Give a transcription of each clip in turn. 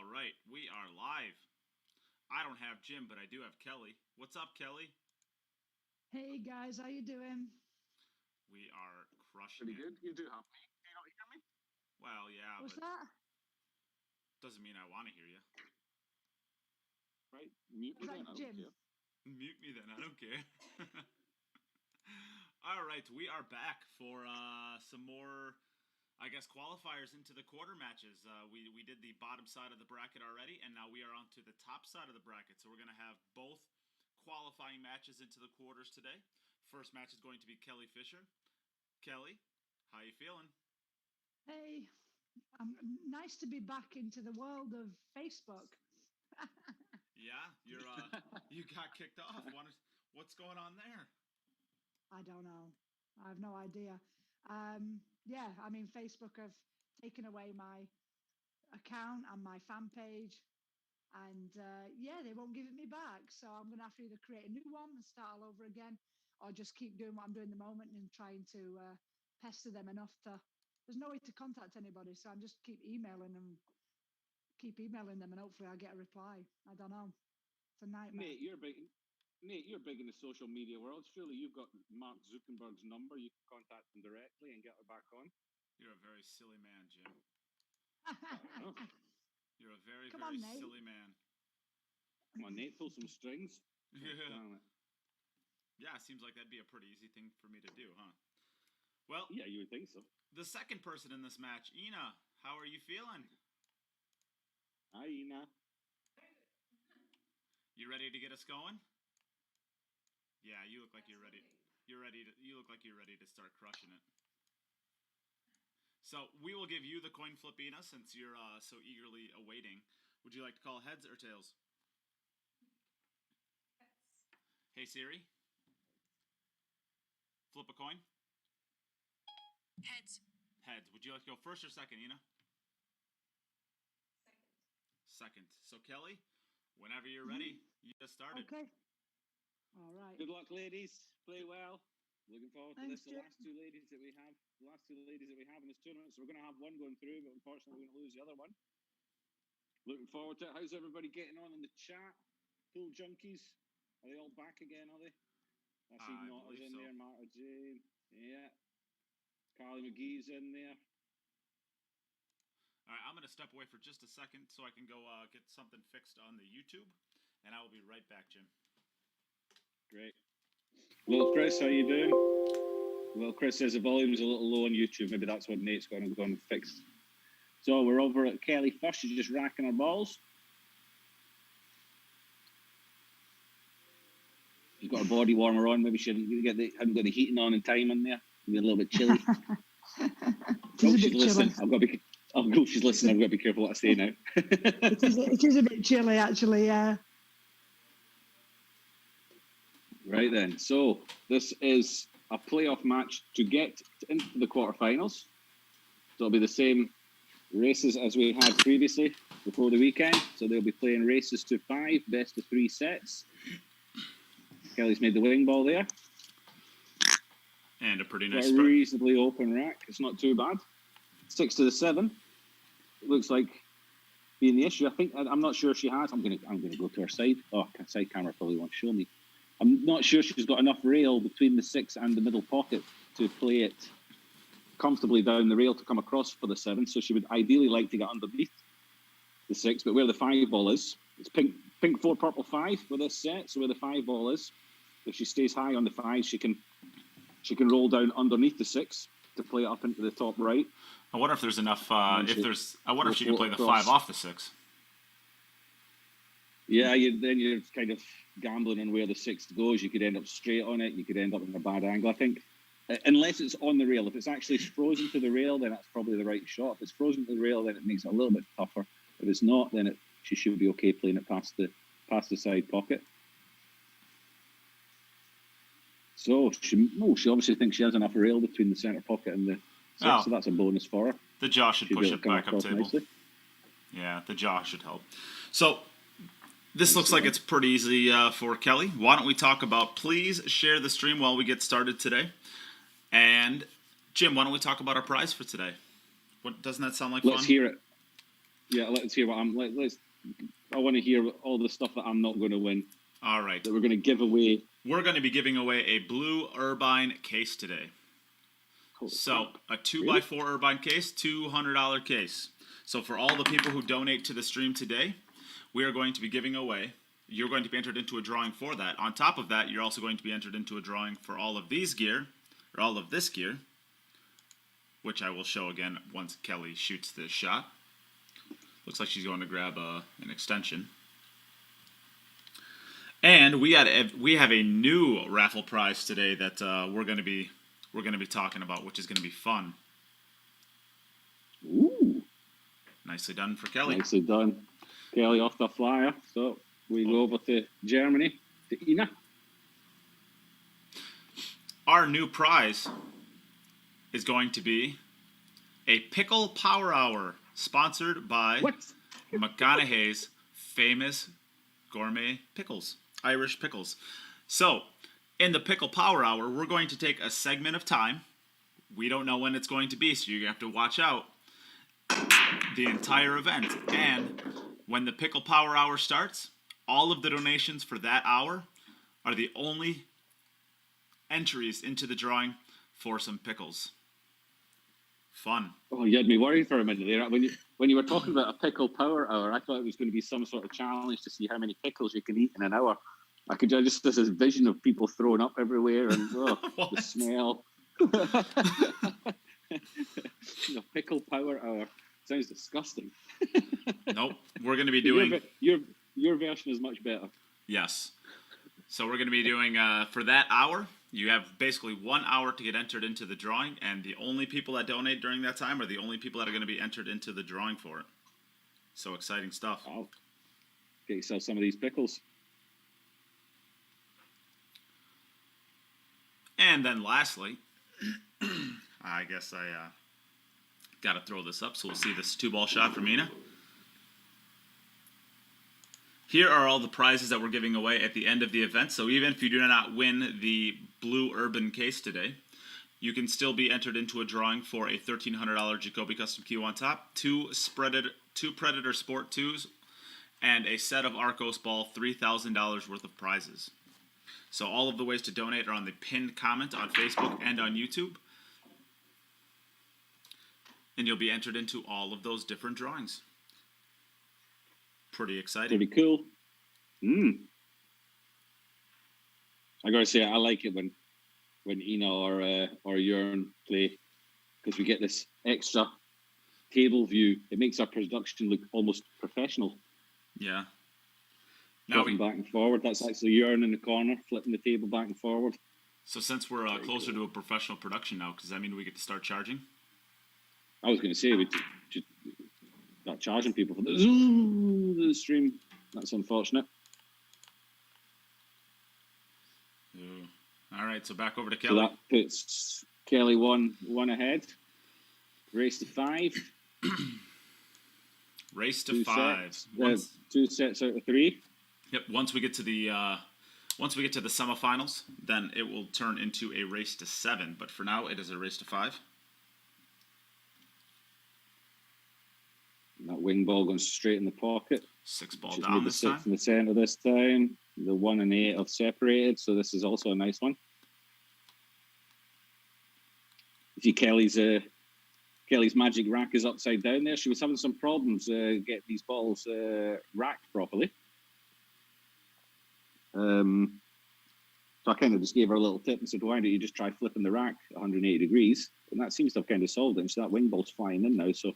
right, we are live. I don't have Jim, but I do have Kelly. What's up, Kelly? Hey guys, how you doing? We are crushing Pretty it. good. You do have me. Do you not hear me? Well, yeah, What's but that? doesn't mean I want to hear you. Right. Mute me Is then. that I Jim? don't care. Mute me then. I don't care. All right, we are back for some more, I guess, qualifiers into the quarter matches. We did the bottom side of the bracket already, and now we are on to the top side of the bracket. So we're going to have both qualifying matches into the quarters today. First match is going to be Kelly Fisher. Kelly, how you feeling? Hey, nice to be back into the world of Facebook. Yeah, you got kicked off. What's going on there? I don't know. I have no idea. Yeah, I mean, Facebook have taken away my account and my fan page, and yeah, they won't give it me back. So I'm gonna have to either create a new one and start all over again, or just keep doing what I'm doing at the moment and trying to pester them enough to. There's no way to contact anybody, so I'm just keep emailing them, and hopefully I'll get a reply. I don't know. It's a nightmare. Nate, you're big in the social media world. Surely you've got Mark Zuckerberg's number. You can contact him directly and get her back on. You're a very silly man, Jim. Oh, You're a very, Come very on, Nate. silly man. come on, Nate, pull some strings. Yeah, it seems like that'd be a pretty easy thing for me to do, huh? Well, Yeah, you would think so. the second person in this match, Ina, how are you feeling? Hi, Ina. You ready to get us going? Yeah, you look like you're ready. You look like you're ready to start crushing it. So we will give you the coin flip, Ina, since you're so eagerly awaiting. Would you like to call heads or tails? Hey Siri, flip a coin. Heads. Heads. Would you like to go first or second, Ina? Second. Second. So Kelly, whenever you're ready, you just started. Okay. All right. Good luck, ladies. Play well. Looking forward to Thanks, this. The Jim. last two ladies that we have in this tournament. So we're going to have one going through, but unfortunately we're going to lose the other one. Looking forward to it. How's everybody getting on in the chat? Pool junkies. Are they all back again, are they? I see I Notta's believe in so. there, Marta Jane. Yeah. Carly McGee's in there. All right, I'm going to step away for just a second so I can go get something fixed on the YouTube, and I will be right back, Jim. Great. Lil Chris, how you doing? Lil Chris says the volume's a little low on YouTube. Maybe that's what Nate's going to go and fix. So we're over at Kelly first. She's just racking her balls. She's got her body warmer on. Maybe she hadn't got the heating on in time in there. Maybe a little bit chilly. It is a bit listening. chilly. She's listening. I've got to be careful what I say now. It is a bit chilly, actually. Yeah. Right then. So this is a playoff match to get into the quarterfinals. So it'll be the same races as we had previously before the weekend. So they'll be playing races to 5, best of 3 sets. Kelly's made the wing ball there. And a pretty Got nice a spread. reasonably open rack. It's not too bad. 6 to the 7. It looks like being the issue. I'm not sure if she has. I'm gonna go to her side. Oh, side camera probably won't show me. I'm not sure she's got enough rail between the 6 and the middle pocket to play it comfortably down the rail to come across for the 7. So she would ideally like to get underneath the 6, but where the 5 ball is, it's pink 4, purple 5 for this set. So where the 5 ball is, if she stays high on the 5, she can roll down underneath the 6 to play it up into the top right. I wonder if there's enough. I wonder if she can play the across. 5 off the 6. Yeah, then you're kind of gambling on where the 6 goes. You could end up straight on it. You could end up in a bad angle. I think, unless it's on the rail. If it's actually frozen to the rail, then that's probably the right shot. If it's frozen to the rail, then it makes it a little bit tougher. If it's not, then she should be okay playing it past the side pocket. So she obviously thinks she has enough rail between the centre pocket and the 6, so that's a bonus for her. The jaw should push it back up table. Nicely. Yeah, the jaw should help. So this looks like it's pretty easy for Kelly. Why don't we talk about, please share the stream while we get started today. And Jim, why don't we talk about our prize for today? Doesn't that sound like fun? Let's hear it. Yeah, let's hear what I want to hear all the stuff that I'm not going to win. All right. That we're going to give away. We're going to be giving away a blue Irvine case today. So, a 2x4 Irvine case, $200 case. So, for all the people who donate to the stream today, we are going to be giving away. You're going to be entered into a drawing for that. On top of that, you're also going to be entered into a drawing for all of these gear, or all of this gear, which I will show again once Kelly shoots this shot. Looks like she's going to grab an extension. And we have a new raffle prize today that we're going to be talking about, which is going to be fun. Ooh. Nicely done for Kelly. Nicely done. Kelly off the flyer. So we go over to Germany, to Ina. Our new prize is going to be a Pickle Power Hour, sponsored by McConaughey's famous gourmet pickles, Irish pickles. So, in the Pickle Power Hour, we're going to take a segment of time. We don't know when it's going to be, so you have to watch out the entire event. And when the Pickle Power Hour starts, all of the donations for that hour are the only entries into the drawing for some pickles. Fun. Oh, you had me worried for a minute there. When you were talking about a Pickle Power Hour, I thought it was going to be some sort of challenge to see how many pickles you can eat in an hour. I could just this vision of people throwing up everywhere and the smell. The Pickle Power Hour sounds disgusting. Nope, we're going to be doing your version is much better. Yes. So we're going to be doing for that hour. You have basically 1 hour to get entered into the drawing, and the only people that donate during that time are the only people that are going to be entered into the drawing for it. So exciting stuff. Wow. Get yourself some of these pickles. And then lastly, I guess I got to throw this up, so we'll see this 2-ball shot from Ina. Here are all the prizes that we're giving away at the end of the event. So even if you do not win the blue Urban case today, you can still be entered into a drawing for a $1,300 Jacoby Custom Cue on top, two Predator Sport 2s, and a set of Arcos Ball $3,000 worth of prizes. So all of the ways to donate are on the pinned comment on Facebook and on YouTube. And you'll be entered into all of those different drawings. Pretty exciting. Pretty cool. I gotta say, I like it when Ina or Jörn play, because we get this extra table view. It makes our production look almost professional. Yeah. Now back and forward. That's actually Jörn in the corner, flipping the table back and forward. So since we're closer to a professional production now, does that mean we get to start charging? I was going to say we should start charging people for the stream. That's unfortunate. All right, so back over to Kelly. So that puts Kelly one ahead. Race to 5. Race to 5. Two sets out of 3. Yep. Once we get to the semifinals, then it will turn into a race to 7. But for now, it is a race to 5. And that wing ball going straight in the pocket. 6-ball down this time. 6 in the center this time. The 1 and 8 have separated, so this is also a nice one. You see Kelly's magic rack is upside down there. She was having some problems getting these balls racked properly. So I kind of just gave her a little tip and said, why don't you just try flipping the rack 180 degrees? And that seems to have kind of solved it. And so that wing ball's flying in now. So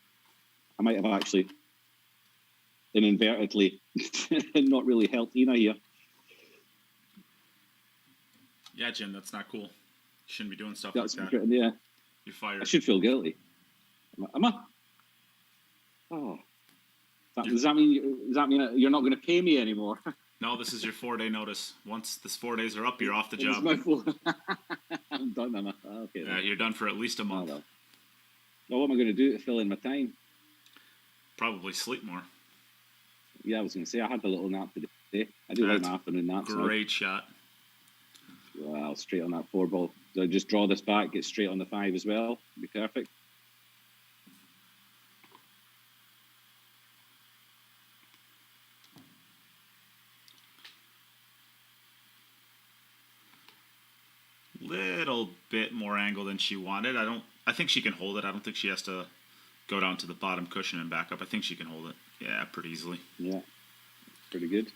I might have actually inadvertently not really helped Ina here. Yeah, Jim, that's not cool. You shouldn't be doing stuff like that. Yeah. You're fired. I should feel guilty. Am I? Oh. Does that mean you're not going to pay me anymore? No, this is your 4-day notice. Once this 4 days are up, you're off the job. I'm done, am I? Okay. Yeah, you're done for at least a month. Well, what am I going to do to fill in my time? Probably sleep more. Yeah, I was going to say, I had a little nap today. I do like my afternoon naps. Great shot. Wow, straight on that 4-ball. So just draw this back, get straight on the 5 as well. Be perfect. bit more angle than she wanted. I think she can hold it. I don't think she has to go down to the bottom cushion and back up. I think she can hold it. Yeah, pretty easily. Yeah, pretty good.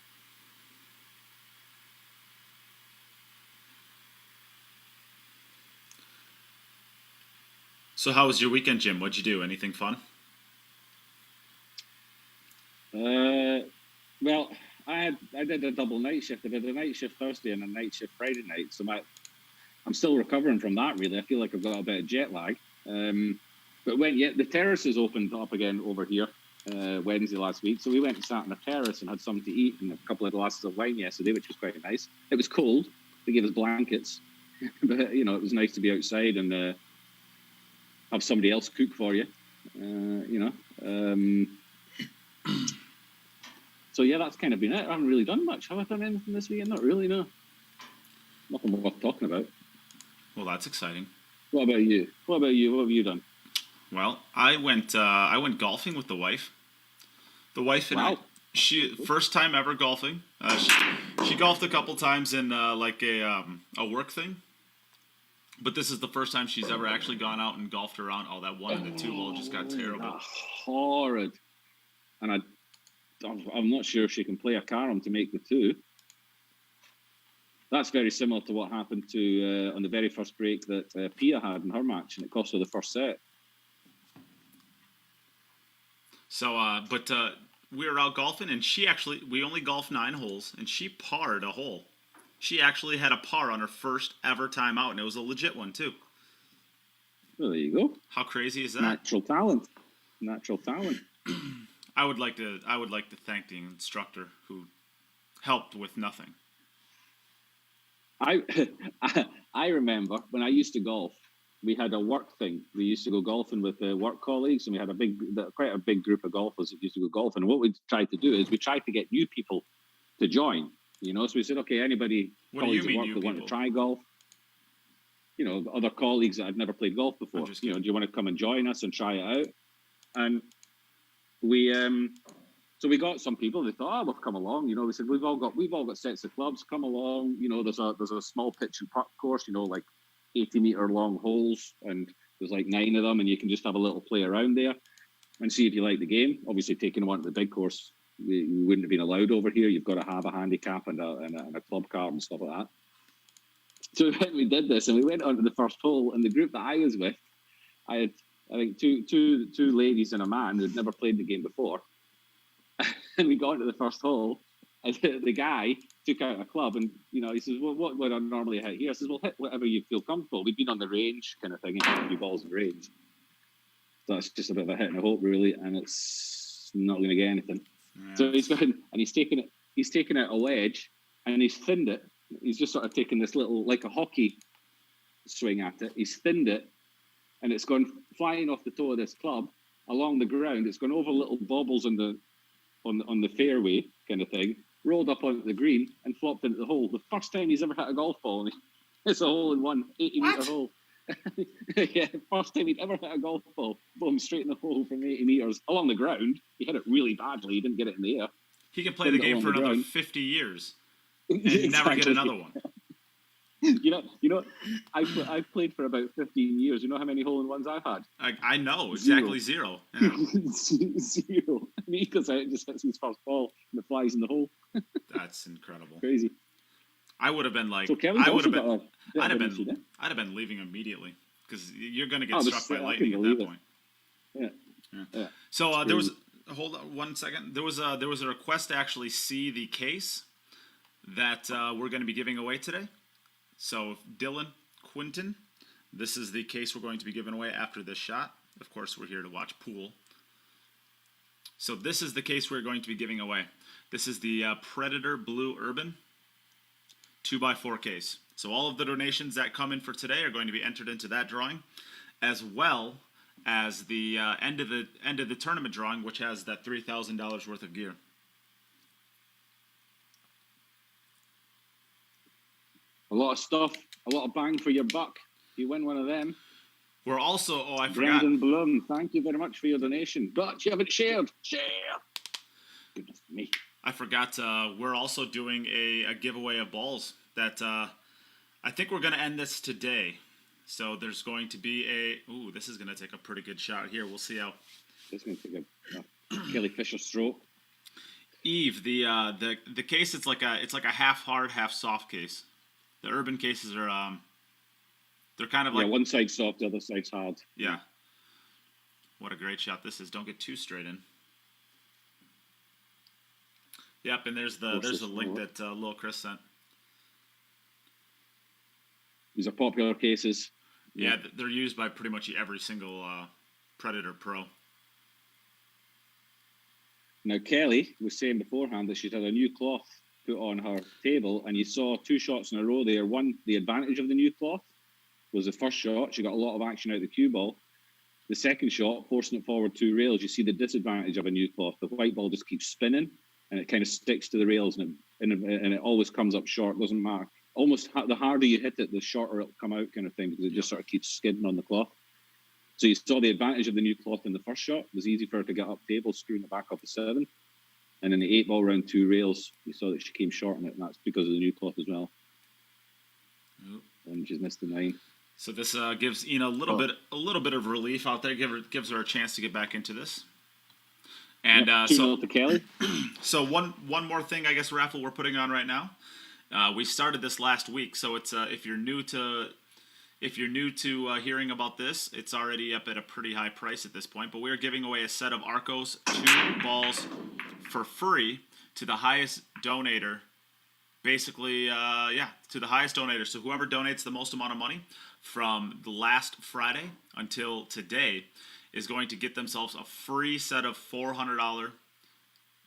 So how was your weekend, Jim? What'd you do? Anything fun? Well, I did a double night shift. I did a night shift Thursday and a night shift Friday night. So I'm still recovering from that. Really, I feel like I've got a bit of jet lag. But the terraces opened up again over here Wednesday last week. So we went and sat on a terrace and had something to eat and a couple of glasses of wine yesterday, which was quite nice. It was cold. They gave us blankets, but it was nice to be outside and have somebody else cook for you. So yeah, that's kind of been it. I haven't really done much. Have I done anything this weekend? Not really, no. Nothing worth talking about. Well, that's exciting. What about you? What have you done? Well, I went golfing with the wife. The wife and Wow. she first time ever golfing. She golfed a couple times in like a work thing, but this is the first time she's ever actually gone out and golfed around. Oh, that 1 and the 2 hole just got terrible. Horrid. And I'm not sure if she can play a carom to make the 2. That's very similar to what happened to on the very first break that Pia had in her match, and it cost her the first set. So, but we were out golfing, and we only golfed 9 holes, and she parred a hole. She actually had a par on her first ever time out, and it was a legit one too. Well, there you go. How crazy is that? Natural talent. I would like to thank the instructor who helped with nothing. I remember when I used to golf, we had a work thing. We used to go golfing with work colleagues, and we had quite a big group of golfers that used to go golfing. And what we tried to do is we tried to get new people to join. So we said, okay, anybody colleagues at work that want to try golf, other colleagues that had never played golf before. Do you want to come and join us and try it out? And we so we got some people. They thought, we'll come along. We said we've all got sets of clubs. Come along. There's a small pitch and putt course. Like 80-meter long holes, and there's like 9 of them, and you can just have a little play around there and see if you like the game. Obviously, taking one to the big course, we wouldn't have been allowed over here. You've got to have a handicap and a club card and stuff like that. So we did this, and we went on to the first hole. And the group that I was with, I had, I think, two ladies and a man who'd never played the game before. And we got into the first hole, and the guy took out a club, and he says, "Well, what would I normally hit here?" I says, "Well, hit whatever you feel comfortable." We've been on the range kind of thing, and a few balls in range. So that's just a bit of a hit and a hope, really, and it's not going to get anything. Yeah. So he's going, and he's taken out a wedge, and he's thinned it. He's just sort of taken this little, like a hockey swing at it. He's thinned it, and it's gone flying off the toe of this club along the ground. It's gone over little bobbles on the fairway kind of thing, rolled up onto the green, and flopped into the hole. The first time he's ever hit a golf ball, and it's a hole in one 80-meter hole. Yeah, first time he'd ever hit a golf ball, boom, straight in the hole from 80 meters along the ground. He hit it really badly. He didn't get it in the air. He can play the game for another 50 years and never get another one. I've played for about 15 years. You know how many hole-in-ones I've had? I know, exactly 0. Yeah. 0. Me, because I just hits his first ball and it flies in the hole. That's incredible. Crazy. I would have been like, so I'd have been leaving immediately, because you're going to get struck by lightning at that point. Yeah. So there was, hold on 1 second. There was a request to actually see the case that we're going to be giving away today. So Dylan Quinton, this is the case we're going to be giving away after this shot. Of course, we're here to watch pool. So this is the case we're going to be giving away. This is the Predator Blue Urban 2x4 case. So all of the donations that come in for today are going to be entered into that drawing, as well as the end of the tournament drawing, which has that $3,000 worth of gear. A lot of stuff, a lot of bang for your buck. You win one of them. We're also, I forgot. Brendan Bloom, thank you very much for your donation. But you haven't shared. Share! Goodness me. I forgot, we're also doing a giveaway of balls that I think we're going to end this today. So there's going to be this is going to take a pretty good shot here. We'll see how. This is going to take a Kelly Fisher stroke. Eve, the case, it's like a half hard, half soft case. The Urban cases are they're kind of like one side's soft, the other side's hard. Yeah. What a great shot this is. Don't get too straight in. Yep, and there's the link that Lil Chris sent. These are popular cases. Yeah, they're used by pretty much every single Predator Pro. Now, Kelly was saying beforehand that she'd had a new cloth put on her table, and you saw 2 shots in a row there. One, the advantage of the new cloth was the first shot. She got a lot of action out of the cue ball. The second shot, forcing it forward 2 rails, you see the disadvantage of a new cloth. The white ball just keeps spinning, and it kind of sticks to the rails, and it always comes up short. Doesn't matter. Almost the harder you hit it, the shorter it'll come out, kind of thing, because it just sort of keeps skidding on the cloth. So you saw the advantage of the new cloth in the first shot. It was easy for her to get up table, screwing it back off the 7. And in the 8 ball round 2 rails, you saw that she came short on it, and that's because of the new cloth as well. Yep. And she's missed the 9. So this gives Ina a little bit of relief out there. Gives her a chance to get back into this. And 2-0 to Kelly. So one more thing, I guess, raffle we're putting on right now. We started this last week, so it's if you're new to hearing about this, it's already up at a pretty high price at this point. But we are giving away a set of Arcos 2 balls for free to the highest donator. Basically, to the highest donator. So whoever donates the most amount of money from the last Friday until today is going to get themselves a free set of $400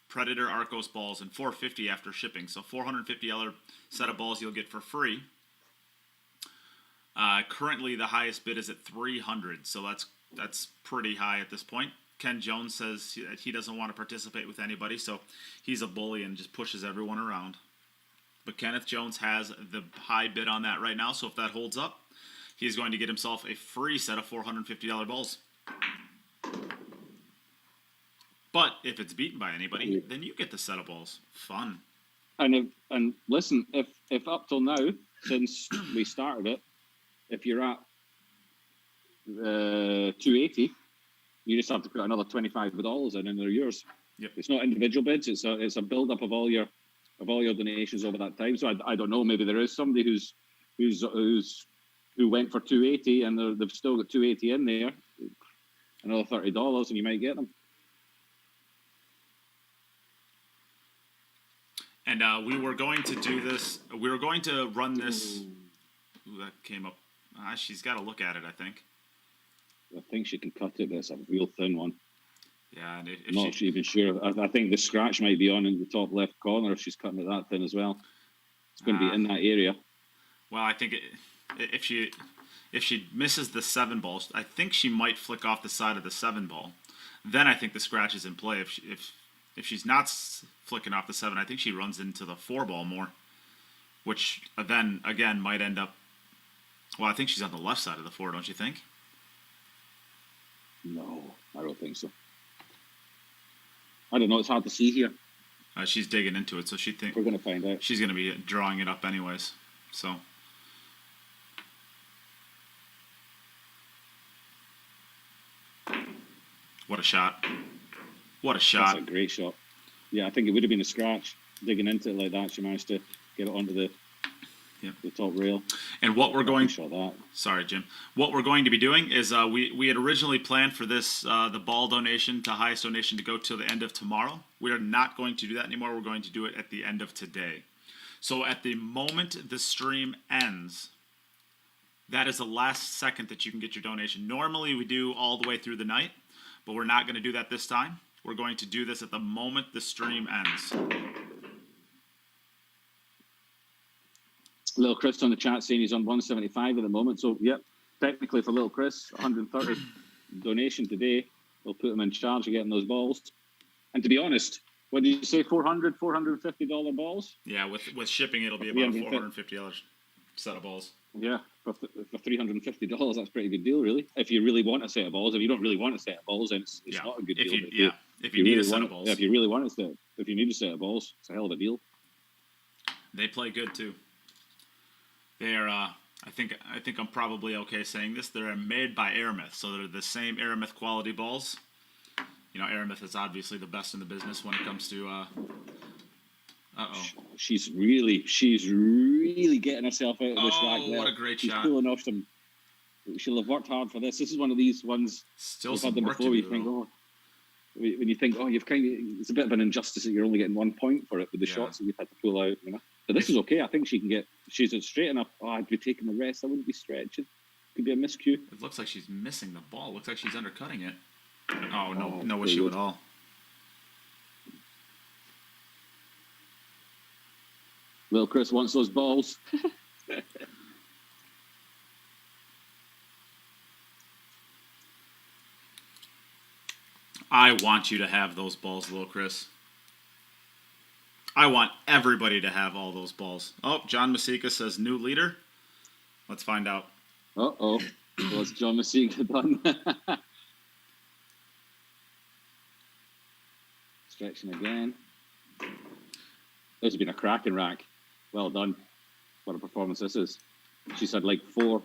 Predator Arcos balls and $450 after shipping. So $450 set of balls you'll get for free. Currently, the highest bid is at $300, so that's pretty high at this point. Ken Jones says he doesn't want to participate with anybody, so he's a bully and just pushes everyone around. But Kenneth Jones has the high bid on that right now, so if that holds up, he's going to get himself a free set of $450 balls. But if it's beaten by anybody, then you get the set of balls. Fun. And listen, if up till now, since we started it, if you're at 280, you just have to put another $25 in, and they're yours. Yep. It's not individual bids. It's a build up of all your donations over that time. So I don't know. Maybe there is somebody who went for 280 and they've still got 280 in there. Another $30, and you might get them. And we were going to do this. We were going to run this. Ooh, that came up. She's got to look at it, I think. I think she can cut it, but it's a real thin one. Yeah, and I'm not even sure. I think the scratch might be on in the top left corner if she's cutting it that thin as well. It's going to be in that area. Well, I think if she misses the 7 balls, I think she might flick off the side of the 7 ball. Then I think the scratch is in play. If she's not flicking off the 7, I think she runs into the 4 ball more, which then again might end up. Well, I think she's on the left side of the 4, don't you think? No, I don't think so. I don't know. It's hard to see here. She's digging into it, so we're going to find out. She's going to be drawing it up anyways. So. What a shot. What a shot. That's a great shot. Yeah, I think it would have been a scratch. Digging into it like that, she managed to get it onto the top rail. And what we're going... Shot that. Sorry, Jim. What we're going to be doing is we had originally planned for this, the ball donation to highest donation to go till the end of tomorrow. We are not going to do that anymore. We're going to do it at the end of today. So at the moment the stream ends, that is the last second that you can get your donation. Normally we do all the way through the night, but we're not going to do that this time. We're going to do this at the moment the stream ends. Lil Chris on the chat saying he's on 175 at the moment. So, yep, technically for Lil Chris, 130 donation today. We'll put him in charge of getting those balls. And to be honest, what did you say, $450 balls? Yeah, with shipping, it'll be about $450 set of balls. Yeah, for $350, that's a pretty good deal, really. If you really want a set of balls. If you don't really want a set of balls, then it's not a good deal. If you need a set of balls. Yeah, if you really want a set, if you need a set of balls, it's a hell of a deal. They play good too. They are I think I'm probably okay saying this. They're made by Aramith, so they're the same Aramith quality balls. You know, Aramith is obviously the best in the business when it comes to. She's really getting herself out of this rack. Oh, what a great She's shot! pulling off some. She'll have worked hard for this. This is one of these ones. Still we've some had them work before. to You do, think, when you think, you've it's a bit of an injustice that you're only getting 1 point for it with the shots that you've had to pull out. You know, but this is okay. I think she can get. She's straight enough. I'd be taking the rest. I wouldn't be stretching. Could be a miscue. It looks like she's missing the ball. Looks like she's undercutting it. Oh no, no issue at all. Lil Chris wants those balls. I want you to have those balls, Lil Chris. I want everybody to have all those balls. Oh, John Masika says new leader. Let's find out. What's John Masika done? Stretching again. This has been a cracking rack. Well done. What a performance this is. She's had like 3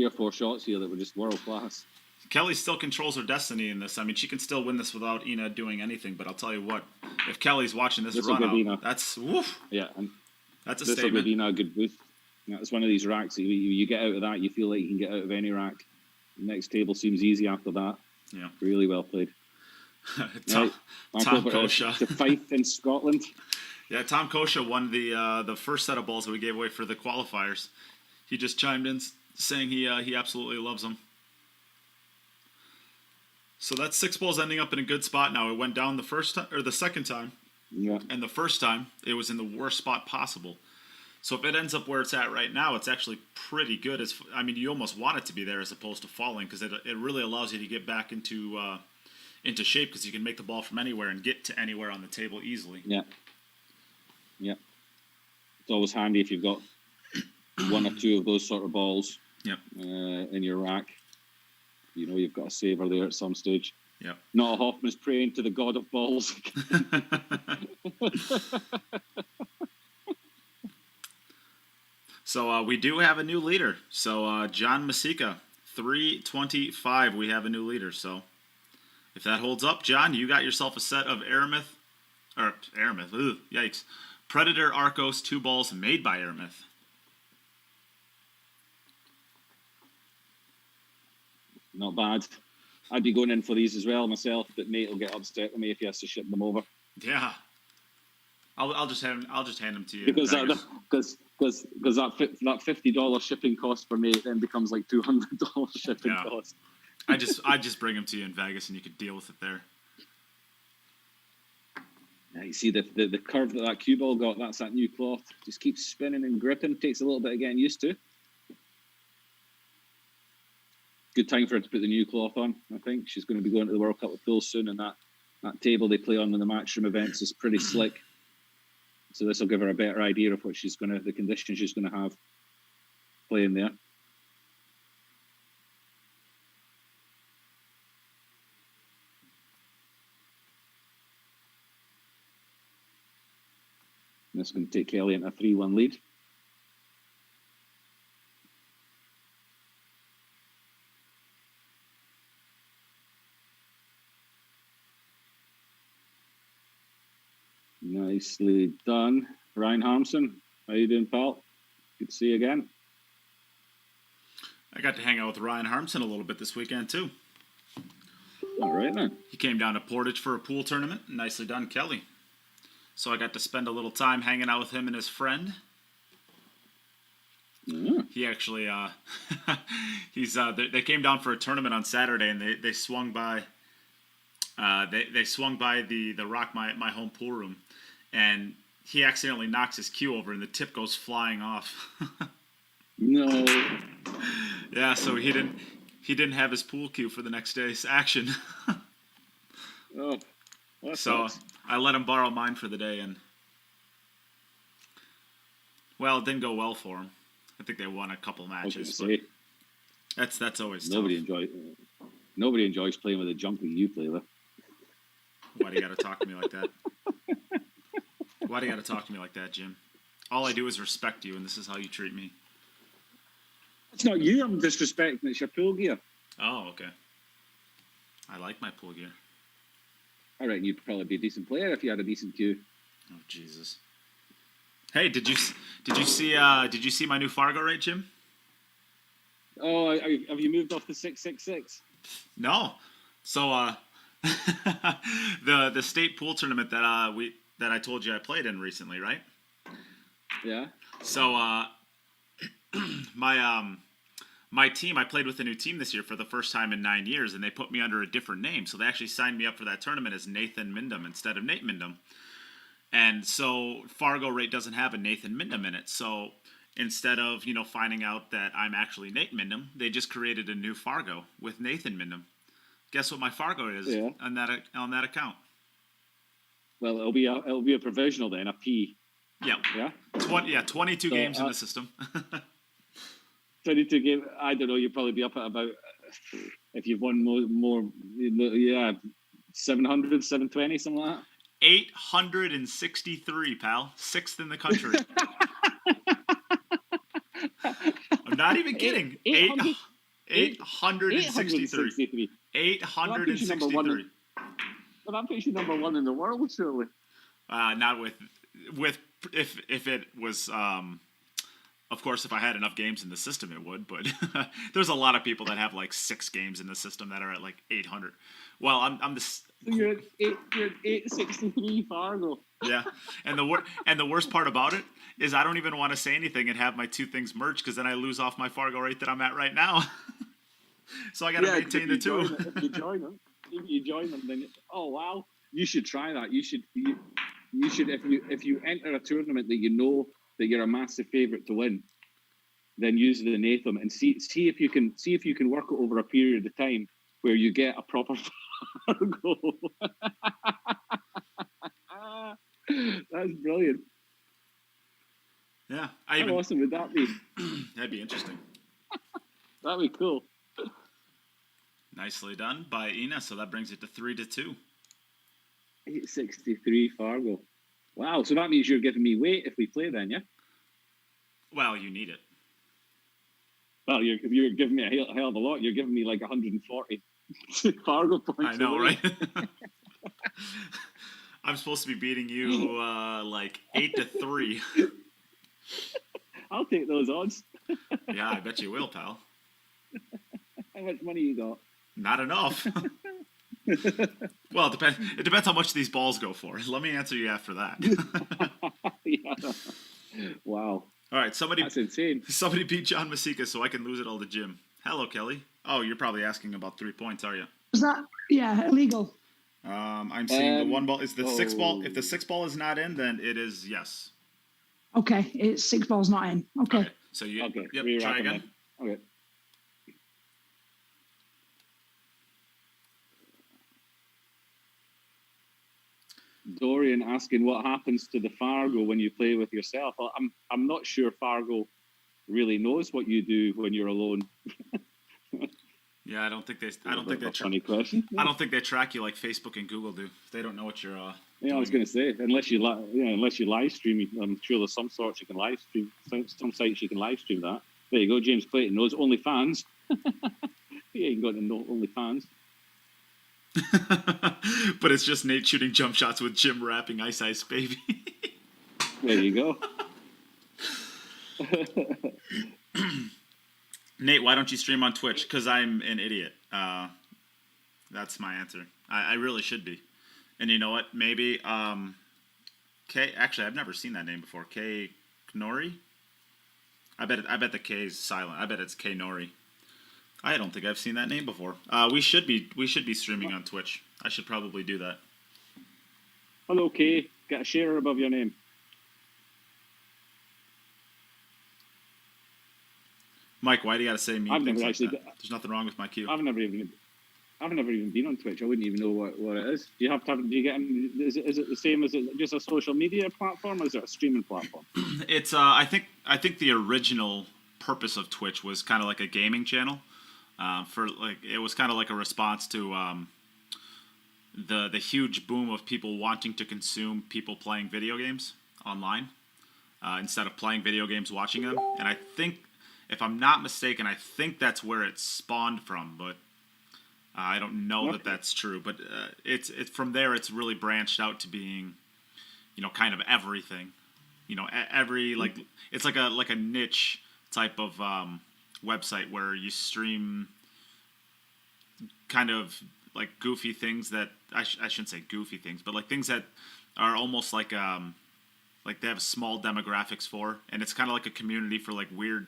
or 4 shots here that were just world class. Kelly still controls her destiny in this. I mean, she can still win this without Ina doing anything. But I'll tell you what, if Kelly's watching this run out, that's woof. Yeah, and that's a this statement. Will give Ina a good boost. You know, it's one of these racks that you get out of that, you feel like you can get out of any rack. The next table seems easy after that. Yeah, really well played. Tom Kosha to Fife in Scotland. Yeah, Tom Kosha won the first set of balls that we gave away for the qualifiers. He just chimed in saying he absolutely loves them. So that's 6 balls ending up in a good spot now. It went down the first time or the second time. Yeah. And the first time it was in the worst spot possible. So if it ends up where it's at right now, it's actually pretty good. You almost want it to be there as opposed to falling because it really allows you to get back into shape because you can make the ball from anywhere and get to anywhere on the table easily. Yeah. Yeah. It's always handy if you've got 1 or 2 of those sort of balls in your rack. You know you've got a saver there at some stage. Yeah. Not Hoffman's praying to the god of balls. So we do have a new leader. So John Masika, 325. We have a new leader. So if that holds up, John, you got yourself a set of Aramith. Ooh, yikes. Predator Arcos 2 balls made by Aramith. Not bad. I'd be going in for these as well myself, but Nate will get upset with me if he has to ship them over. Yeah, I'll just hand them to you because that $50 shipping cost for Nate then becomes like $200 shipping cost. I just bring them to you in Vegas and you could deal with it there. Yeah, you see the curve that cue ball got. That's that new cloth. Just keeps spinning and gripping. Takes a little bit of getting used to. Good time for her to put the new cloth on, I think. She's going to be going to the World Cup with Phil soon, and that table they play on in the matchroom events is pretty slick. So this will give her a better idea of what the conditions she's going to have playing there. And this is going to take Kelly into a 3-1 lead. Nicely done. Ryan Harmson, how you doing, pal? Good to see you again. I got to hang out with Ryan Harmson a little bit this weekend, too. All right, then. He came down to Portage for a pool tournament. Nicely done, Kelly. So I got to spend a little time hanging out with him and his friend. Yeah. He actually, they came down for a tournament on Saturday, and they swung by. They swung by the rock my home pool room, and he accidentally knocks his cue over, and the tip goes flying off. No. Yeah, so he didn't have his pool cue for the next day's action. Oh. So I let him borrow mine for the day, and well, it didn't go well for him. I think they won a couple matches. But that's always tough. Nobody enjoys playing with a junkie you play with. Why do you got to talk to me like that? Why do you got to talk to me like that, Jim? All I do is respect you, and this is how you treat me. It's not you I'm disrespecting, it's your pool gear. Oh, okay. I like my pool gear. I reckon you'd probably be a decent player if you had a decent queue. Oh, Jesus. Hey, did you see my new Fargo rate, Jim? Oh, have you moved off the 666? No. So the state pool tournament that I told you I played in recently, right? Yeah. So my team, I played with a new team this year for the first time in 9 years, and they put me under a different name. So they actually signed me up for that tournament as Nathan Mindam instead of Nate Mindam. And so Fargo rate doesn't have a Nathan Mindam in it. So instead of, finding out that I'm actually Nate Mindam, they just created a new Fargo with Nathan Mindam. Guess what my Fargo is on that account? Well, it'll be a provisional then, a P. Yeah. 22 games in the system. 22 games. I don't know. You'll probably be up at about, if you've won more 700, 720, something like that. 863, pal. 6th in the country. I'm not even kidding. 863. 863. Well, that puts you number one in the world, surely. Not with if it was of course if I had enough games in the system it would, but there's a lot of people that have like 6 games in the system that are at like 800. Well, I'm the you're at 863 Fargo. Yeah, and the worst part about it is I don't even want to say anything and have my two things merge, because then I lose off my Fargo rate that I'm at right now. So I got to maintain the two. If you join them, then oh wow, you should try that. You should if you enter a tournament that you know that you're a massive favourite to win, then use the Nathan and see if you can work it over a period of time where you get a proper Fargo. That's brilliant. Yeah, how awesome would that be? That'd be interesting. That'd be cool. Nicely done by Ina. So that brings it to 3-2. 863 Fargo. Wow. So that means you're giving me weight if we play then, yeah? Well, you need it. Well, you're giving me a hell of a lot. You're giving me like 140 Fargo points. I know, right? I'm supposed to be beating you like 8-3. I'll take those odds. Yeah, I bet you will, pal. How much money you got? Not enough. Well, it depends how much these balls go for. Let me answer you after that. Yeah. Wow. All right, that's insane. Somebody beat John Masika so I can lose it all to Jim. Hello, Kelly. Oh, you're probably asking about 3 points, are you? Is that illegal? I'm seeing the 1 ball. Is the 6 ball? If the 6 ball is not in, then it is yes. Okay, it's 6 balls not in. Okay. So you try again. Okay. Dorian asking what happens to the Fargo when you play with yourself. Well, I'm not sure Fargo really knows what you do when you're alone. Yeah, I don't think they funny question. I don't think they track you like Facebook and Google do. They don't know what you're Yeah, doing. I was going to say unless you live stream. I'm sure there's some sorts you can live stream. Some sites you can live stream that. There you go. James Clayton knows OnlyFans. Yeah, you can go to OnlyFans. But it's just Nate shooting jump shots with Jim rapping Ice Ice Baby. There you go. Nate, why don't you stream on Twitch? Because I'm an idiot. That's my answer. I really should be. And you know what? Maybe actually, I've never seen that name before. K Nori? I bet the K is silent. I bet it's K Nori. I don't think I've seen that name before. We should be streaming on Twitch. I should probably do that. Hello, Kay. Got a share above your name. Mike, why do you got to say mean things like that? There's nothing wrong with my cue. I've never even been on Twitch. I wouldn't even know what it is. Do you have to? Do you get? Is it the same? Is it just a social media platform, or is it a streaming platform? It's I think the original purpose of Twitch was kind of like a gaming channel. It was kind of like a response to the huge boom of people wanting to consume people playing video games online instead of playing video games, watching them. And I think If I'm not mistaken, I think that's where it spawned from, but I don't know that that's true. But it's from there. It's really branched out to being, kind of everything. Every it's like a niche type of website where you stream kind of like goofy things that I shouldn't say goofy things, but like things that are almost like they have small demographics for, and it's kind of like a community for like weird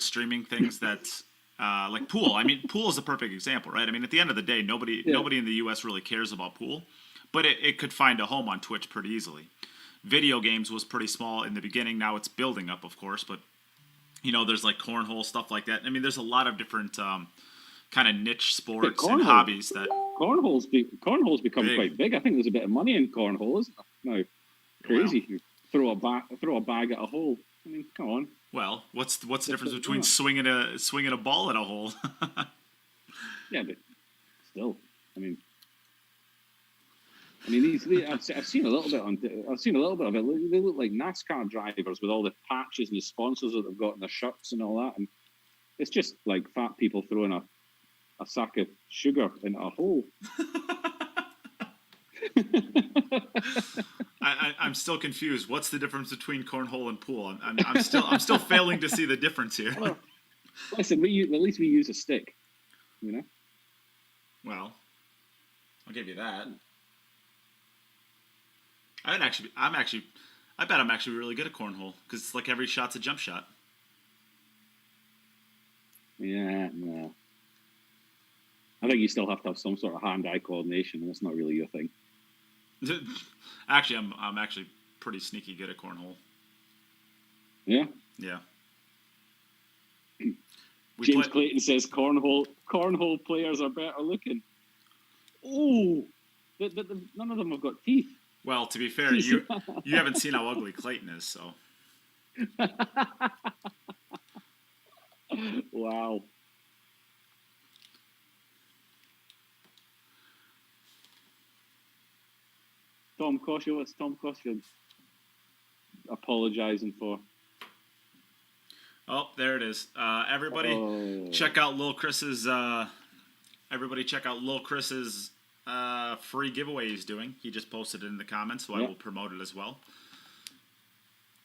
streaming things that like pool. I mean, pool is a perfect example, right? I mean, at the end of the day, nobody in the U.S. really cares about pool, but it could find a home on Twitch pretty easily. Video games was pretty small in the beginning. Now it's building up, of course, but there's like cornhole, stuff like that. I mean, there's a lot of different kind of niche sports and hobbies that cornhole's become quite big. I think there's a bit of money in cornhole, isn't there? No, crazy. Well, you throw a bag at a hole. I mean, come on. Well, what's the difference between swinging a ball at a hole? Yeah, but still, I mean, I've seen a little bit of it. They look like NASCAR drivers with all the patches and the sponsors that they've got in their shirts and all that, and it's just like fat people throwing a sack of sugar in a hole. I'm still confused. What's the difference between cornhole and pool? I'm still failing to see the difference here. Well, listen, at least we use a stick, Well, I'll give you that. I bet I'm actually really good at cornhole because it's like every shot's a jump shot. Yeah, no. I think you still have to have some sort of hand-eye coordination, and that's not really your thing. Actually, I'm actually pretty sneaky good at cornhole. Yeah? Yeah. James Clayton says cornhole players are better looking. Oh! None of them have got teeth. Well, to be fair, you haven't seen how ugly Clayton is, so. Wow. What's Tom Cautious apologizing for? Oh, there it is. Everybody, check out Lil Chris's. Everybody, check out Lil Chris's free giveaway he's doing. He just posted it in the comments, so I will promote it as well.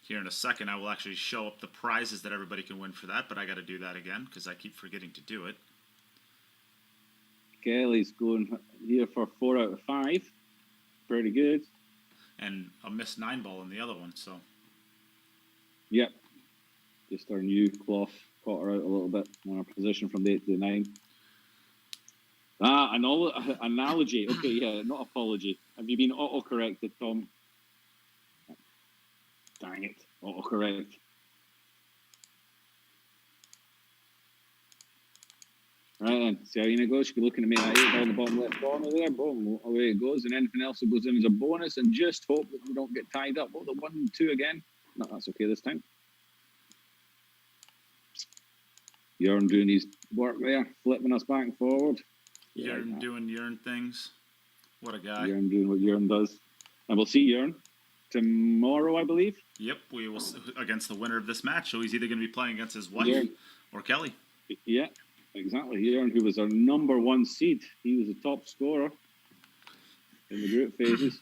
Here in a second, I will actually show up the prizes that everybody can win for that, but I got to do that again because I keep forgetting to do it. Kelly's going here for 4 out of 5. Pretty good. And a missed 9-ball in the other one, so. Yep. Just our new cloth caught her out a little bit on our position from the 8 to the 9. Analogy. Okay, yeah, not apology. Have you been auto-corrected, Tom? Dang it. Auto-correct. Right then, see how it goes. She'll be looking to make that 8 ball in the bottom left corner there. Boom, away it goes. And anything else that goes in as a bonus. And just hope that we don't get tied up. Oh, the 1-2 again. No, that's okay this time. Jörn doing his work there, flipping us back and forward. Jörn doing Jörn things. What a guy. Jörn doing what Jörn does. And we'll see Jörn tomorrow, I believe. Yep, we will against the winner of this match. So he's either going to be playing against his wife or Kelly. Yeah. Exactly. Jörn, who was our number 1 seed. He was the top scorer in the group phases.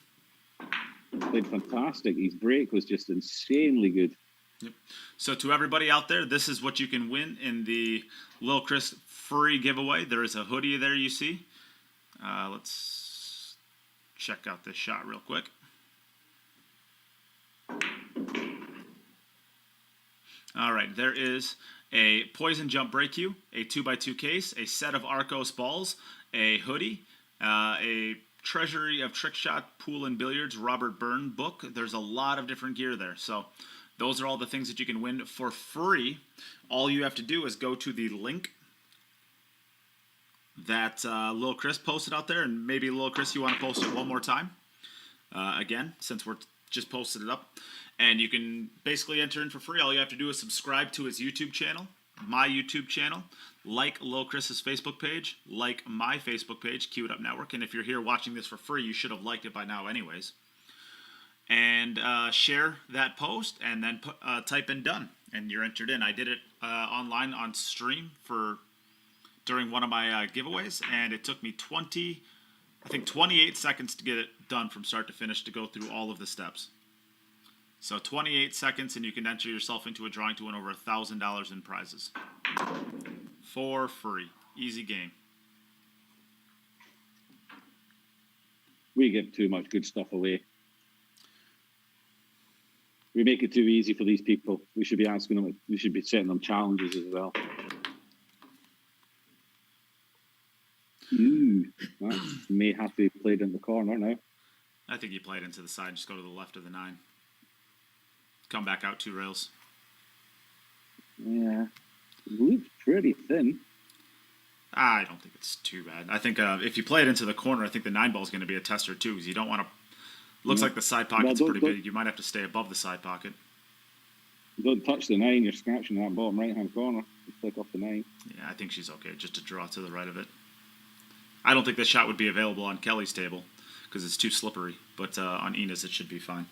Played fantastic. His break was just insanely good. Yep. So to everybody out there, this is what you can win in the Lil Chris free giveaway. There is a hoodie there you see. Let's check out this shot real quick. All right, there is a Poison Jump Break You, a 2x2 case, a set of Arcos balls, a hoodie, a Treasury of Trick Shot Pool and Billiards Robert Byrne book. There's a lot of different gear there. So those are all the things that you can win for free. All you have to do is go to the link that Lil Chris posted out there, and maybe Lil Chris, you want to post it one more time again, since we're just posted it up. And you can basically enter in for free. All you have to do is subscribe to his YouTube channel, my YouTube channel, like Lil Chris's Facebook page, like my Facebook page, Queue It Up Network. And if you're here watching this for free, you should have liked it by now anyways. And share that post and then type in done. and you're entered in. I did it online on stream during one of my giveaways, and it took me 28 seconds to get it done from start to finish to go through all of the steps. So 28 seconds, and you can enter yourself into a drawing to win over $1,000 in prizes for free. Easy game. We give too much good stuff away. We make it too easy for these people. We should be asking them. We should be setting them challenges as well. That may have to be played in the corner now. I think you play it into the side. Just go to the left of the 9. Come back out 2 rails. Yeah, it looks pretty thin. I don't think it's too bad. I think if you play it into the corner, I think the 9 ball is going to be a tester too, because you don't want to. Looks like the side pocket's pretty big. You might have to stay above the side pocket. Don't touch the 9. You're scratching that bottom right-hand corner. You flick off the 9. Yeah, I think she's okay just to draw to the right of it. I don't think this shot would be available on Kelly's table because it's too slippery, but on Ina's it should be fine.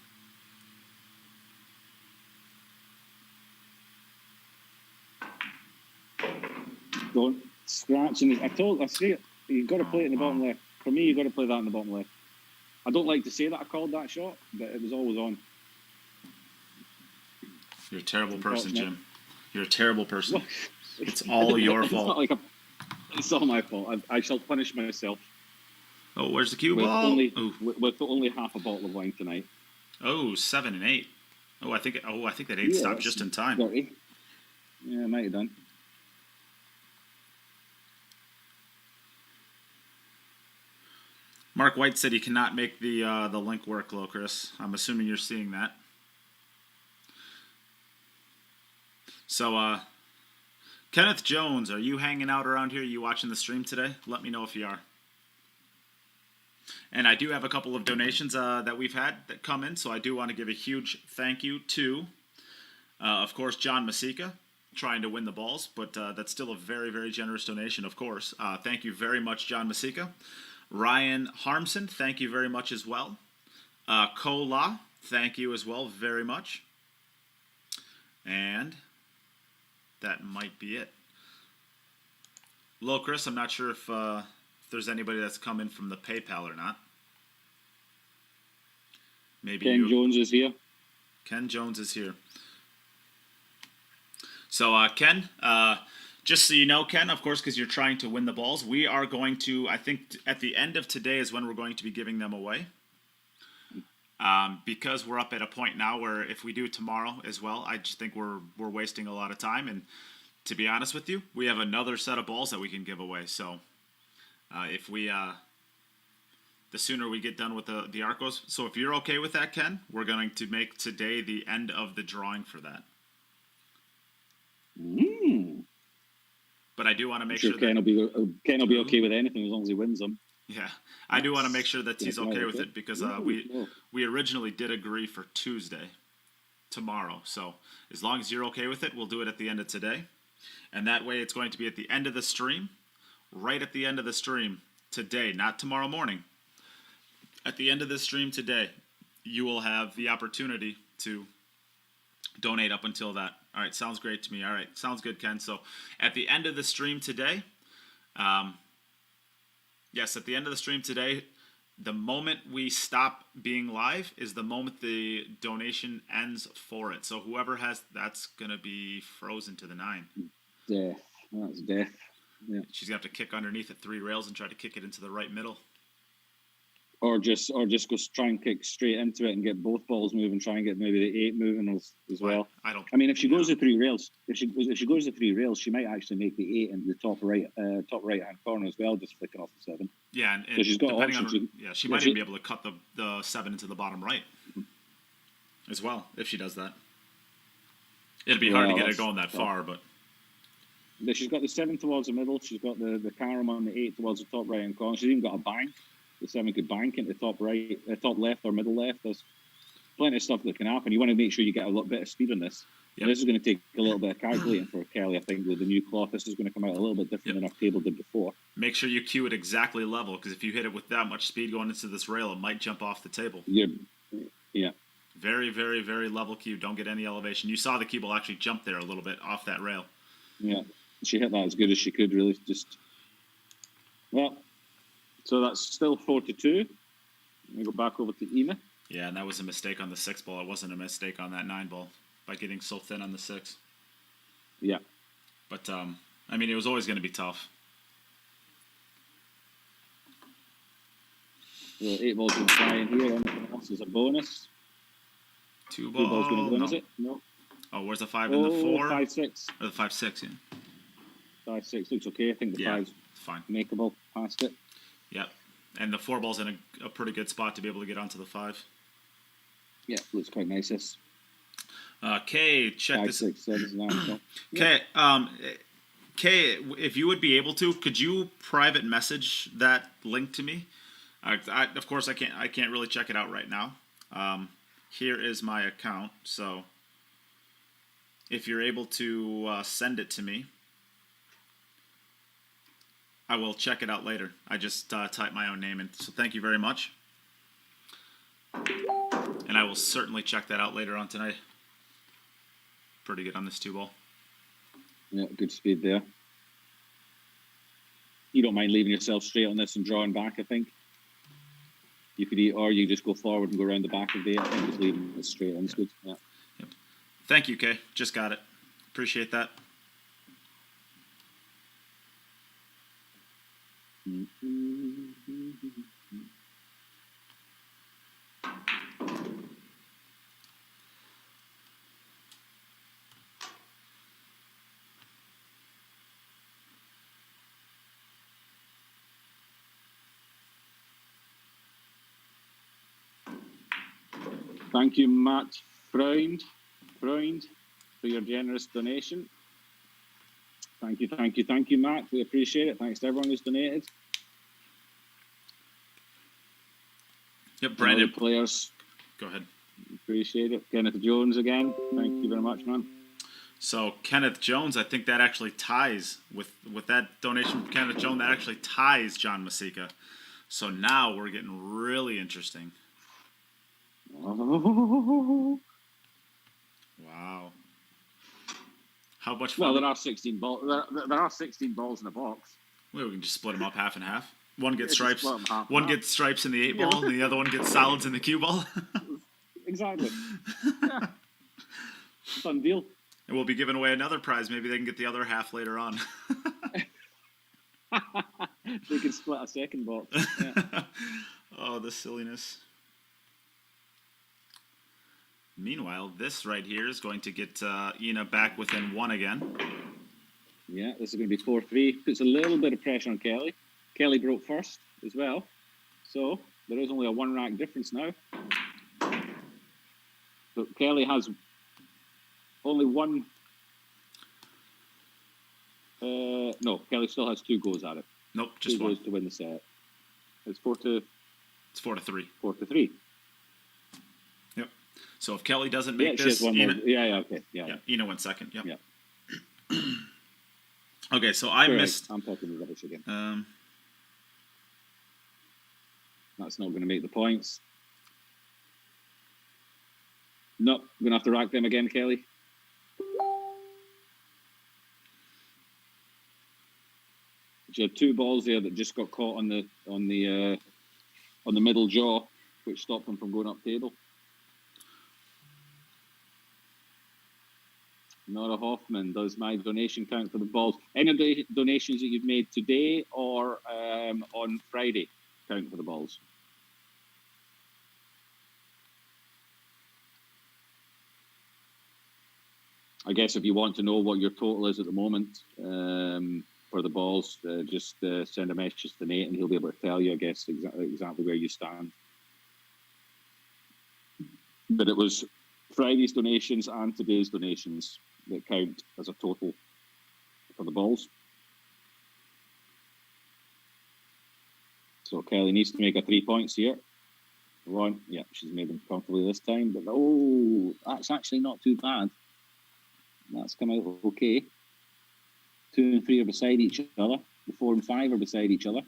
Don't scratch. And I see it. You've got to play it in the bottom left. For me, you've got to play that in the bottom left. I don't like to say that I called that shot, but it was always on. You're a terrible person, Jim. You're a terrible person. It's all your fault. It's all my fault. I shall punish myself. Oh, where's the cue ball? With only half a bottle of wine tonight. Oh, 7 and 8. Oh, I think that 8 stopped just in time. 30. Yeah, might have done. Mark White said he cannot make the link work, Lil Chris. I'm assuming you're seeing that. So, Kenneth Jones, are you hanging out around here? Are you watching the stream today? Let me know if you are. And I do have a couple of donations that we've had that come in, so I do want to give a huge thank you to, of course, John Masika, trying to win the balls, but that's still a very, very generous donation, of course. Thank you very much, John Masika. Ryan Harmson, thank you very much as well. Kola, thank you as well very much. And that might be it. Lil Chris, I'm not sure if there's anybody that's come in from the PayPal or not. Maybe Ken Jones is here. Ken Jones is here. So, Ken, just so you know, Ken, of course, because you're trying to win the balls, we are going to, I think at the end of today is when we're going to be giving them away. Because we're up at a point now where if we do it tomorrow as well, I just think we're wasting a lot of time. And to be honest with you, we have another set of balls that we can give away. So if we, the sooner we get done with the Arcos. So if you're okay with that, Ken, we're going to make today the end of the drawing for that. But I do want to make sure Ken will be okay with anything as long as he wins them. Yeah, I do want to make sure that he's okay with it because we originally did agree for Tuesday, tomorrow. So as long as you're okay with it, we'll do it at the end of today. And that way it's going to be at the end of the stream, right at the end of the stream today, not tomorrow morning. At the end of the stream today, you will have the opportunity to donate up until that. All right, sounds great to me. All right, sounds good, Ken. So at the end of the stream today, yes, at the end of the stream today, the moment we stop being live is the moment the donation ends for it. So whoever has, that's going to be frozen to the 9. Death. That's death. Yeah. She's going to have to kick underneath at 3 rails and try to kick it into the right middle. Or just go try and kick straight into it and get both balls moving. Try and get maybe the 8 moving as well. I mean, if she goes to 3 rails, if she goes to 3 rails, she might actually make the 8 into the top right hand corner as well, just flicking off the 7. Yeah, and so she's got depending options. On her, she might even be able to cut the 7 into the bottom right as well if she does that. It'd be hard to get it going that far, but. She's got the 7 towards the middle. She's got the carom on the 8 towards the top right hand corner. She's even got a bank. The 7 could bank into top right, top left or middle left. There's plenty of stuff that can happen. You want to make sure you get a little bit of speed on this. Yep. This is going to take a little bit of calculating for Kelly. I think with the new cloth, this is going to come out a little bit different than our table did before. Make sure you cue it exactly level, because if you hit it with that much speed going into this rail, it might jump off the table. Yeah. Very, very, very level cue. Don't get any elevation. You saw the cue ball actually jump there a little bit off that rail. Yeah, she hit that as good as she could, really. Well, so that's still 4-2. We go back over to Ina. Yeah, and that was a mistake on the 6 ball. It wasn't a mistake on that 9 ball by getting so thin on the 6. Yeah. But, I mean, it was always going to be tough. So 8 balls going to fly in here. Anything else is a bonus. 2 balls. 2 balls going to go in, is it? No. Oh, where's the 5 and the 4? 5-6. Or the 5-6, yeah. 5-6 looks okay. I think the 5's fine. Makeable past it. Yep. And the 4 ball's in a pretty good spot to be able to get onto the 5. Yeah, looks quite nice. This. Kay, check 5, this. 6, 7, Kay, Kay, if you would be able to, could you private message that link to me? Of course, I can't really check it out right now. Here is my account, so if you're able to send it to me, I will check it out later. I just typed my own name in, so thank you very much. And I will certainly check that out later on tonight. Pretty good on this 2 ball. Yeah, good speed there. You don't mind leaving yourself straight on this and drawing back, I think. You could or you just go forward and go around the back of the. I think just leaving it straight on is good. Yeah. Yep. Thank you, Kay. Just got it. Appreciate that. Thank you, Matt Freund, for your generous donation. Thank you, Matt. We appreciate it. Thanks to everyone who's donated. Yep, Brandon. Players. Go ahead. Appreciate it. Kenneth Jones again. Thank you very much, man. So Kenneth Jones, I think that actually ties with that donation from Kenneth Jones. That actually ties John Masika. So now we're getting really interesting. Oh. Wow. How much fun? Well, there are 16 balls. There are 16 balls in the box. Well, we can just split them up half and half. One gets stripes. One gets stripes in the 8 ball, and the other one gets solids in the cue ball. Exactly. Yeah. Fun deal. And we'll be giving away another prize. Maybe they can get the other half later on. They can split a second box. Yeah. Oh, the silliness. Meanwhile, this right here is going to get Ina back within 1 again. Yeah, this is going to be 4-3. Puts a little bit of pressure on Kelly. Kelly broke first as well. So there is only a 1 rack difference now. But Kelly has only one. No, Kelly still has 2 goes at it. Nope, just 2 1. goes to win the set. It's 4-3. 4-3. Yep. So if Kelly doesn't make this, Ina, okay. Yeah. Ina went second. Yep. Yeah. Okay, so I missed. I'm talking rubbish again. That's not going to make the points. Nope, I'm going to have to rack them again, Kelly. She had 2 balls there that just got caught on the middle jaw, which stopped them from going up table. Nora Hoffman, does my donation count for the balls? Any donations that you've made today or on Friday count for the balls? I guess if you want to know what your total is at the moment for the balls, just send a message to Nate and he'll be able to tell you, I guess, exactly where you stand. But it was Friday's donations and today's donations that count as a total for the balls. So Kelly needs to make a 3 points here. 1, yeah, she's made them comfortably this time. But oh, that's actually not too bad. That's come out okay. 2 and 3 are beside each other. The 4 and 5 are beside each other.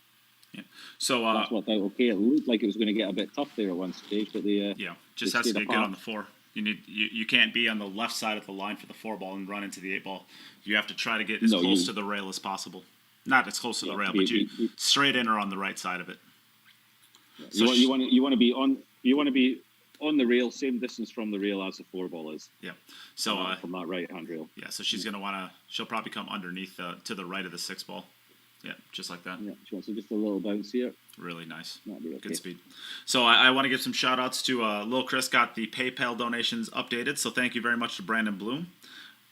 Yeah. So that's worked out okay. It looked like it was going to get a bit tough there at one stage, but they just they has to stayed get good apart. on the 4. You can't be on the left side of the line for the 4 ball and run into the 8 ball. You have to try to get as close to the rail as possible. Not as close to the rail, but straight in or on the right side of it. Yeah. So you want to be on the rail, same distance from the rail as the 4 ball is. Yeah. So from that right hand rail. Yeah. So she's she'll probably come underneath to the right of the 6 ball. Yeah, just like that. Yeah, she wants just a little bounce here. Really nice. Okay. Good speed. So I want to give some shout outs to Lil Chris got the PayPal donations updated. So thank you very much to Brandon Bloom,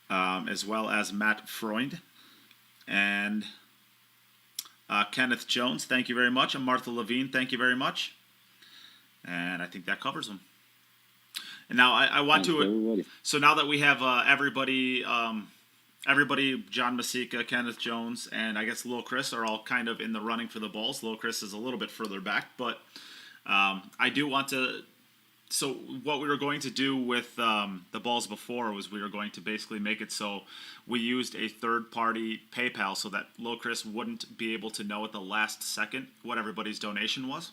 as well as Matt Freund and Kenneth Jones. Thank you very much. And Martha Levine, thank you very much. And I think that covers them. And now I want to. Everybody. So now that we have everybody. Everybody, John Masika, Kenneth Jones, and I guess Lil Chris are all kind of in the running for the balls. Lil Chris is a little bit further back, but I do want to. So what we were going to do with the balls before was we were going to basically make it so we used a third-party PayPal so that Lil Chris wouldn't be able to know at the last second what everybody's donation was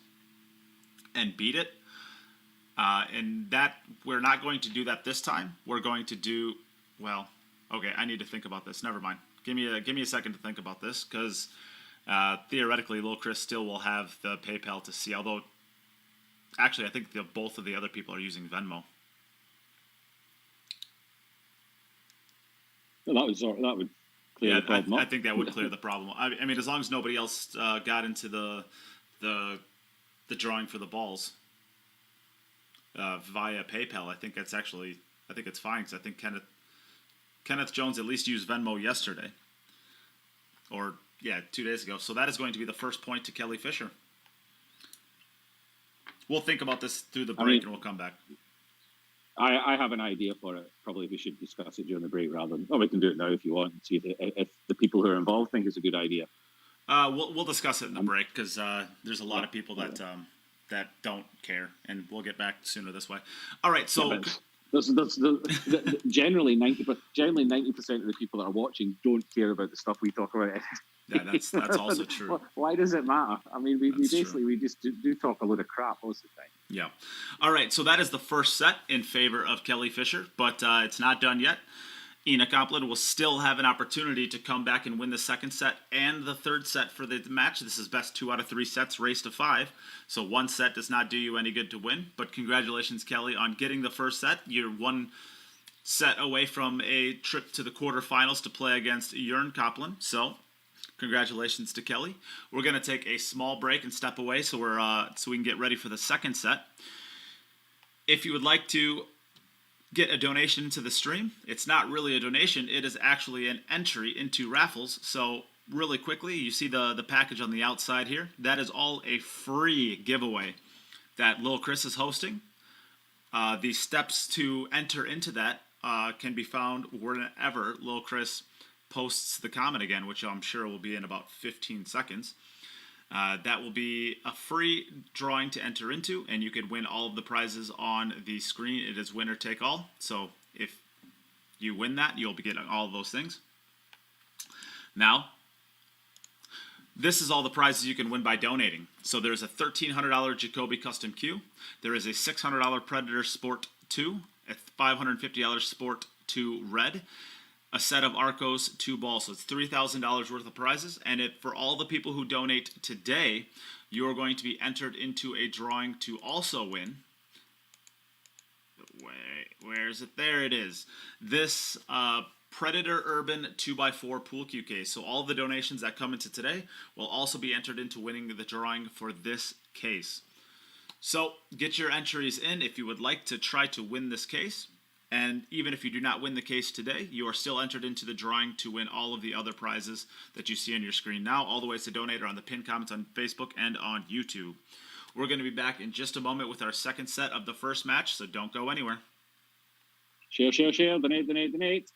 and beat it. And that we're not going to do that this time. We're going to do Okay, I need to think about this. Never mind. Give me a second to think about this, because theoretically, Lil Chris still will have the PayPal to see. Although, actually, I think both of the other people are using Venmo. Well, that would clear the problem up. I think that would clear the problem. I mean, as long as nobody else got into the drawing for the balls via PayPal, I think it's fine, because I think Kenneth Jones at least used Venmo yesterday. Or, 2 days ago. So that is going to be the first point to Kelly Fisher. We'll think about this through the break and we'll come back. I have an idea for it. Probably we should discuss it during the break rather than... we can do it now if you want and see if the people who are involved think it's a good idea. We'll discuss it in the break, because there's a lot of people that don't care, and we'll get back sooner this way. All right, so... Generally 90% of the people that are watching don't care about the stuff we talk about. Yeah, that's also true. Why does it matter? I mean, we just do talk a load of crap most of the time. Yeah. All right, so that is the first set in favor of Kelly Fisher, but it's not done yet. Ina Kaplan will still have an opportunity to come back and win the second set and the third set for the match. This is best 2 out of 3 sets, race to 5. So one set does not do you any good to win. But congratulations, Kelly, on getting the first set. You're one set away from a trip to the quarterfinals to play against Jörn Kaplan. So congratulations to Kelly. We're going to take a small break and step away so we can get ready for the second set. If you would like to get a donation to the stream, it's not really a donation, it is actually an entry into raffles. So really quickly, you see the package on the outside here. That is all a free giveaway that Lil Chris is hosting. The steps to enter into that can be found whenever Lil Chris posts the comment again, which I'm sure will be in about 15 seconds. That will be a free drawing to enter into, and you could win all of the prizes on the screen. It is winner take all. So if you win that, you'll be getting all of those things. Now, this is all the prizes you can win by donating. So there's a $1,300 Jacoby Custom Q. There is a $600 Predator Sport 2, a $550 Sport 2 Red, a set of Arcos 2 balls. So it's $3,000 worth of prizes. And for all the people who donate today, you are going to be entered into a drawing to also win. Where is it? There it is. This Predator Urban 2x4 pool cue case. So all the donations that come into today will also be entered into winning the drawing for this case. So get your entries in if you would like to try to win this case. And even if you do not win the case today, you are still entered into the drawing to win all of the other prizes that you see on your screen now. All the ways to donate are on the pinned comments on Facebook and on YouTube. We're going to be back in just a moment with our second set of the first match, so don't go anywhere. Share, donate.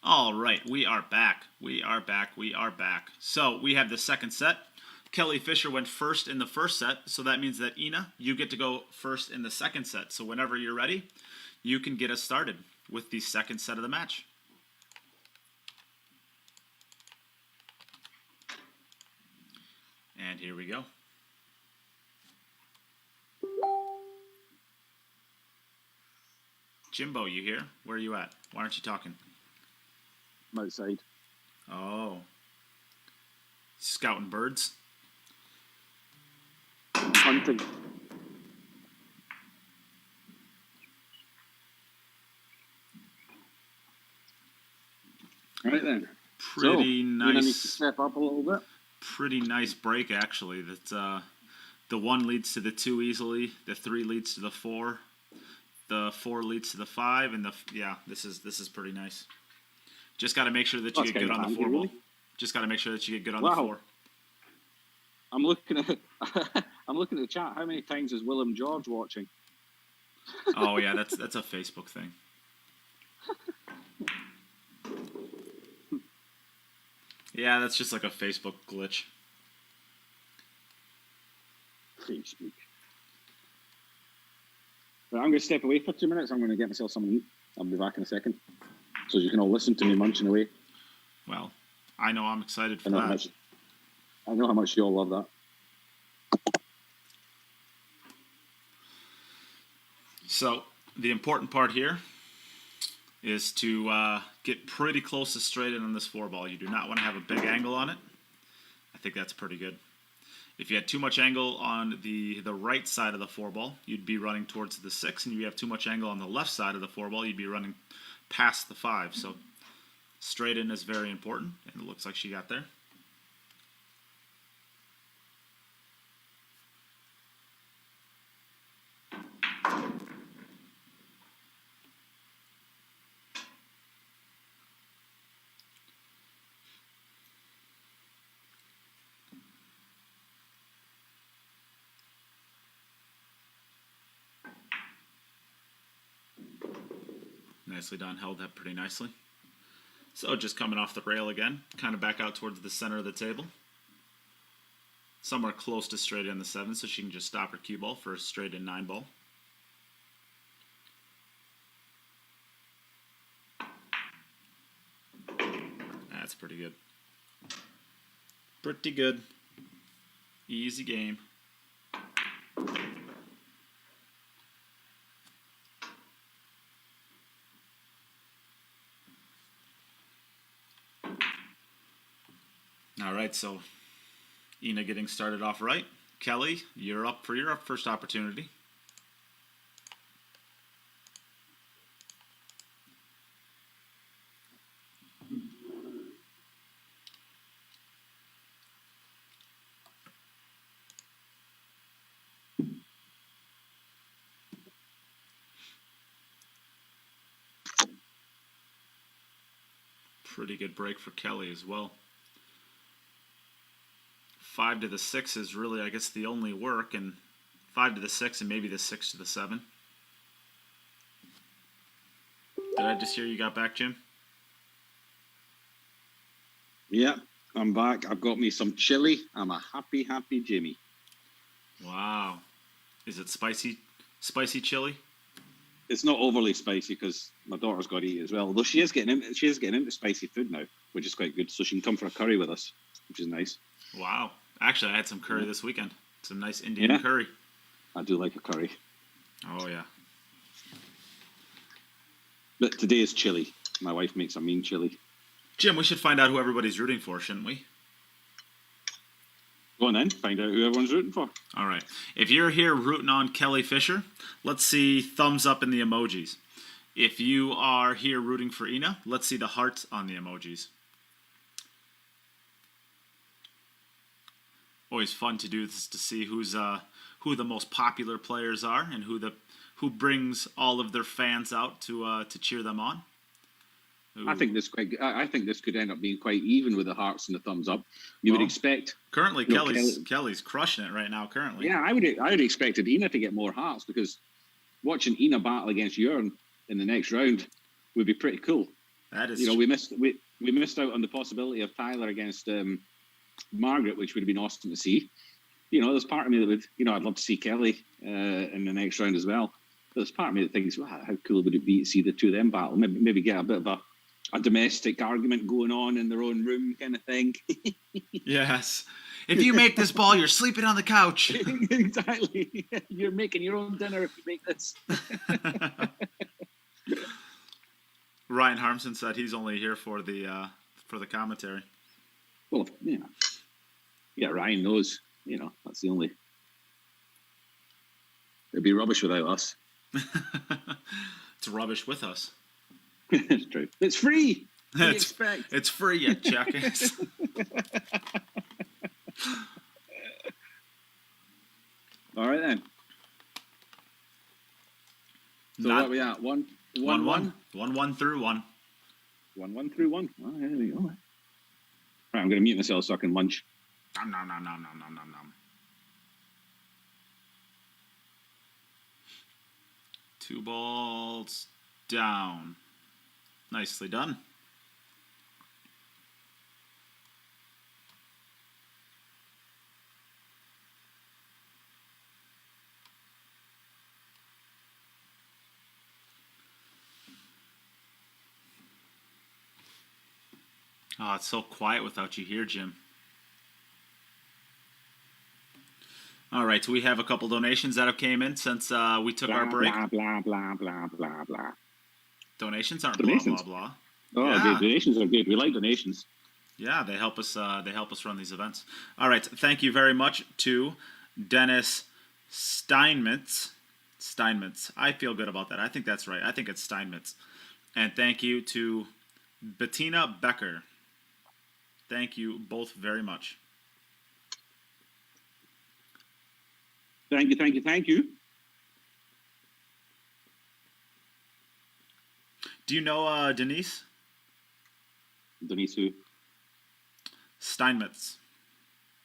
All right, we are back. We are back. So we have the second set. Kelly Fisher went first in the first set, so that means that Ina, you get to go first in the second set. So whenever you're ready, you can get us started with the second set of the match. And here we go. Jimbo, you here? Where are you at? Why aren't you talking? I'm outside. Oh. Scouting birds? Hunting. Right then. Pretty nice. I need to step up a little bit. Pretty nice break, actually. That's the 1 leads to the 2 easily. The 3 leads to the 4. The 4 leads to the 5, and this is pretty nice. Just got to make sure that you get good on the 4 ball. Really? Just got to make sure that you get good on the 4. I'm looking at the chat. How many times is Willem George watching? Oh yeah, that's a Facebook thing. Yeah, that's just like a Facebook glitch. Facebook. But I'm going to step away for 2 minutes. I'm going to get myself something to eat. I'll be back in a second. So you can all listen to me munching away. Well, I know I'm excited for that. I know how much you all love that. So the important part here is to get pretty close to straight in on this 4 ball. You do not want to have a big angle on it. I think that's pretty good. If you had too much angle on the right side of the 4 ball, you'd be running towards the 6, and if you have too much angle on the left side of the 4 ball, you'd be running past the 5. So straight in is very important, and it looks like she got there. Nicely done, held that pretty nicely. So just coming off the rail again, kind of back out towards the center of the table. Somewhere close to straight in the 7, so she can just stop her cue ball for a straight in 9 ball. That's pretty good. Pretty good. Easy game. All right, so Ina getting started off right. Kelly, you're up for your first opportunity. Pretty good break for Kelly as well. 5 to the 6 is really, I guess, the only work, and 5 to the 6 and maybe the 6 to the 7. Did I just hear you got back, Jim? Yeah, I'm back. I've got me some chili. I'm a happy Jimmy. Wow. Is it spicy chili? It's not overly spicy because my daughter's got to eat as well. Although she is getting into spicy food now, which is quite good. So she can come for a curry with us, which is nice. Wow. Actually, I had some curry this weekend. Some nice Indian curry. I do like a curry. Oh, yeah. But today is chili. My wife makes a mean chili. Jim, we should find out who everybody's rooting for, shouldn't we? Go on then. Find out who everyone's rooting for. All right. If you're here rooting on Kelly Fisher, let's see thumbs up in the emojis. If you are here rooting for Ina, let's see the hearts on the emojis. Always fun to do this to see who the most popular players are and who brings all of their fans out to cheer them on. Ooh. I think this could end up being quite even with the hearts and the thumbs up. You would expect currently Kelly's crushing it right now. Currently, yeah, I would expected Ina to get more hearts because watching Ina battle against Jörn in the next round would be pretty cool. That is. We missed out on the possibility of Tyler against Margaret, which would have been awesome to see. There's part of me that would, I'd love to see Kelly in the next round as well. But there's part of me that thinks, wow, how cool would it be to see the two of them battle? Maybe get a bit of a domestic argument going on in their own room kind of thing. Yes. If you make this ball, you're sleeping on the couch. Exactly. You're making your own dinner if you make this. Ryan Harmson said he's only here for the commentary. Well, yeah, Ryan knows. That's the only. It'd be rubbish without us. It's rubbish with us. It's true. It's free. It's free, you jackass. All right then. So what are we at? 1-1? 1-1 through 1. 1-1 through 1. Oh, there we go. Right, I'm going to mute myself so I can munch. Nom, nom, nom, nom, nom, nom, nom, nom. 2 balls down. Nicely done. Oh, it's so quiet without you here, Jim. All right, so we have a couple donations that have came in since we took our break. Blah, blah, blah, blah, blah, blah. Donations aren't Donations. blah, blah, blah. Oh, yeah. Donations are good. We like donations. Yeah, they help us. They help us run these events. All right, thank you very much to Denis Steinmetz. Steinmetz. I feel good about that. I think that's right. I think it's Steinmetz. And thank you to Bettina Becker. Thank you both very much. Thank you, thank you, thank you. Do you know Denise? Denise who? Steinmetz.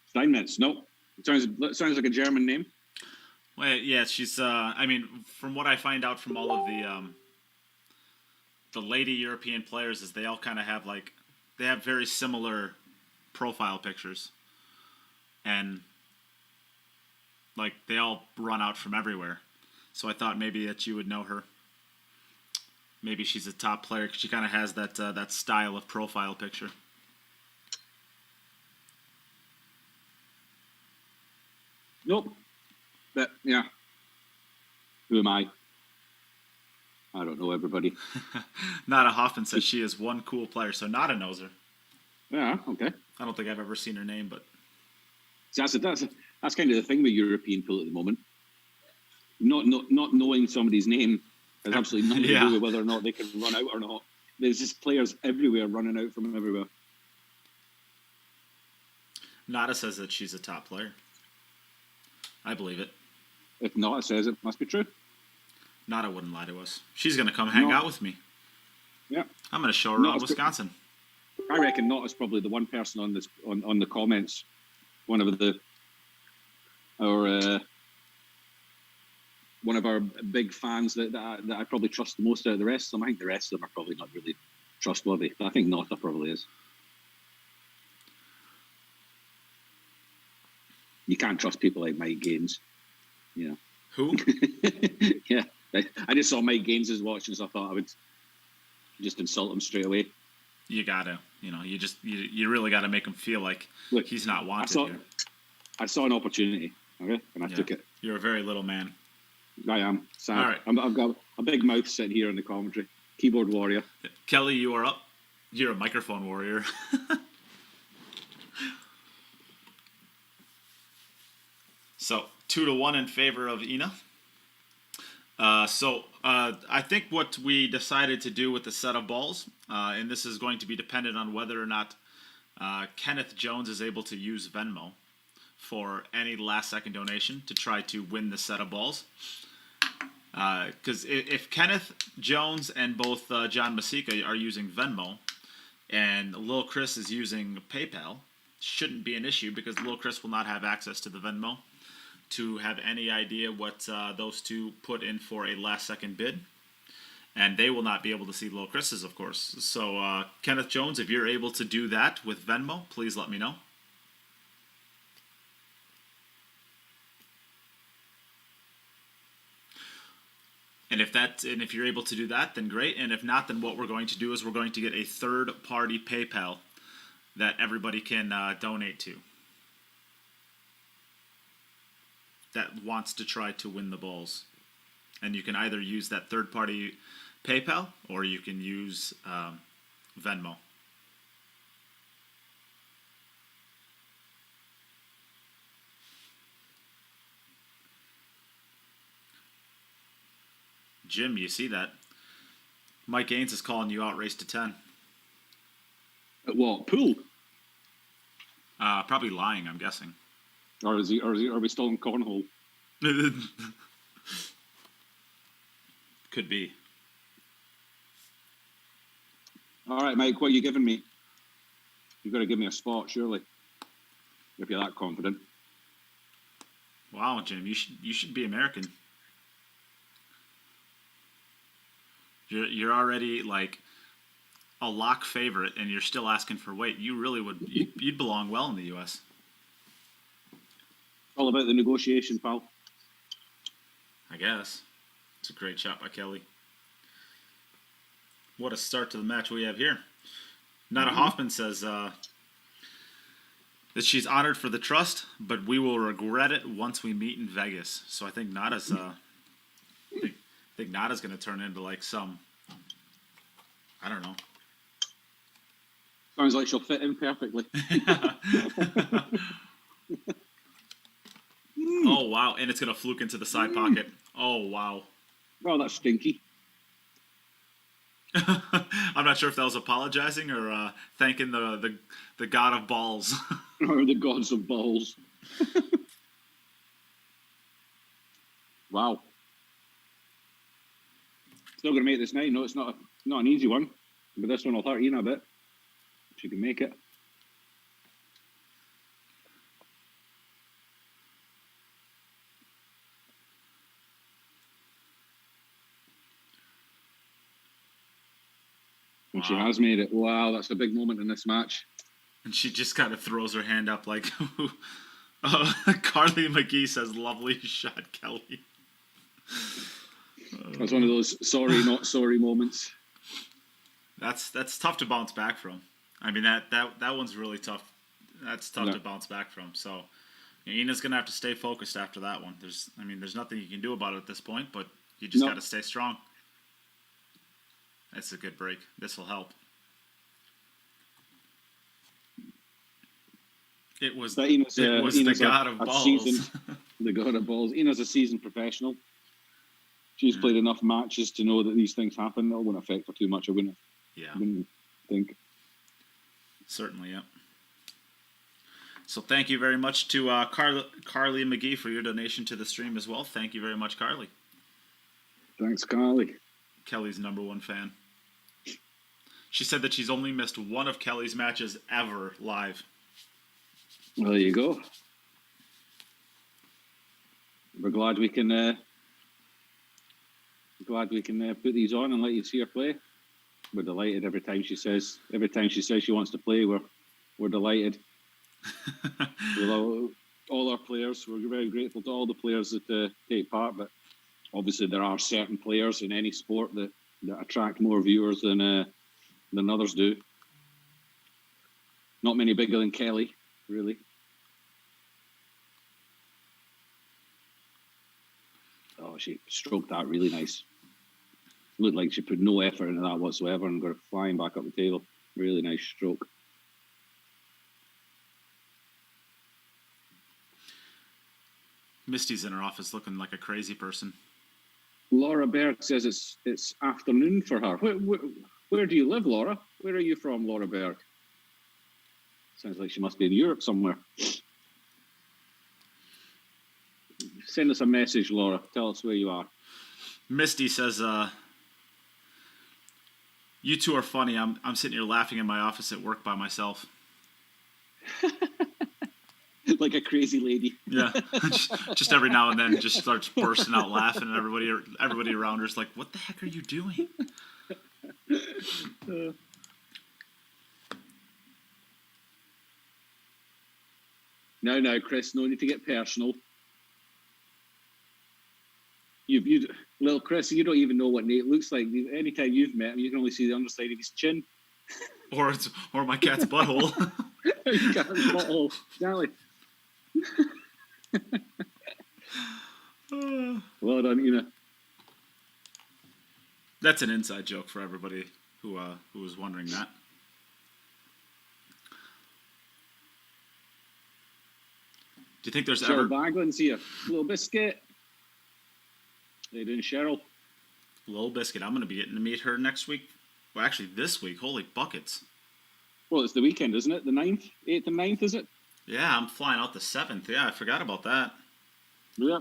Steinmetz. No. It sounds like a German name. Well, yeah, she's. I mean, from what I find out from all of the lady European players, is they all kind of have they have very similar profile pictures, and they all run out from everywhere. So I thought maybe that you would know her. Maybe she's a top player because she kind of has that style of profile picture. Nope. But yeah. Who am I? I don't know everybody. Nada Hoffman says she is one cool player, so Nada knows her. Yeah, okay. I don't think I've ever seen her name, but See, that's kind of the thing with European pool at the moment. Not knowing somebody's name has absolutely nothing to do with whether or not they can run out or not. There's just players everywhere running out from everywhere. Nada says that she's a top player. I believe it. If Nada says it, must be true. Nada wouldn't lie to us. She's going to come hang out with me. Yeah. I'm going to show her around Wisconsin. I reckon Nada's probably the one person on this on the comments, one of our big fans that I probably trust the most out of the rest of them. I think the rest of them are probably not really trustworthy, but I think Nada probably is. You can't trust people like Mike Gaines. Yeah. Who? Yeah. I just saw Mike Gaines is watching, so I thought I would just insult him straight away. You gotta, you really gotta make him feel like he's not wanted here. I saw an opportunity, okay, and I took it. You're a very little man. I am. Sad. All right. I've got a big mouth sitting here in the commentary. Keyboard warrior. Kelly, you are up. You're a microphone warrior. So 2-1 in favor of Ina. I think what we decided to do with the set of balls, and this is going to be dependent on whether or not Kenneth Jones is able to use Venmo for any last-second donation to try to win the set of balls. Because if Kenneth Jones and both John Masika are using Venmo, and Lil Chris is using PayPal, shouldn't be an issue because Lil Chris will not have access to the Venmo to have any idea what those two put in for a last-second bid. and they will not be able to see Lil Chris's, of course. So, Kenneth Jones, if you're able to do that with Venmo, please let me know. And if you're able to do that, then great. And if not, then what we're going to do is we're going to get a third-party PayPal that everybody can donate to that wants to try to win the balls. And you can either use that third-party PayPal or you can use Venmo. Jim, you see that? Mike Gaines is calling you out race to 10. At what? Pool? Probably lying, I'm guessing. Or are we still in cornhole? Could be. All right, Mike, what are you giving me? You've got to give me a spot, surely. If you're that confident. Wow, Jim, you should be American. You're already like a lock favorite, and you're still asking for weight. You really would. You'd belong well in the U.S. All about the negotiation, pal. I guess. It's a great shot by Kelly. What a start to the match we have here. Nada Hoffman says that she's honored for the trust, but we will regret it once we meet in Vegas. So I think Nada's I think Nada's going to turn into like some, I don't know. Sounds like she'll fit in perfectly. Oh, wow. And it's going to fluke into the side pocket. Oh, wow. Oh, that's stinky. I'm not sure if that was apologizing or thanking the god of balls. Or the gods of balls. Wow. Still going to make this night. No, it's not an easy one. But this one will hurt Ina a bit. She can make it. And she has made it. Wow, that's a big moment in this match. And she just kind of throws her hand up like, Carly McGee says, lovely shot, Kelly. That's one of those sorry, not sorry moments. That's tough to bounce back from. I mean, that one's really tough. That's tough to bounce back from. So, Ina's going to have to stay focused after that one. There's nothing you can do about it at this point, but you just got to stay strong. That's a good break. This will help. It was the god of balls. The god of balls. Ina's a seasoned professional. She's played enough matches to know that these things happen. It won't affect her too much. I wouldn't think. Certainly, yeah. So thank you very much to Carly McGee for your donation to the stream as well. Thank you very much, Carly. Thanks, Carly. Kelly's #1 fan. She said that she's only missed one of Kelly's matches ever live. Well, there you go. We're glad we can put these on and let you see her play. We're delighted every time she says she wants to play. We're delighted. With all our players, we're very grateful to all the players that take part. But obviously, there are certain players in any sport that attract more viewers than others do. Not many bigger than Kelly, really. Oh, she stroked that really nice. Looked like she put no effort into that whatsoever and got it flying back up the table. Really nice stroke. Misty's in her office looking like a crazy person. Laura Berg says it's afternoon for her. Where do you live, Laura? Where are you from, Laura Berg? Sounds like she must be in Europe somewhere. Send us a message, Laura. Tell us where you are. Misty says, you two are funny. I'm sitting here laughing in my office at work by myself. like a crazy lady. Yeah, just every now and then, just starts bursting out laughing, and everybody around her's like, "What the heck are you doing?" Now, Chris, no need to get personal. Lil Chris, you don't even know what Nate looks like. Anytime you've met him, you can only see the underside of his chin. Or my cat's butthole. Your cat's butthole, exactly. Well done, That's an inside joke for everybody who was wondering that. Do you think there's Cheryl ever... Baglin's here. Little Biscuit. How you doing, Cheryl? Lil Biscuit. I'm going to be getting to meet her next week. Well, actually, this week. Holy buckets. Well, it's the weekend, isn't it? The 9th? 8th and 9th, is it? Yeah, I'm flying out the 7th. Yeah, I forgot about that. Yeah.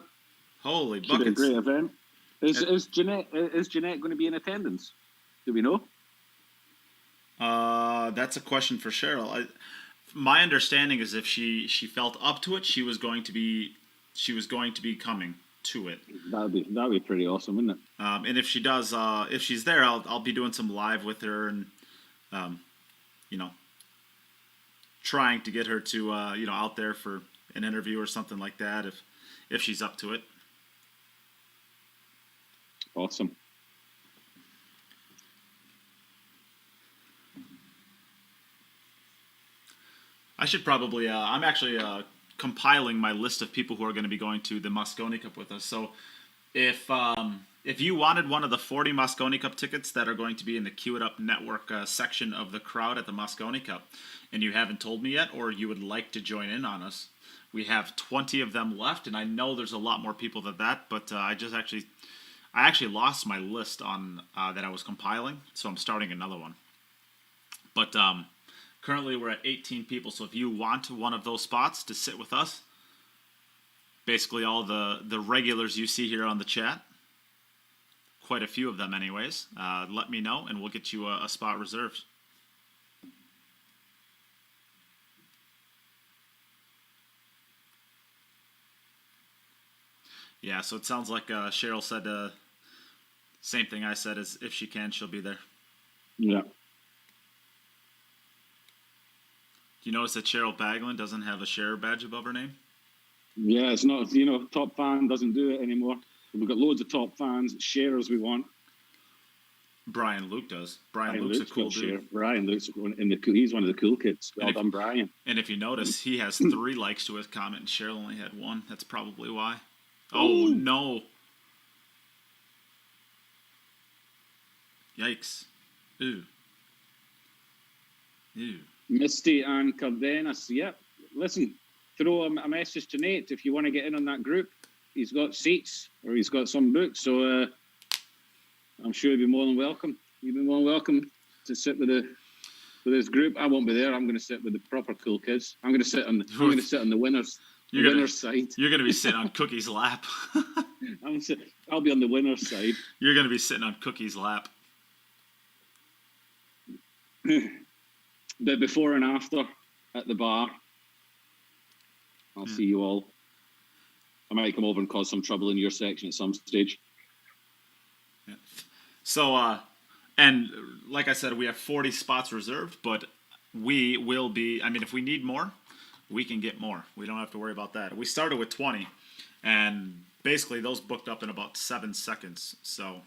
Holy Should buckets. be a great event. Is Jeanette going to be in attendance? Do we know? That's a question for Cheryl. My understanding is if she felt up to it, she was going to be coming to it. That'd be pretty awesome, wouldn't it? And if she does, if she's there, I'll be doing some live with her and, trying to get her to out there for an interview or something like that if she's up to it. Awesome. I should probably. I'm actually compiling my list of people who are going to be going to the Mosconi Cup with us. So, if you wanted one of the 40 Mosconi Cup tickets that are going to be in the Queue It Up Network section of the crowd at the Mosconi Cup, and you haven't told me yet, or you would like to join in on us, we have 20 of them left, and I know there's a lot more people than that. But I actually lost my list on that I was compiling, so I'm starting another one. But currently, we're at 18 people, so if you want one of those spots to sit with us, basically all the regulars you see here on the chat, quite a few of them anyways, let me know, and we'll get you a spot reserved. Yeah, so it sounds like Cheryl said same thing I said, is if she can, she'll be there. Yeah. You notice that Cheryl Baglin doesn't have a share badge above her name? Yeah, it's not, top fan doesn't do it anymore. We've got loads of top fans, sharers we want. Brian Luke does. Brian Luke's a cool dude. Brian Luke's he's one of the cool kids. Well done, Brian. And if you notice, he has 3 likes to his comment, and Cheryl only had 1. That's probably why. Oh, no. Yikes. Ooh. Ew. Misty and Cardenas, yep. Listen, throw a message to Nate if you want to get in on that group. He's got seats, or he's got some books, so I'm sure he'll be more than welcome. You'll be more than welcome to sit with this group. I won't be there. I'm going to sit with the proper cool kids. I'm going to sit on the winners. Winner's side. You're going to be sitting on Cookie's lap. I'll be on the winner's side. You're going to be sitting on Cookie's lap. But before and after at the bar, I'll see you all. I might come over and cause some trouble in your section at some stage. Yeah. So, and like I said, we have 40 spots reserved, but we will be, if we need more, we can get more. We don't have to worry about that. We started with 20, and basically those booked up in about 7 seconds. So,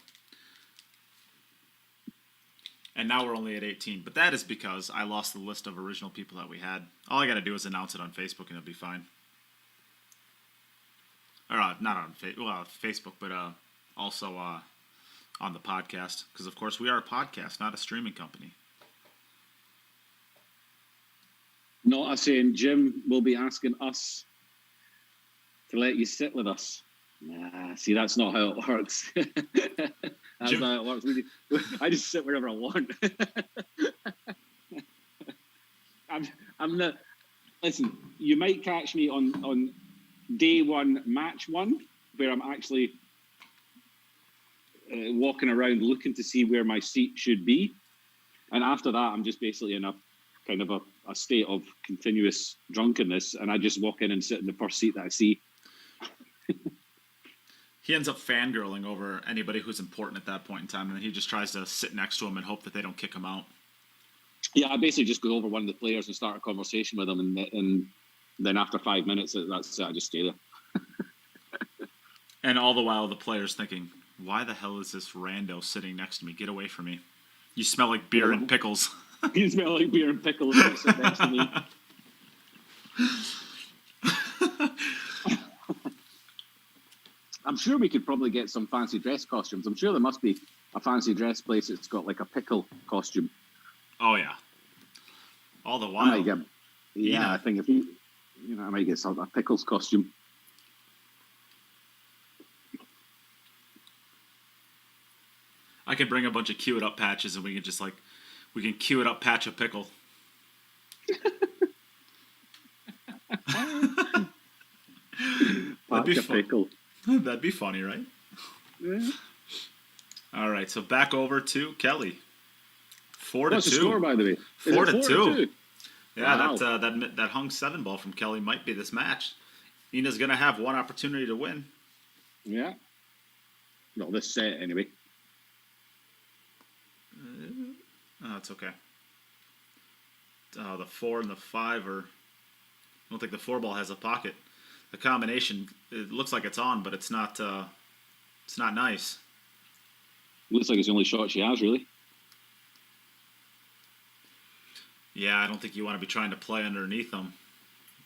and now we're only at 18, but that is because I lost the list of original people that we had. All I got to do is announce it on Facebook, and it'll be fine. Or not on Facebook, but also on the podcast, because of course we are a podcast, not a streaming company. Not saying Jim will be asking us to let you sit with us. Nah, see, that's not how it works. That's not how it works. I just sit wherever I want. I'm not. Listen, you might catch me on day 1, match 1, where I'm actually walking around looking to see where my seat should be, and after that, I'm just basically in a kind of a state of continuous drunkenness, and I just walk in and sit in the first seat that I see. He ends up fangirling over anybody who's important at that point in time, and then he just tries to sit next to him and hope that they don't kick him out. Yeah, I basically just go over one of the players and start a conversation with them, and then after 5 minutes, that's it, I just stay there. And all the while, the player's thinking, why the hell is this rando sitting next to me? Get away from me. You smell like beer and pickles. You smell like beer and pickles sit next to me. I'm sure we could probably get some fancy dress costumes. I'm sure there must be a fancy dress place that's got like a pickle costume. Oh, yeah. All the while. I think if I might get a pickles costume. I could bring a bunch of cue it up patches and we can cue it up patch a pickle. That'd be fun. Pickle. That'd be funny, right? Yeah. All right, so back over to Kelly. 4-2. What's the score, by the way? 4-2. Yeah, wow. that hung 7 ball from Kelly might be this match. Nina's gonna have one opportunity to win. Yeah. Well, this set anyway. Oh, it's okay. The 4 and the 5 are. I don't think the 4 ball has a pocket. The combination, it looks like it's on, but it's not. It's not nice. Looks like it's the only shot she has, really. Yeah, I don't think you want to be trying to play underneath them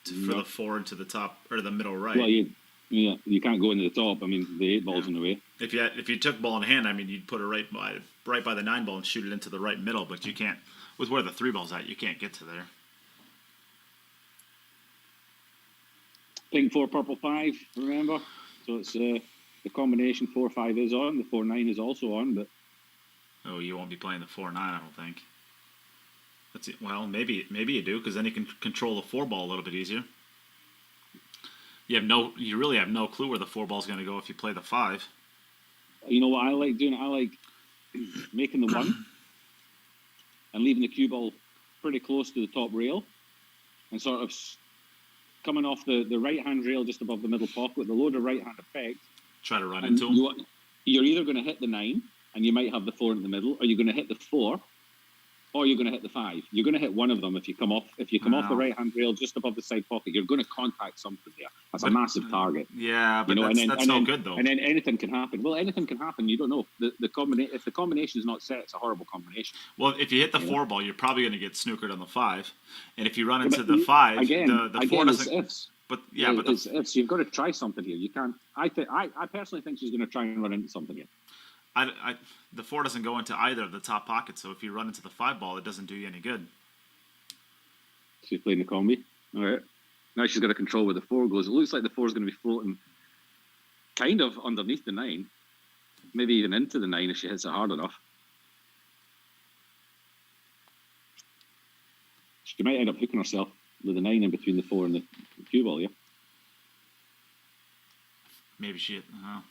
for the 4 into the top or the middle right. Well, you can't go into the top. I mean, the 8 ball's in the way. If you took ball in hand, I mean, you'd put it right by the 9 ball and shoot it into the right middle, but you can't. With where the 3 ball's at, you can't get to there. Pink 4, purple 5. Remember, so it's the combination 4-5 is on. The 4-9 is also on, but you won't be playing the 4-9, I don't think. That's it. Well, maybe you do, because then you can control the 4 ball a little bit easier. You really have no clue where the 4 ball is going to go if you play the 5. You know what I like doing? I like making the 1 and leaving the cue ball pretty close to the top rail, and sort of coming off the right-hand rail just above the middle pocket with the load of right-hand effect. Try to run into him. You're either going to hit the 9, and you might have the 4 in the middle, or you're going to hit the 4, or you're going to hit the 5. You're going to hit one of them if you come off. If you come off the right-hand rail just above the side pocket, you're going to contact something there. That's a massive target. Yeah, but that's no good though. And then anything can happen. Well, anything can happen. You don't know. If the combination is not set, it's a horrible combination. Well, if you hit the 4 ball, you're probably going to get snookered on the 5. And if you run into the 5, the 4 doesn't. It's ifs. But it's ifs. You've got to try something here. You can't. I personally think she's going to try and run into something here. The 4 doesn't go into either of the top pockets, so if you run into the 5 ball, it doesn't do you any good. She's playing the combi. All right. Now she's got to control where the 4 goes. It looks like the 4 is going to be floating kind of underneath the 9. Maybe even into the 9 if she hits it hard enough. She might end up hooking herself with the 9 in between the 4 and the cue ball, yeah? Maybe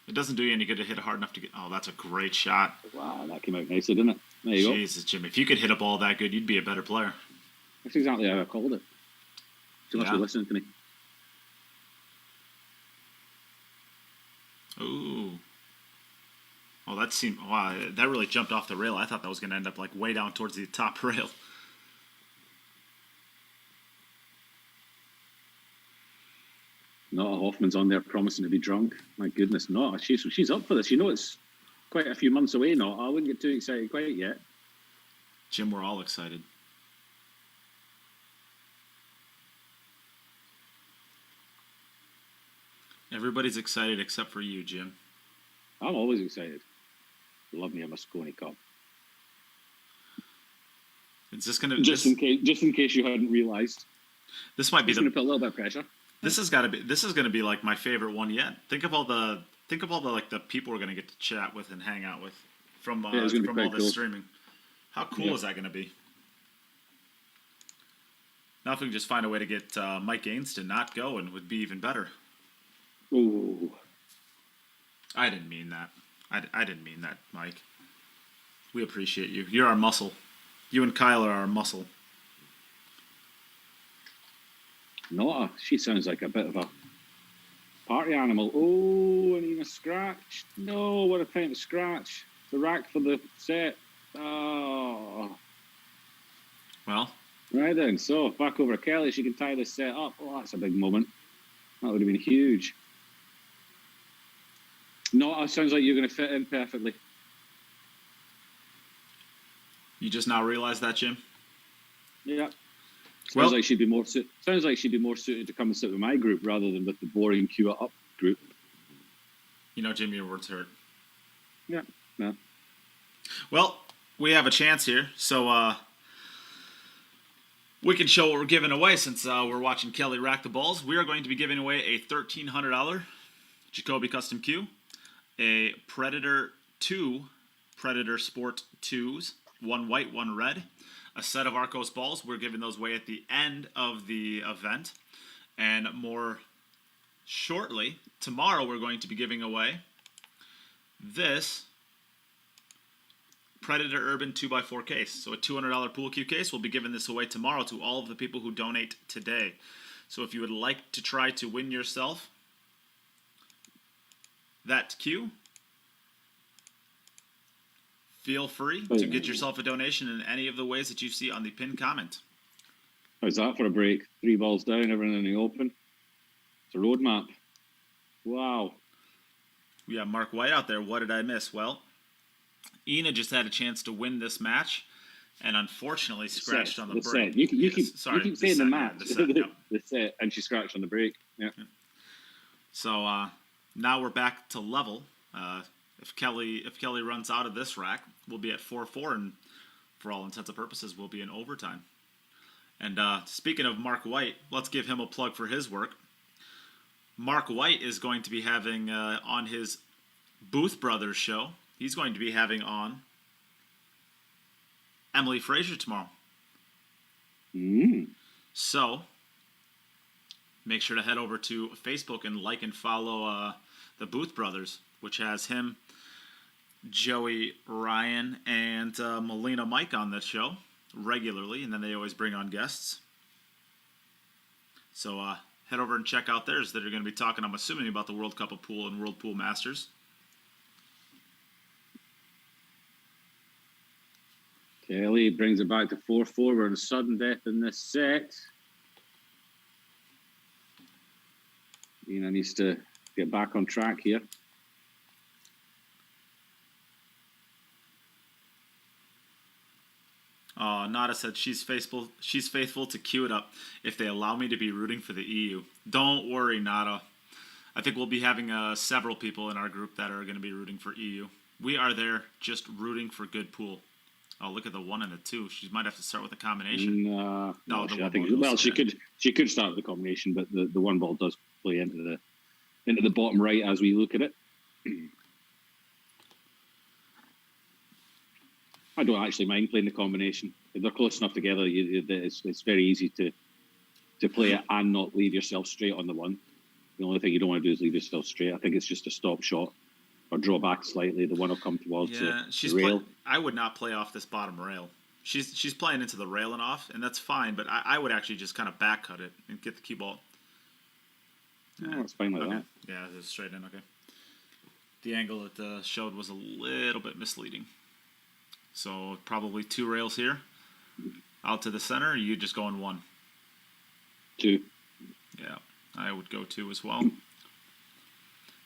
it doesn't do you any good to hit it hard enough to get. Oh, that's a great shot. Wow, that came out nicely, didn't it? There you go. Jesus, Jim, if you could hit a ball that good, you'd be a better player. That's exactly how I called it. She must be listening to me. Ooh. Oh, wow, that really jumped off the rail. I thought that was going to end up like way down towards the top rail. No, Hoffman's on there promising to be drunk. My goodness, no, she's up for this. You know, it's quite a few months away. No, I wouldn't get too excited quite yet. Jim, we're all excited. Everybody's excited except for you, Jim. I'm always excited. Love me a Mosconi Cup. Is this gonna just in case you hadn't realized? This might be going to put a little bit of pressure. This is gonna be like my favorite one yet. Think of all the like the people we're gonna get to chat with and hang out with from all this streaming. How cool is that gonna be? Now if we can just find a way to get Mike Gaines to not go, and would be even better. Ooh. I didn't mean that. I didn't mean that, Mike. We appreciate you. You're our muscle. You and Kyle are our muscle. She sounds like a bit of a party animal. Oh, and even a scratch. No, what a time to scratch. The rack for the set. Oh. Well. Right then, so back over to Kelly. She can tie this set up. Oh, that's a big moment. That would have been huge. No, it sounds like you're going to fit in perfectly. You just now realized that, Jim? Yeah. Sounds like she'd be more suited to come and sit with my group rather than with the boring queue up group. You know, Jim, your words hurt. Yeah. No. Well, we have a chance here, so we can show what we're giving away since we're watching Kelly rack the balls. We are going to be giving away a $1,300 Jacoby Custom Q, a Predator 2 Predator Sport 2s, one white, one red, a set of Arcos balls. We're giving those away at the end of the event. And more shortly, tomorrow, we're going to be giving away this Predator Urban 2x4 case. So a $200 pool cue case. We'll be giving this away tomorrow to all of the people who donate today. So if you would like to try to win yourself that cue, feel free to get yourself a donation in any of the ways that you see on the pinned comment. How's that for a break? 3 balls down, everything in the open. It's a roadmap. Wow. We have Mark White out there. What did I miss? Well, Ina just had a chance to win this match and unfortunately scratched on the break. Set. You keep saying the match. The set, and she scratched on the break. Yeah. So now we're back to level. If Kelly runs out of this rack, we'll be at 4-4, and for all intents and purposes, we'll be in overtime. And speaking of Mark White, let's give him a plug for his work. Mark White is going to be having on his Booth Brothers show, he's going to be having on Emily Frazier tomorrow. So make sure to head over to Facebook and like and follow the Booth Brothers, which has him, Joey Ryan, and Melina Mike on this show regularly, and then they always bring on guests. So head over and check out theirs. That are going to be talking, I'm assuming, about the World Cup of Pool and World Pool Masters. Kelly brings it back to 4-4. We're in sudden death in this set. Ina needs to get back on track here. Nada said she's faithful to cue it up if they allow me to be rooting for the EU. Don't worry, Nada. I think we'll be having several people in our group that are going to be rooting for EU. We are there just rooting for good pool. Oh, look at the 1 and the 2. She might have to start with a combination. No, she could start with the combination, but the 1 ball does play into the bottom right as we look at it. I don't actually mind playing the combination. If they're close enough together, it's very easy to play it and not leave yourself straight on the 1. The only thing you don't want to do is leave yourself straight. I think it's just a stop shot or draw back slightly. The 1 will come towards the rail. I would not play off this bottom rail. She's playing into the rail and off, and that's fine, but I would actually just kind of back cut it and get the cue ball. No, it's fine like that. Yeah, it's straight in, okay. The angle it showed was a little bit misleading. So probably 2 rails here. Out to the center, or you just going 1? 2. Yeah, I would go 2 as well. And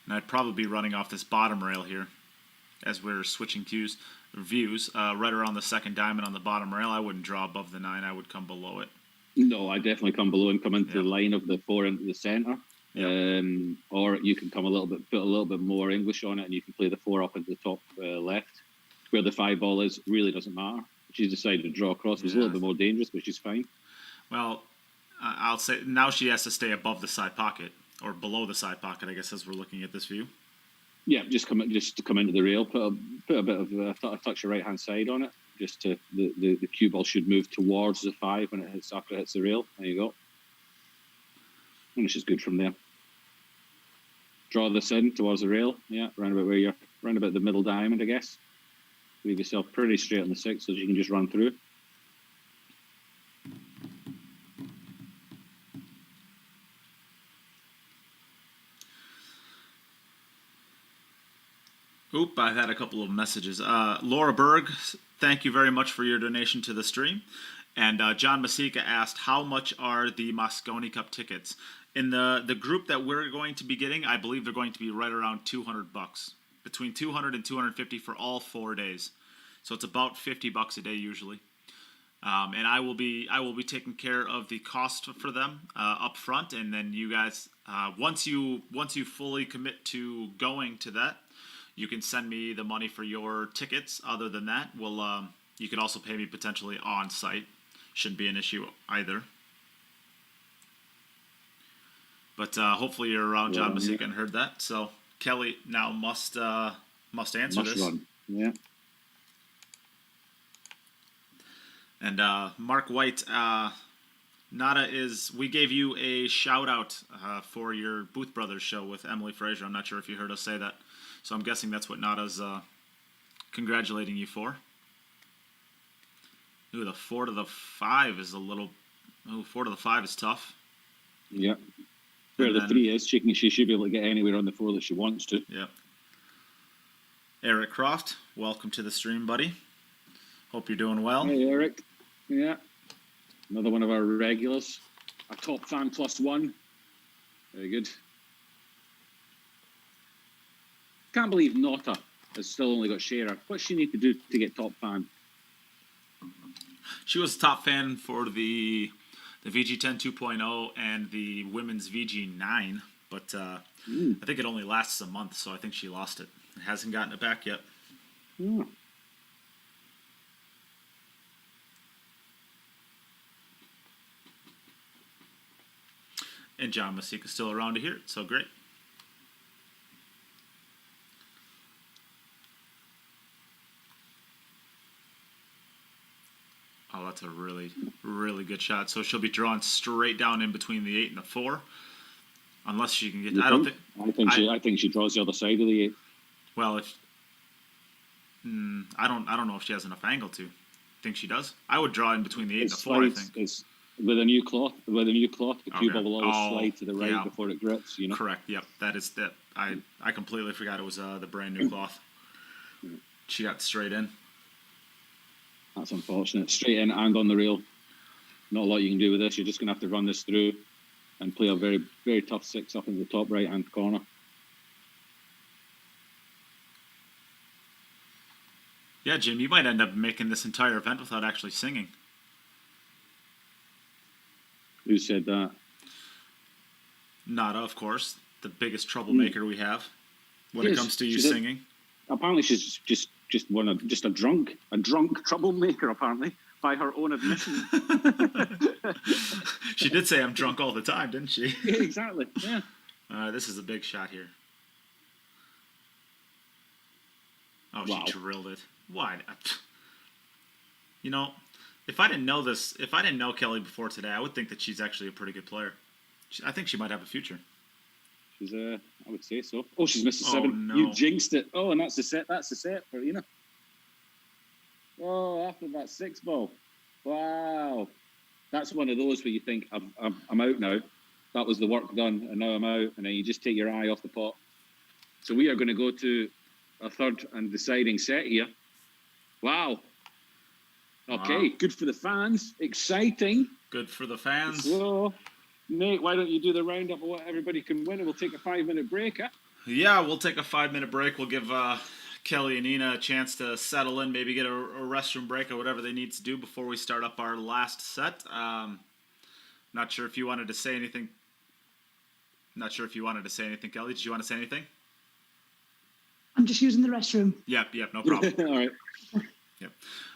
I'd probably be running off this bottom rail here as we're switching views. Right around the second diamond on the bottom rail, I wouldn't draw above the 9. I would come below it. No, I definitely come below and come into the line of the 4 into the center. Yeah. Or you can come put a little bit more English on it, and you can play the 4 up into the top left. Where the 5 ball is really doesn't matter. She's decided to draw across. It was a little bit more dangerous, but she's fine. Well, I'll say now she has to stay above the side pocket or below the side pocket, I guess, as we're looking at this view. Yeah, just come into the rail. Put a bit of a touch of right hand side on it. Just to the cue ball should move towards the 5 when after it hits the rail. There you go. And it's just good from there. Draw this in towards the rail. Yeah, round about the middle diamond, I guess. Leave yourself pretty straight on the 6 so you can just run through. Oop, I've had a couple of messages. Laura Berg, thank you very much for your donation to the stream. And John Masika asked, how much are the Mosconi Cup tickets? In the group that we're going to be getting, I believe they're going to be right around $200, between $200 and $250 for all 4 days. So it's about $50 a day usually. And I will be taking care of the cost for them up front, and then you guys, once you fully commit to going to that, you can send me the money for your tickets. Other than that, you could also pay me potentially on site. Shouldn't be an issue either. But hopefully you're around, John Masika, and heard that. So Kelly now must answer this. Run. Yeah. And Mark White, we gave you a shout out for your Booth Brothers show with Emily Fraser. I'm not sure if you heard us say that. So I'm guessing that's what Nada's congratulating you for. Ooh, the 4 to the 5 is a little... Ooh, 4 to the 5 is tough. Yeah. Where the 3 is, she should be able to get anywhere on the 4 that she wants to. Yeah. Eric Croft, welcome to the stream, buddy. Hope you're doing well. Hey, Eric. Yeah. Another one of our regulars. A top fan +1. Very good. Can't believe Nota has still only got Sharer. What's she need to do to get top fan? She was a top fan for the VG10 2.0 and the women's VG9, but I think it only lasts a month, so I think she lost it. It hasn't gotten it back yet. Oh. And John Masika's still around to hear it, so great. Oh, that's a really, really good shot. So she'll be drawn straight down in between the 8 and the 4, unless she can get. I think she draws the other side of the 8. Well, I don't know if she has enough angle to. Think she does? I would draw in between the 8 and the 4. I think. It's with a new cloth, the cube will always slide to the right before it grips. You know. Correct. Yep. That is that. I completely forgot it was the brand new cloth. She got straight in. That's unfortunate. Straight in and on the rail. Not a lot you can do with this. You're just going to have to run this through and play a very, very tough 6 up in the top right-hand corner. Yeah, Jim, you might end up making this entire event without actually singing. Who said that? Nada, of course. The biggest troublemaker we have when it comes to you singing. Apparently she's just a drunk troublemaker, apparently, by her own admission. She did say I'm drunk all the time, didn't she? Yeah, exactly. Yeah. This is a big shot here. Oh, wow. She drilled it. Why? You know, if I didn't know Kelly before today, I would think that she's actually a pretty good player. I think she might have a future. She's I would say so. Oh, she's missed a 7. No. You jinxed it. Oh, and that's the set. That's the set for Ina. Oh, after that 6 ball. Wow. That's one of those where you think, I'm out now. That was the work done, and now I'm out. And then you just take your eye off the pot. So we are going to go to a third and deciding set here. Wow. Okay, wow. Good for the fans. Exciting. Good for the fans. So, Nate, why don't you do the roundup of what everybody can win, and we'll take a 5-minute break, huh? Yeah, we'll take a 5-minute break. We'll give Kelly and Ina a chance to settle in, maybe get a restroom break or whatever they need to do before we start up our last set. Not sure if you wanted to say anything. Kelly. Did you want to say anything? I'm just using the restroom. Yep, no problem. All right. Yep.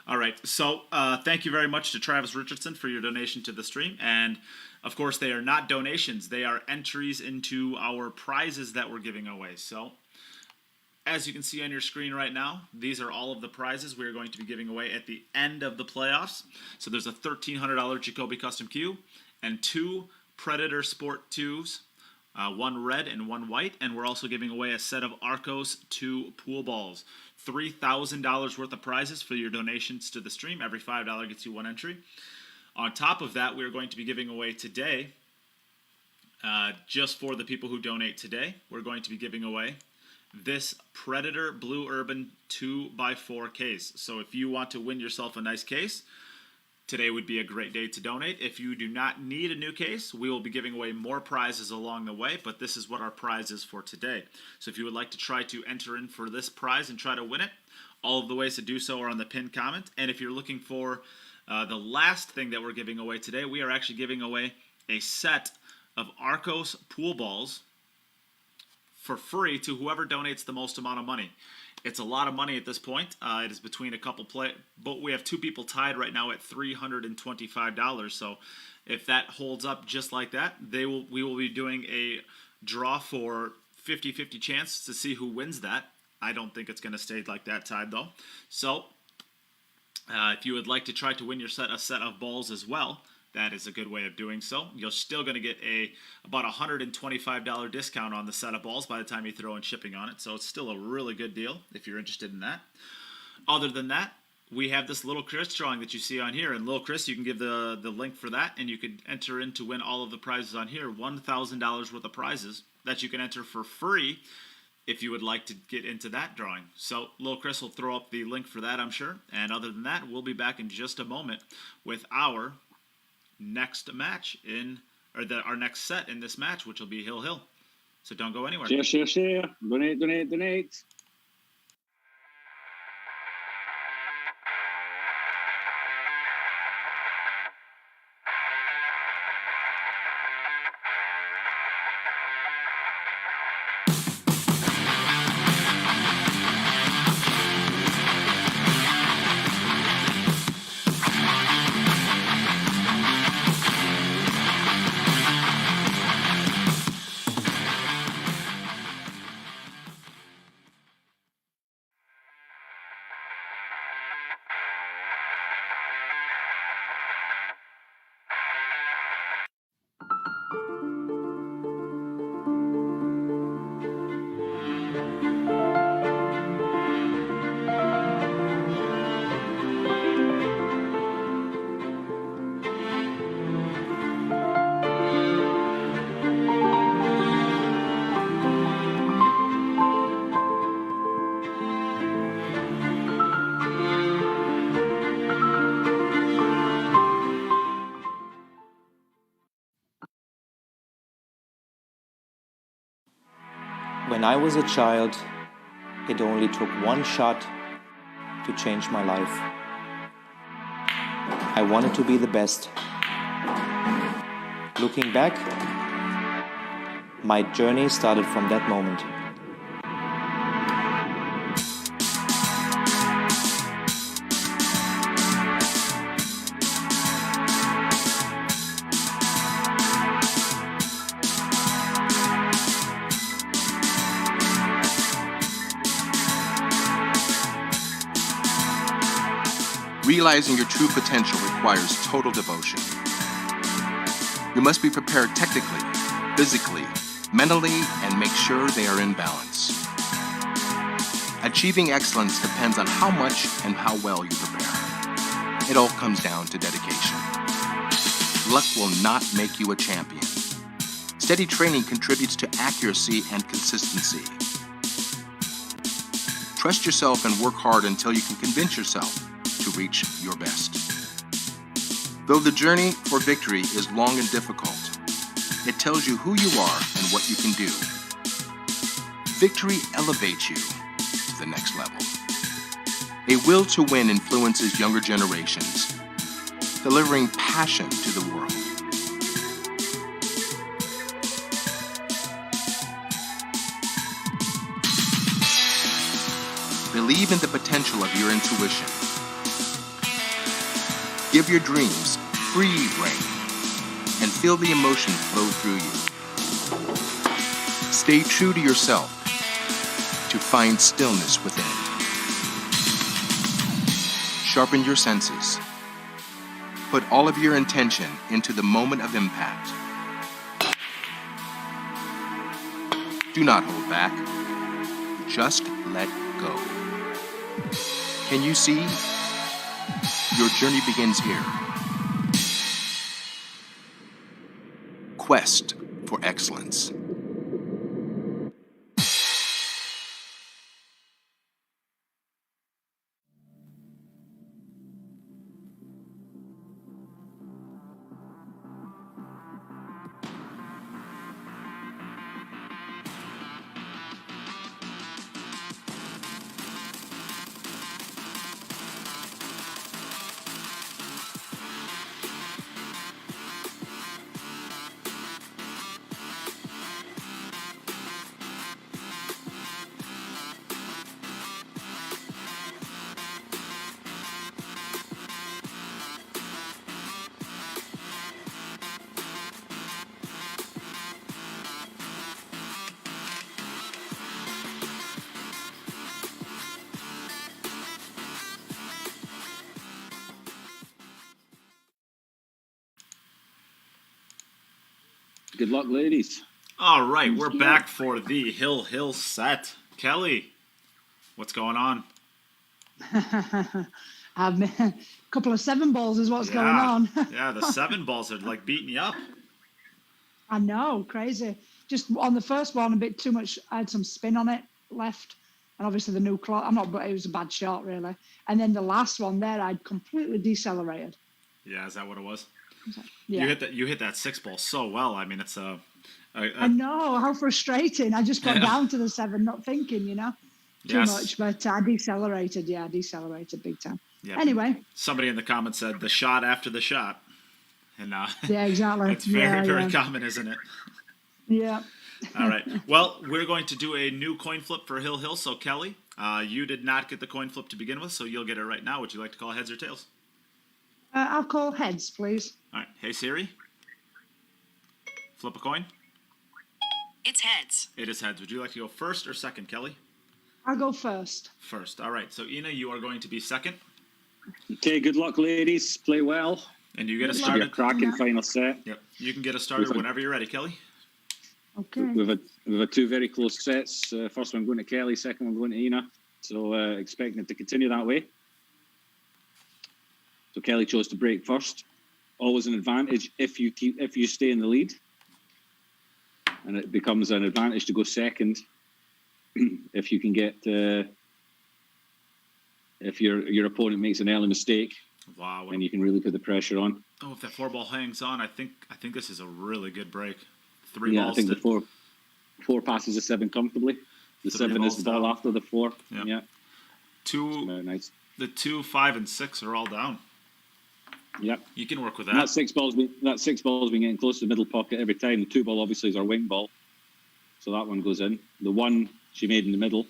All right. So thank you very much to Travis Richardson for your donation to the stream. And, of course, they are not donations. They are entries into our prizes that we're giving away. So, as you can see on your screen right now, these are all of the prizes we are going to be giving away at the end of the playoffs. So there's a $1,300 Jacoby Custom Cube and 2 Predator Sport 2s. 1 red and 1 white, and we're also giving away a set of Arcos 2 pool balls. $3,000 worth of prizes for your donations to the stream. Every $5 gets you 1 entry. On top of that, we're going to be giving away today, just for the people who donate today, we're going to be giving away this Predator Blue Urban 2x4 case. So if you want to win yourself a nice case, today would be a great day to donate. If you do not need a new case, we will be giving away more prizes along the way, but this is what our prize is for today. So if you would like to try to enter in for this prize and try to win it, all of the ways to do so are on the pinned comment. And if you're looking for the last thing that we're giving away today, we are actually giving away a set of Arcos pool balls for free to whoever donates the most amount of money. It's a lot of money at this point. It is between a couple but we have two people tied right now at $325. So if that holds up just like that, we will be doing a draw for 50-50 chance to see who wins that. I don't think it's going to stay like that tied though. So if you would like to try to win a set of balls as well, that is a good way of doing so. You're still going to get about $125 discount on the set of balls by the time you throw in shipping on it. So it's still a really good deal if you're interested in that. Other than that, we have this Lil Chris drawing that you see on here. And Lil Chris, you can give the link for that, and you could enter in to win all of the prizes on here, $1,000 worth of prizes that you can enter for free if you would like to get into that drawing. So Lil Chris will throw up the link for that, I'm sure. And other than that, we'll be back in just a moment with our next match our next set in this match, which will be Hill Hill. So don't go anywhere. Share. Donate. When I was a child, it only took one shot to change my life. I wanted to be the best. Looking back, my journey started from that moment. Realizing your true potential requires total devotion. You must be prepared technically, physically, mentally, and make sure they are in balance. Achieving excellence depends on how much and how well you prepare. It all comes down to dedication. Luck will not make you a champion. Steady training contributes to accuracy and consistency. Trust yourself and work hard until you can convince yourself to reach your best. Though the journey for victory is long and difficult, it tells you who you are and what you can do. Victory elevates you to the next level. A will to win influences younger generations, delivering passion to the world. Believe in the potential of your intuition. Give your dreams free rein and feel the emotion flow through you. Stay true to yourself to find stillness within. Sharpen your senses. Put all of your intention into the moment of impact. Do not hold back. Just let go. Can you see? Your journey begins here. Quest for excellence. Good luck, ladies. All right, we're Thank you. back for the Hill set. Kelly, what's going on? A couple of 7 balls is what's going on. Yeah, the 7 balls are like beating you up. I know, crazy. Just on the first one, a bit too much. I had some spin on it left, and obviously the new clock. But it was a bad shot, really. And then the last one there, I'd completely decelerated. Yeah, is that what it was? Yeah. You hit that 6 ball so well. I mean, it's I know, how frustrating. I just got down to the 7, not thinking, too much. But I decelerated. Yeah, decelerated big time. Yep. Anyway. Somebody in the comments said the shot after the shot. And yeah, exactly. It's very common, isn't it? Yeah. All right. Well, we're going to do a new coin flip for Hill. So, Kelly, you did not get the coin flip to begin with, so you'll get it right now. Would you like to call heads or tails? I'll call heads, please. All right. Hey, Siri. Flip a coin. It's heads. It is heads. Would you like to go first or second, Kelly? I'll go first. First. All right. So, Ina, you are going to be second. Okay, good luck, ladies. Play well. And you get us Be a started. cracking final set. Yep. You can get us started whenever you're ready, Kelly. Okay. We've had 2 very close sets. First one going to Kelly, second one going to Ina. So expecting it to continue that way. So Kelly chose to break first. Always an advantage if you stay in the lead, and it becomes an advantage to go second if you can get if your opponent makes an early mistake. Wow. And you can really put the pressure on. Oh, if that 4 ball hangs on, I think this is a really good break. 3 Yeah, balls. I think the four passes a 7 comfortably. The 7 is the ball down after the 4. Yep. Yeah. 2. Nice. The 2, 5, and 6 are all down. Yep. You can work with And that. that 6 ball's been getting close to the middle pocket every time. The 2 ball obviously is our wing ball, so that one goes in. The 1 she made in the middle,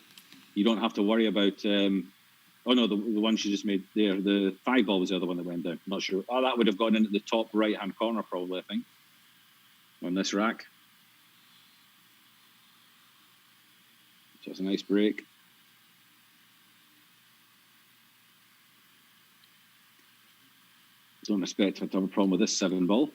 you don't have to worry about. Oh no, the one she just made there. The 5 ball was the other one that went down. I'm not sure. Oh, that would have gone in at the top right hand corner probably. I think on this rack. So it's a nice break. Don't expect her to have a problem with this 7 ball.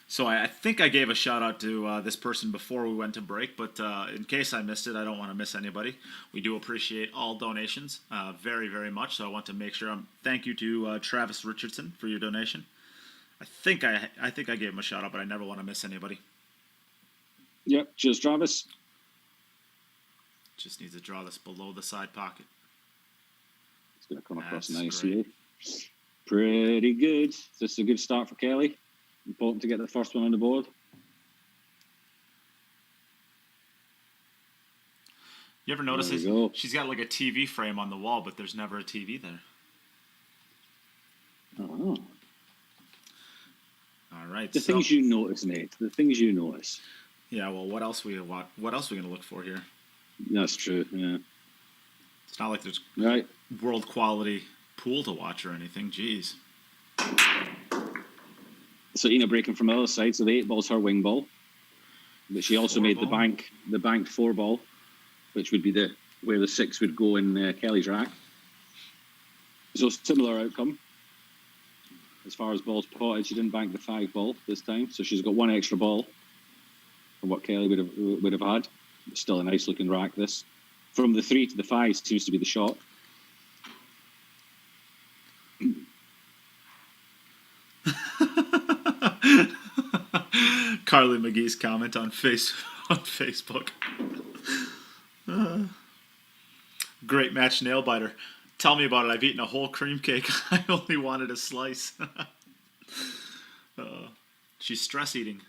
So I think I gave a shout out to this person before we went to break, but in case I missed it, I don't want to miss anybody. We do appreciate all donations very, very much. So I want to make sure thank you to Travis Richardson for your donation. I think I gave him a shout out, but I never want to miss anybody. Yep. Cheers, Travis. Just needs to draw this below the side pocket. It's going to come across That's nicely. Pretty good. This is a good start for Kelly. Important to get the first one on the board. You ever notice she's got like a TV frame on the wall, but there's never a TV there. Oh. All right. The things you notice, Nate. The things you notice. Yeah. Well, what else we gonna look for here? That's true. Yeah. It's not like there's Right. world quality pool to watch or anything. Jeez. So Ina breaking from the other side. So the 8 ball's her wing ball, but she also made the banked 4 ball, which would be where the 6 would go in Kelly's rack. So similar outcome. As far as balls potted, she didn't bank the 5 ball this time, so she's got 1 extra ball from what Kelly would have had. But still a nice looking rack. This from the 3 to the 5 seems to be the shot. Carly McGee's comment on Facebook. Great match, nail biter. Tell me about it. I've eaten a whole cream cake. I only wanted a slice. She's stress eating.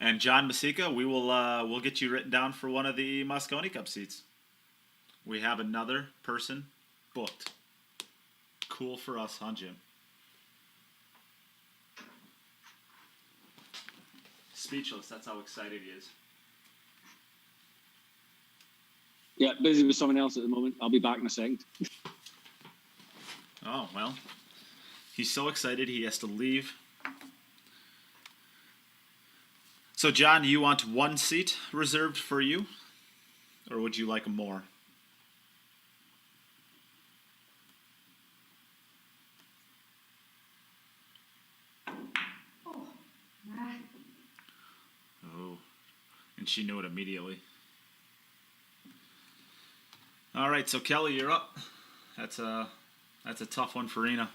And John Masika, we'll get you written down for one of the Moscone Cup seats. We have another person booked. Cool for us, huh, Jim? Speechless. That's how excited he is. Yeah, busy with someone else at the moment. I'll be back in a second. Oh, well. He's so excited he has to leave. So, John, you want 1 seat reserved for you? Or would you like more? and she knew it immediately. All right, so Kelly, you're up. That's a tough one for Ina.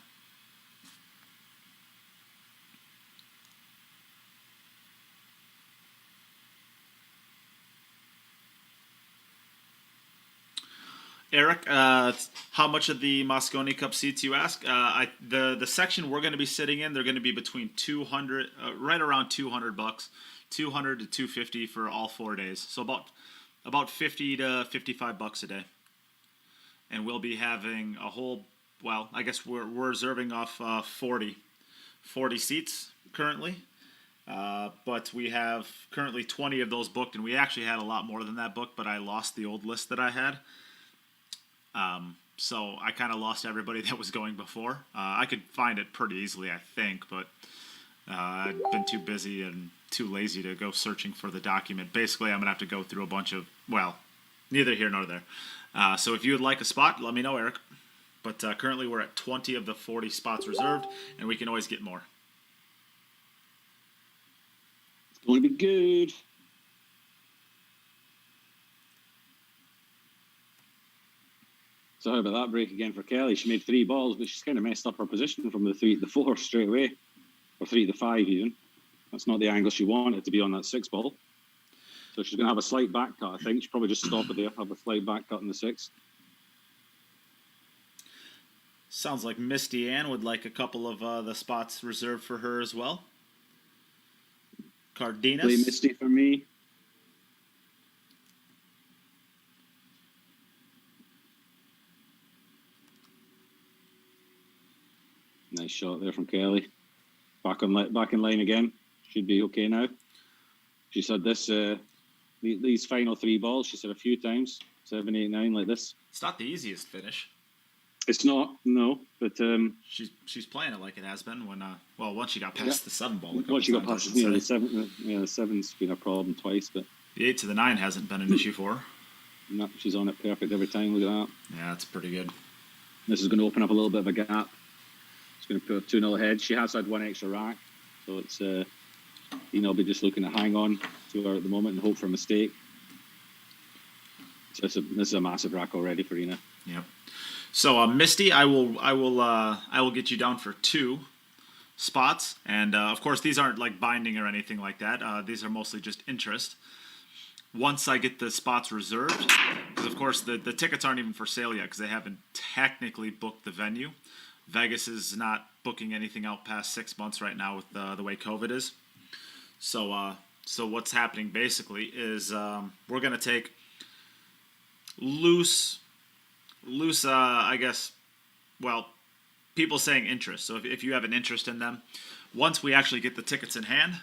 Eric, how much of the Mosconi Cup seats you ask? The section we're going to be sitting in, they're going to be between 200, right around $200, 200 to 250 for all 4 days. So about 50 to $55 a day. And we'll be having a whole, well, I guess we're reserving off 40 seats currently. But we have currently 20 of those booked, and we actually had a lot more than that booked, but I lost the old list that I had. So I kind of lost everybody that was going before. I could find it pretty easily, I think, but I've been too busy and too lazy to go searching for the document. Basically, I'm going to have to go through a bunch of, well, neither here nor there. So if you would like a spot, let me know, Eric. But currently we're at 20 of the 40 spots reserved, and we can always get more. It's going to be good. So how about that break again for Kelly? She made 3 balls, but she's kind of messed up her position from the 3 to the 4 straight away, or 3 to 5 even. That's not the angle she wanted to be on that 6 ball. So she's going to have a slight back cut, I think. She'll probably just stop it there, have a slight back cut in the 6. Sounds like Misty Ann would like a couple of the spots reserved for her as well. Cardenas. Play Misty for me. Nice shot there from Kelly. Back in line again. Should be okay now. She said this these final 3 balls. She said a few times 7, 8, 9 like this. It's not the easiest finish. It's not, no, but she's playing it like it has been when once she got past the 7 ball. Once she got past the 7, the 7's been a problem twice, but the 8 to the 9 hasn't been an issue for her. No, she's on it perfect every time. Look at that. Yeah, that's pretty good. This is going to open up a little bit of a gap. It's going to put a 2-0 ahead. She has had 1 extra rack, so it's I'll be just looking to hang on to her at the moment and hope for a mistake. So this is a massive rack already for Ina. Yep. So Misty, I will get you down for 2 spots, and of course these aren't like binding or anything like that. These are mostly just interest. Once I get the spots reserved, because of course the tickets aren't even for sale yet because they haven't technically booked the venue. Vegas is not booking anything out past 6 months right now with the way COVID is. So what's happening basically is we're gonna take loose, I guess, well, people saying interest. So if you have an interest in them, once we actually get the tickets in hand,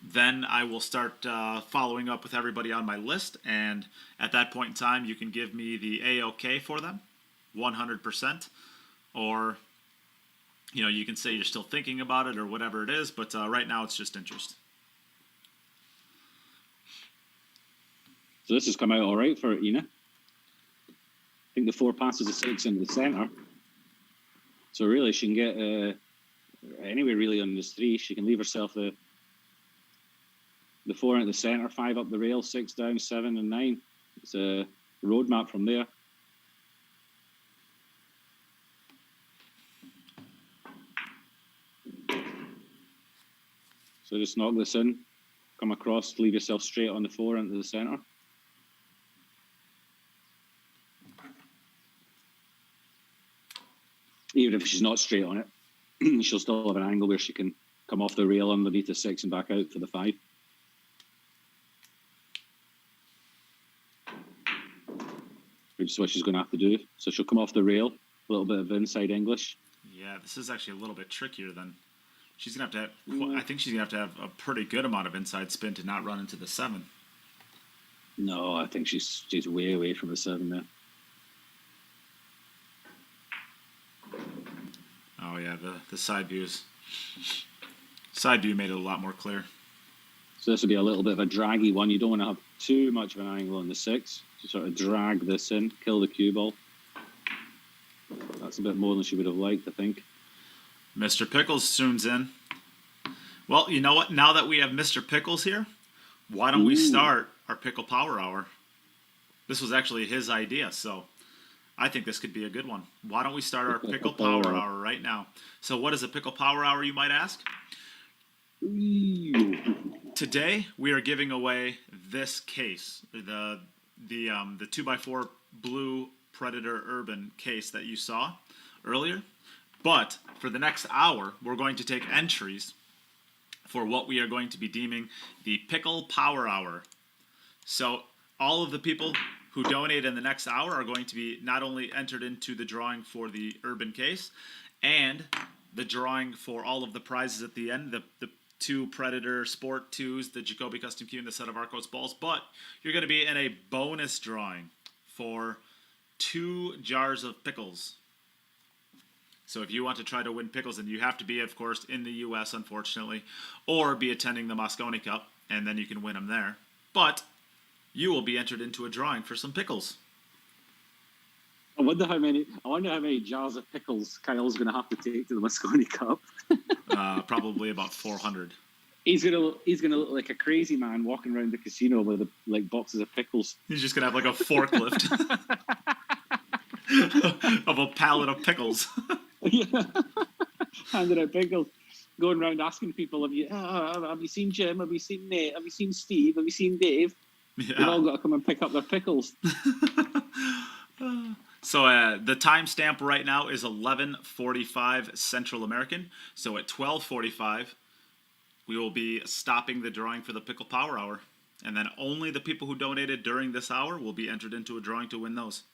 then I will start following up with everybody on my list. And at that point in time, you can give me the A-OK for them, 100%. Or, you can say you're still thinking about it or whatever it is. But right now, it's just interest. So this has come out all right for Ina. I think the 4 passes the 6 into the centre. So really, she can get anywhere really on this 3. She can leave herself the 4 into the centre, 5 up the rail, 6 down, 7 and 9. It's a roadmap from there. So just knock this in, come across, leave yourself straight on the 4 into the centre. Even if she's not straight on it, she'll still have an angle where she can come off the rail underneath the 6 and back out for the 5. Which is what she's going to have to do. So she'll come off the rail, a little bit of inside English. Yeah, this is actually a little bit trickier than she's going to have to have. I think she's going to have a pretty good amount of inside spin to not run into the 7. No, I think she's way away from the 7 there. Oh yeah, the side views. Side view made it a lot more clear. So this would be a little bit of a draggy one. You don't want to have too much of an angle on the 6. To sort of drag this in, kill the cue ball. That's a bit more than she would have liked, I think. Mr. Pickles zooms in. Well, you know what? Now that we have Mr. Pickles here, why don't we start our Pickle Power Hour? This was actually his idea, so I think this could be a good one. Why don't we start our Pickle Power Hour right now? So what is a Pickle Power Hour, you might ask? Today, we are giving away this case, the 2x4 blue Predator Urban case that you saw earlier. But for the next hour, we're going to take entries for what we are going to be deeming the Pickle Power Hour. So all of the people who donate in the next hour are going to be not only entered into the drawing for the Urban case and the drawing for all of the prizes at the end, the 2 Predator Sport 2s, the Jacoby Custom Q, and the set of Arcos balls, but you're going to be in a bonus drawing for 2 jars of pickles. So if you want to try to win pickles, and you have to be, of course, in the U.S., unfortunately, or be attending the Moscone Cup, and then you can win them there. But you will be entered into a drawing for some pickles. I wonder how many jars of pickles Kyle's going to have to take to the Moscone Cup. Probably about 400. He's gonna look like a crazy man walking around the casino with boxes of pickles. He's just gonna have like a forklift of a pallet of pickles. Yeah, handing out pickles, going around asking people, have you seen Jim? Have you seen Nate? Have you seen Steve? Have you seen Dave? Yeah. They've all got to come and pick up their pickles. So the timestamp right now is 11:45 Central American. So at 12:45, we will be stopping the drawing for the Pickle Power Hour. And then only the people who donated during this hour will be entered into a drawing to win those.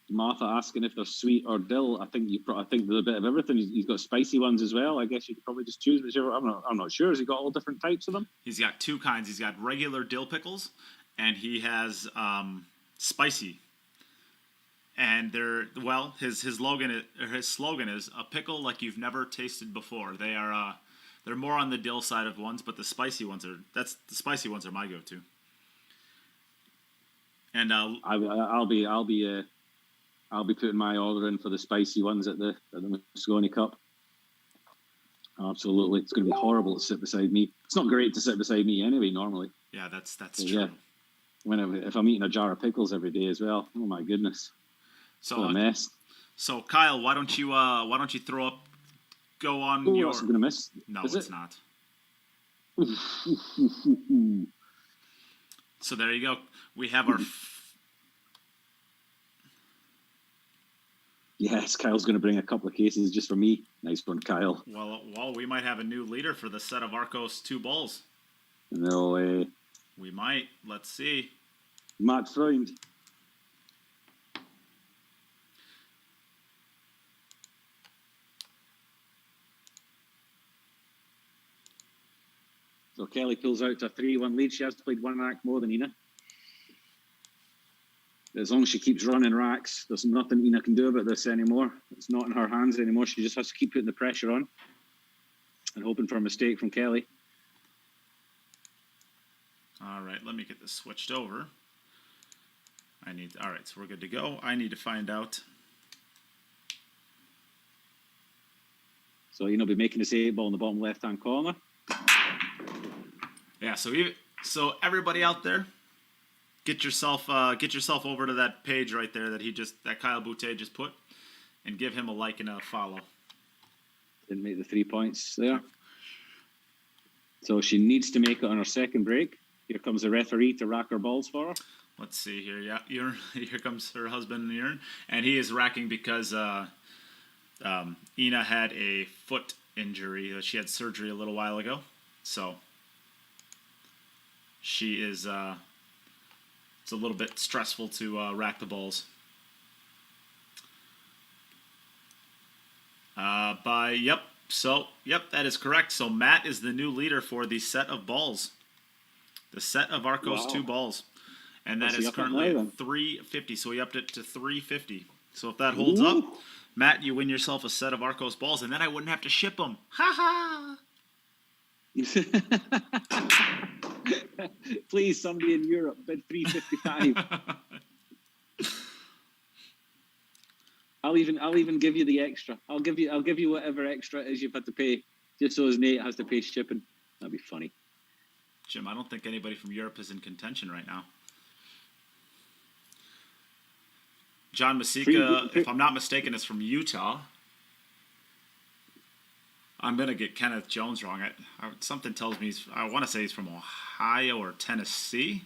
Martha asking if they're sweet or dill. I think there's a bit of everything. He's got spicy ones as well. I guess you could probably just choose whichever. I'm not sure. Has he got all different types of them? He's got 2 kinds. He's got regular dill pickles, and he has spicy. And his slogan is a pickle like you've never tasted before. They're more on the dill side of ones, but the spicy ones are my go-to. And I'll be putting my order in for the spicy ones at the Moscone Cup. Absolutely, it's going to be horrible to sit beside me. It's not great to sit beside me anyway. Normally, yeah, that's true. Yeah, if I'm eating a jar of pickles every day as well, oh my goodness, so what a mess. So Kyle, why don't you throw up? Go on. Oh, that's going to miss. No, it's not. So there you go. We have our. Yes, Kyle's going to bring a couple of cases just for me. Nice one, Kyle. Well, we might have a new leader for the set of Arcos 2 balls. No way. We might. Let's see. Matt Freund. So Kelly pulls out to a 3-1 lead. She has played 1 rack more than Ina. As long as she keeps running racks, there's nothing Ina can do about this anymore. It's not in her hands anymore. She just has to keep putting the pressure on and hoping for a mistake from Kelly. All right, let me get this switched over. All right, so we're good to go. I need to find out. So Ina will be making this 8-ball in the bottom left-hand corner. Yeah, so everybody out there, get yourself over to that page right there that Kyle Boutte just put, and give him a like and a follow. Didn't make the 3 points there. So she needs to make it on her second break. Here comes the referee to rack her balls for her. Let's see here. Yeah, here comes her husband, Jörn, and he is racking because Ina had a foot injury. She had surgery a little while ago, so she is. It's a little bit stressful to rack the balls. Yep, that is correct. So Matt is the new leader for the set of balls. The set of Arcos 2 balls. And that is currently at 350. So he upped it to 350. So if that holds up, Matt, you win yourself a set of Arcos balls, and then I wouldn't have to ship them. Ha ha! Please, somebody in Europe bid 355. I'll even give you the extra. I'll give you whatever extra it is you've had to pay, just so as Nate has to pay shipping. That'd be funny. Jim, I don't think anybody from Europe is in contention right now. John Masika, if I'm not mistaken, is from Utah. I'm going to get Kenneth Jones wrong. Something tells me I want to say he's from Ohio or Tennessee.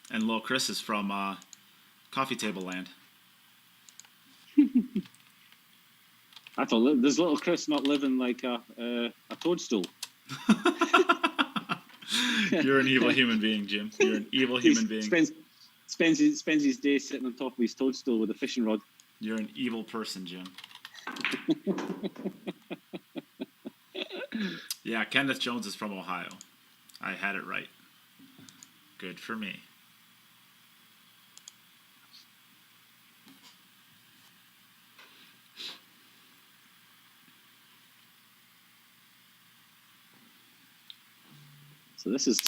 And Lil Chris is from Coffee Table Land. I thought, does Little Chris not living like a toadstool? You're an evil human being, Jim. You're an evil human being. Spends his day sitting on top of his toadstool with a fishing rod. You're an evil person, Jim. Yeah, Kenneth Jones is from Ohio. I had it right. Good for me. So this is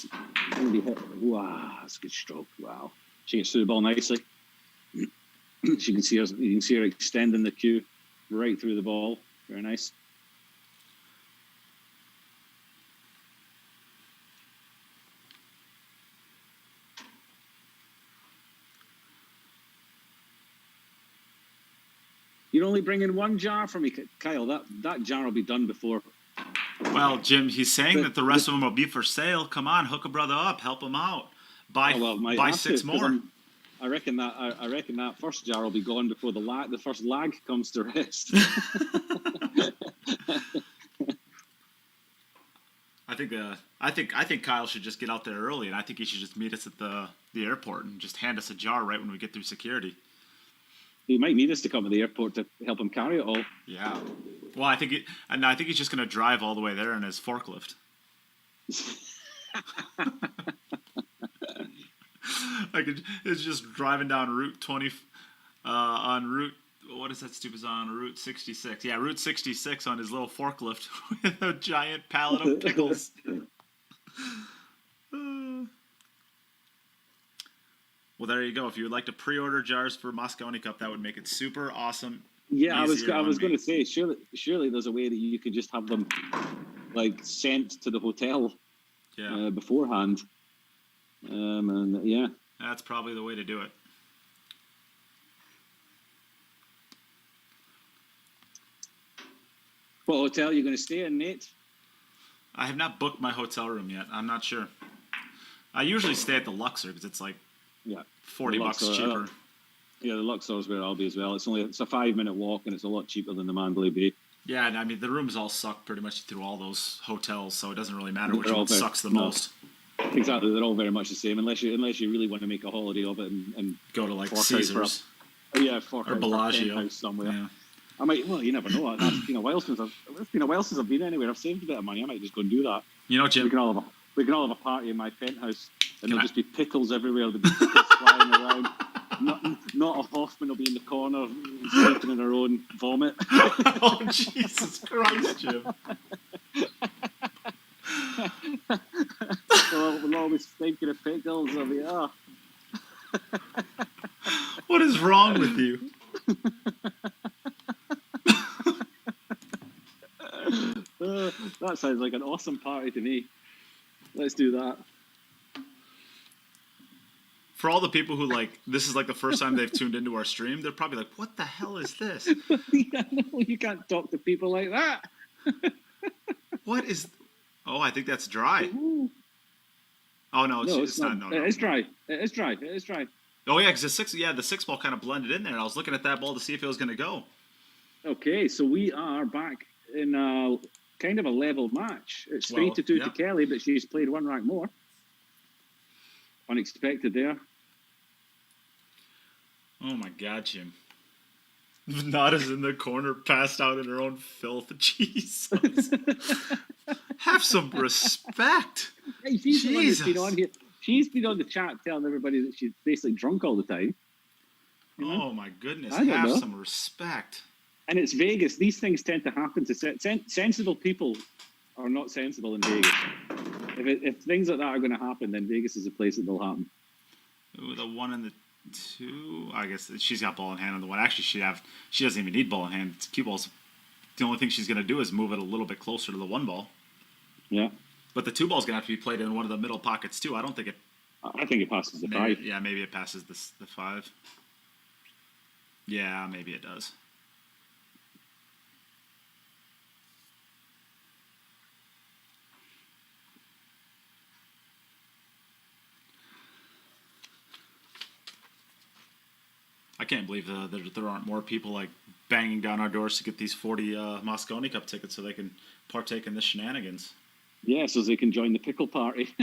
going to be hit. Wow, that's a good stroke. Wow, she gets through the ball nicely. You can see her extending the cue right through the ball. Very nice. You're only bringing one jar for me, Kyle. That jar will be done before. Well, Jim, he's saying that the rest of them will be for sale. Come on, hook a brother up, help him out. Buy 6 more. I reckon that first jar will be gone before the first lag comes to rest. I think Kyle should just get out there early, and I think he should just meet us at the airport and just hand us a jar right when we get through security. He might need us to come to the airport to help him carry it all. Yeah. Well, I think he's just going to drive all the way there in his forklift. It's just driving down Route 20, on Route, what is that stupid on Route 66? Yeah, Route 66 on his little forklift with a giant pallet of pickles. Well, there you go. If you would like to pre-order jars for Mosconi Cup, that would make it super awesome. Yeah, I was going to say, surely there's a way that you could just have them like sent to the hotel beforehand. And yeah, that's probably the way to do it. What hotel are you going to stay in, Nate? I have not booked my hotel room yet. I'm not sure. I usually stay at the Luxor because it's like $40 cheaper. Yeah, the Luxor is where I'll be as well. It's a 5-minute walk and it's a lot cheaper than the Mandalay Bay. Yeah, and I mean the rooms all suck pretty much through all those hotels, so it doesn't really matter which one sucks the most. Exactly, they're all very much the same unless you really want to make a holiday of it and go to like Caesars. Or Bellagio somewhere. Yeah. I might. Well, you never know. It's been a while since I've been anywhere. I've saved a bit of money. I might just go and do that. You know, Jim, we can all have a party in my penthouse, and there'll just be pickles everywhere. There'll be pickles flying around. Not a Hoffman will be in the corner sleeping in her own vomit. Oh, Jesus Christ, Jim. We'll always thinking of pickles. I'll be, What is wrong with you? That sounds like an awesome party to me. Let's do that. For all the people who this is like the first time they've tuned into our stream, they're probably like, "What the hell is this?" Yeah, no, you can't talk to people like that. What is? Oh, I think that's dry. Ooh. Oh no, it's not. No, It is dry. It is dry. Oh yeah, because the 6 ball kind of blended in there. And I was looking at that ball to see if it was going to go. Okay, so we are back in kind of a level match. It's 3-2 to Kelly, but she's played one rank more. Unexpected there. Oh my God, Jim. Nada's in the corner, passed out in her own filth. Jesus. Have some respect. Hey, she's the one that's been on here. She's been on the chat telling everybody that she's basically drunk all the time. You know? Oh my goodness. Have some respect. And it's Vegas. These things tend to happen to sensible people are not sensible in Vegas. If things like that are going to happen, then Vegas is a place that they'll happen. Ooh, the 1 and the 2. I guess she's got ball in hand on the 1. Actually, she doesn't even need ball in hand. Cue ball's the only thing she's going to do is move it a little bit closer to the 1 ball. Yeah. But the 2 ball's going to have to be played in one of the middle pockets too. I don't think it. I think it passes the Maybe, 5. Yeah, maybe it passes the 5. Yeah, maybe it does. I can't believe there aren't more people like banging down our doors to get these 40 Mosconi Cup tickets so they can partake in the shenanigans. Yeah, so they can join the pickle party.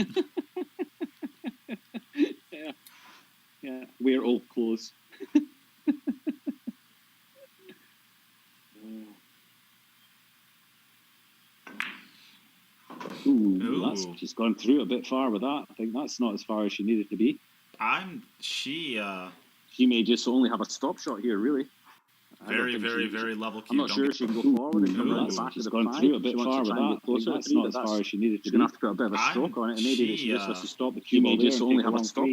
Yeah. Wear old clothes. Ooh. She's gone through a bit far with that. I think that's not as far as she needed to be. She may just only have a stop shot here, really. Very level cue. I'm not sure she can go forward and come around the back. She's gone through a bit far with that. That's not as far as she needed to be. She's going to have to put a bit of a stroke on it, and maybe she just has to stop the cue. She may just only have a stop.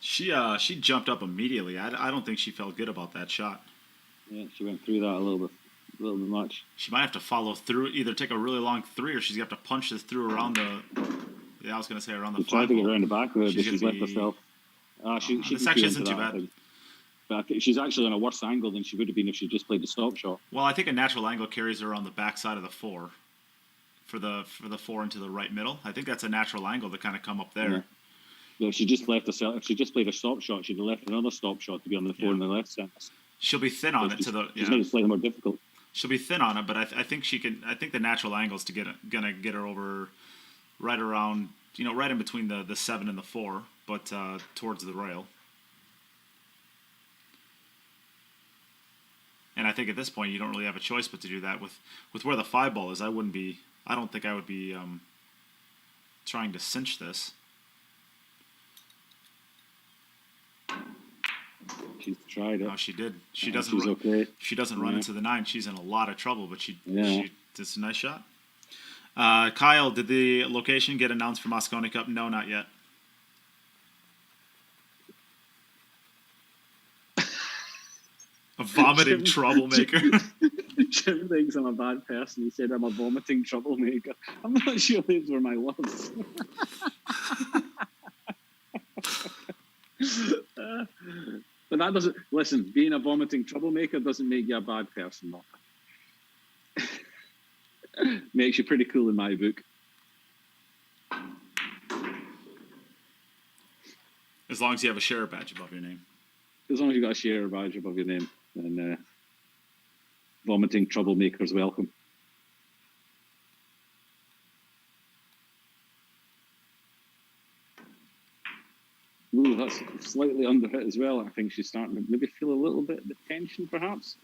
She jumped up immediately. I don't think she felt good about that shot. Yeah, she went through that a little bit much. She might have to follow through, either take a really long 3, or she's going to have to punch this through around the. Yeah, I was going to say around the. She tried to get around the back of it, but she's left herself. This actually isn't too bad. But I think she's actually on a worse angle than she would have been if she just played the stop shot. Well, I think a natural angle carries her on the back side of the 4, for the 4 into the right middle. I think that's a natural angle to kind of come up there. Yeah. Yeah, if she just played a stop shot, she'd have left another stop shot to be on the 4 in the left side. She'll be thin on it to the. She's made it slightly more difficult. She'll be thin on it, but I think she can. I think the natural angle is gonna get her over, right around, right in between the 7 and the 4, but towards the rail. And I think at this point you don't really have a choice but to do that with where the 5 ball is. I don't think I would be trying to cinch this. She's tried it. No, she did. She doesn't. Okay. She doesn't run into the 9. She's in a lot of trouble, but she it's a nice shot. Kyle, did the location get announced for Mosconi Cup? No, not yet. A vomiting troublemaker. Jim thinks I'm a bad person. He said I'm a vomiting troublemaker. I'm not sure those were my words. But that doesn't, listen, being a vomiting troublemaker doesn't make you a bad person, though. Makes you pretty cool in my book. As long as you have a share badge above your name. As long as you got a share badge above your name, then vomiting troublemakers welcome. Ooh, that's slightly underhit as well. I think she's starting to maybe feel a little bit of the tension, perhaps.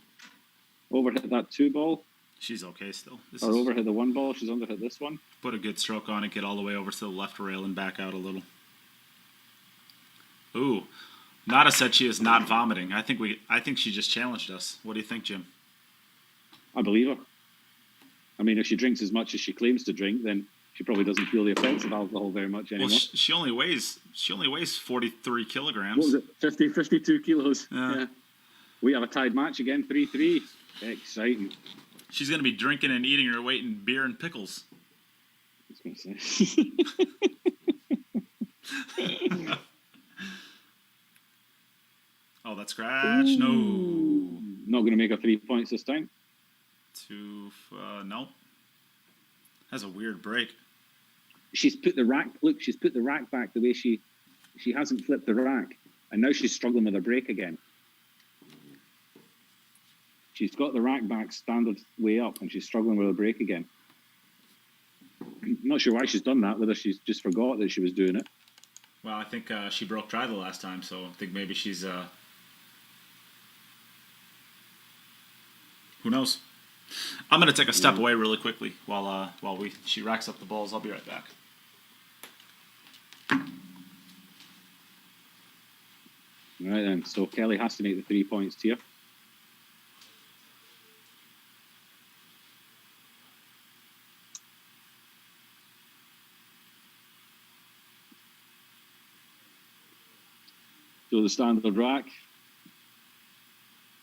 Overhit that 2 ball. She's okay still. Overhit the 1 ball. She's underhit this one. Put a good stroke on it, get all the way over to the left rail and back out a little. Ooh. Nada said she is not vomiting. I think she just challenged us. What do you think, Jim? I believe her. I mean, if she drinks as much as she claims to drink, then she probably doesn't feel the effects of alcohol very much anymore. Well, she only weighs 43 kilograms. What was it? 52 kilos. Yeah. We have a tied match again, 3-3. Exciting. She's going to be drinking and eating her weight in beer and pickles. I was going to say. Oh, that scratch. Ooh. No. Not going to make her 3 points this time. No. That's a weird break. She's put the rack. Look, she's put the rack back the way she hasn't flipped the rack, and now she's struggling with her break again. She's got the rack back standard way up, and she's struggling with her break again. I'm not sure why she's done that. Whether she's just forgot that she was doing it. Well, I think she broke try the last time, so I think maybe she's. Who knows? I'm going to take a step away really quickly while she racks up the balls. I'll be right back. All right then. So Kelly has to make the 3 points here. So the standard rack.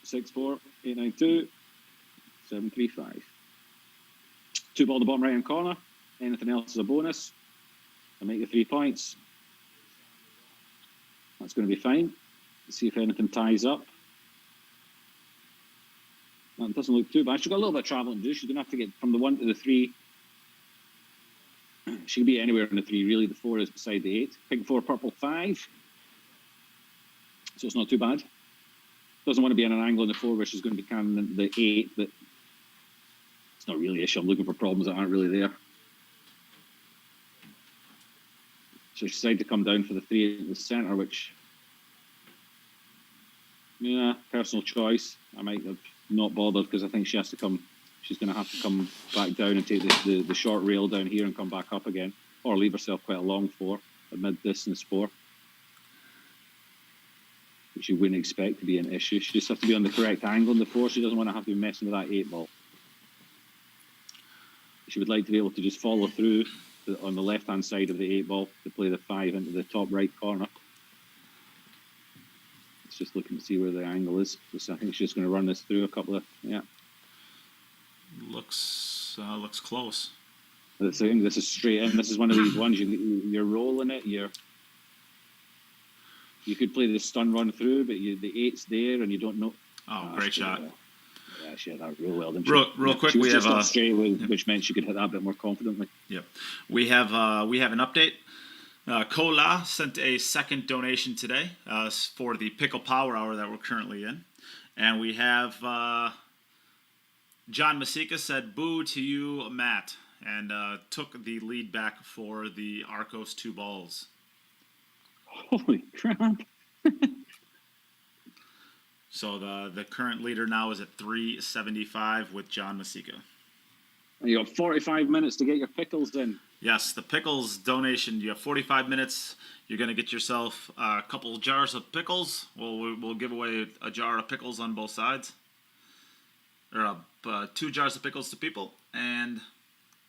6-4, 8-9-2, 7-3-5. 2 ball in the bottom right-hand corner. Anything else is a bonus. I make the 3 points. That's going to be fine. Let's see if anything ties up. That doesn't look too bad. She's got a little bit of traveling to do. She's going to have to get from the 1 to the 3. She can be anywhere in the 3, really. The 4 is beside the 8. Pink 4, purple 5. So it's not too bad. Doesn't want to be in an angle in the 4 where she's going to be canning the 8, but it's not really an issue. I'm looking for problems that aren't really there. So she decided to come down for the 3 in the centre, which, yeah, personal choice. I might have not bothered because I think she has to come. She's going to have to come back down and take the short rail down here and come back up again, or leave herself quite a long 4, a mid-distance 4, which you wouldn't expect to be an issue. She just has to be on the correct angle in the 4. She doesn't want to have to be messing with that 8 ball. She would like to be able to just follow through on the left-hand side of the 8 ball to play the 5 into the top right corner. It's just looking to see where the angle is. So I think she's just going to run this through a couple of, yeah. Looks close. This is straight in. This is one of these ones you're rolling it. You could play the stun run through, but the 8's there and you don't know. Oh, great shot. Yeah, she had that real well, didn't she? Real yeah, quick, she was we just have up straight, which meant she could hit that a bit more confidently. Yep, we have an update. Kola sent a second donation today for the Pickle Power Hour that we're currently in, and we have John Masika said "Boo to you, Matt," and took the lead back for the Arcos 2 balls. Holy crap! So the current leader now is at 375 with John Masika. You got 45 minutes to get your pickles in. Yes, the pickles donation. You have 45 minutes. You're going to get yourself a couple jars of pickles. We'll give away a jar of pickles on both sides, or 2 jars of pickles to people, and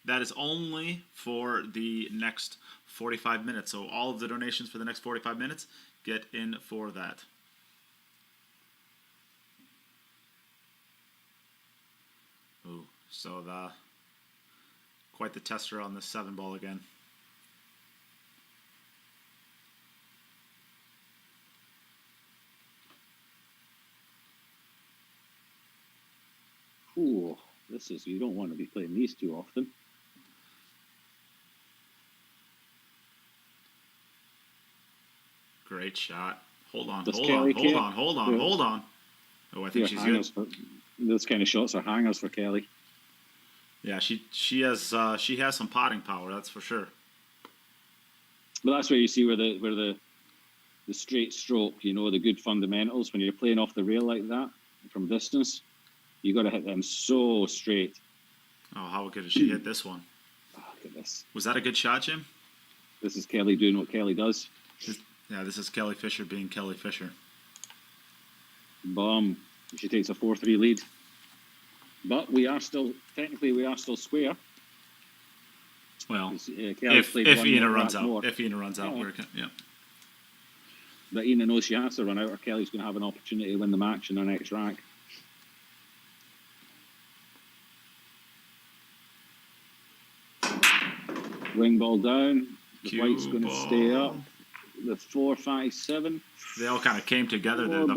that is only for the next 45 minutes. So all of the donations for the next 45 minutes get in for that. Ooh, so quite the tester on the 7 ball again. Ooh, you don't want to be playing these too often. Great shot. Hold on. Oh, I think she's good. Those kind of shots are hangers for Kelly. Yeah, she has some potting power, that's for sure. But that's where you see where the straight stroke, the good fundamentals. When you're playing off the rail like that from distance, you got to hit them so straight. Oh, how good did she hit this one? Oh, goodness. Was that a good shot, Jim? This is Kelly doing what Kelly does. This is Kelly Fisher being Kelly Fisher. Boom. She takes a 4-3 lead. But we are still square. Well, if Ina runs out. Yeah. But Ina knows she has to run out, or Kelly's going to have an opportunity to win the match in her next rack. Wing ball down. The white's going to stay up. The 4, 5, 7. They all kind of came together. The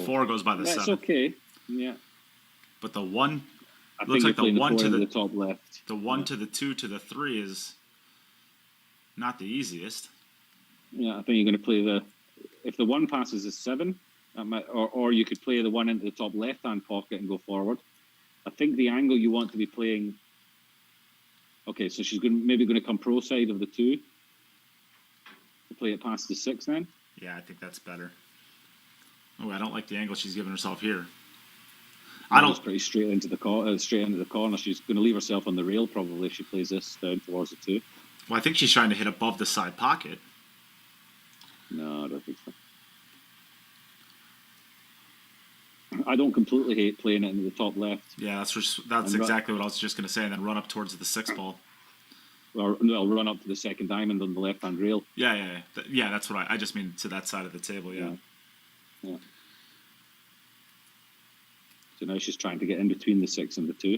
4 goes by the 7. That's okay. Yeah. But the 1 looks like the 1 to the top left. The 1 to the 2 to the 3 is not the easiest. Yeah, I think you're going to play if the 1 passes a 7, or you could play the 1 into the top left-hand pocket and go forward. I think the angle you want to be playing. Okay, so she's maybe going to come pro side of the 2 to play it past the 6 then. Yeah, I think that's better. Oh, I don't like the angle she's giving herself here. It's pretty straight into the corner. She's going to leave herself on the rail probably if she plays this down towards the 2. Well, I think she's trying to hit above the side pocket. No, I don't think so. I don't completely hate playing it into the top left. Yeah, that's exactly what I was just going to say, and then run up towards the 6 ball. Or run up to the second diamond on the left-hand rail. Yeah. That's what I just mean to that side of the table. Yeah. So now she's trying to get in between the 6 and the 2.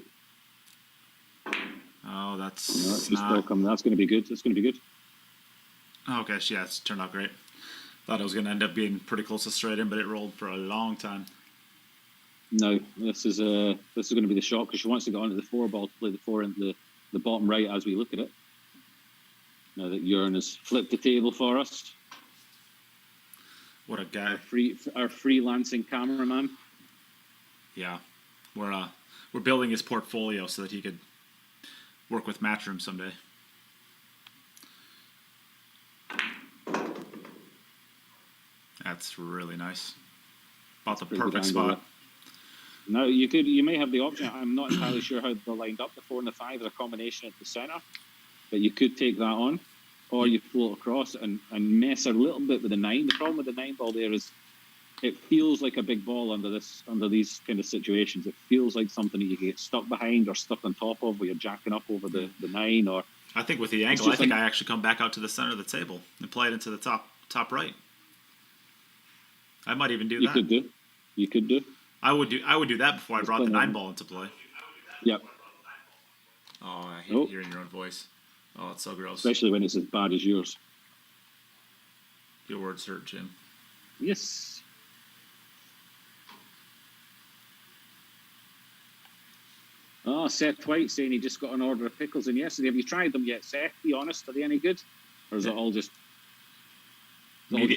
Oh, that's No, she's still coming. That's going to be good. That's going to be good. Oh, okay, yeah, it's turned out great. Thought it was going to end up being pretty close to straight in, but it rolled for a long time. No, this is going to be the shot because she wants to get onto the 4 ball to play the 4 into the bottom right as we look at it. Now that Jörn has flipped the table for us. What a guy. Our freelancing cameraman. Yeah, we're building his portfolio so that he could work with Matchroom someday. That's really nice. About the perfect spot. Now you may have the option. I'm not entirely sure how they're lined up. The 4 and the 5 are a combination at the center, but you could take that on, or you float across and mess a little bit with the 9. The problem with the 9 ball there is it feels like a big ball under these kind of situations. It feels like something that you can get stuck behind or stuck on top of, where you're jacking up over the 9. Or I think with the angle, I actually come back out to the center of the table and play it into the top right. I might even do that. You could do. I would do that before I brought the 9 ball into play. Yep. Oh, I hate hearing your own voice. Oh, it's so gross. Especially when it's as bad as yours. Your words hurt, Jim. Yes. Oh, Seth White saying he just got an order of pickles in yesterday. Have you tried them yet, Seth? Be honest, are they any good? Or is it all just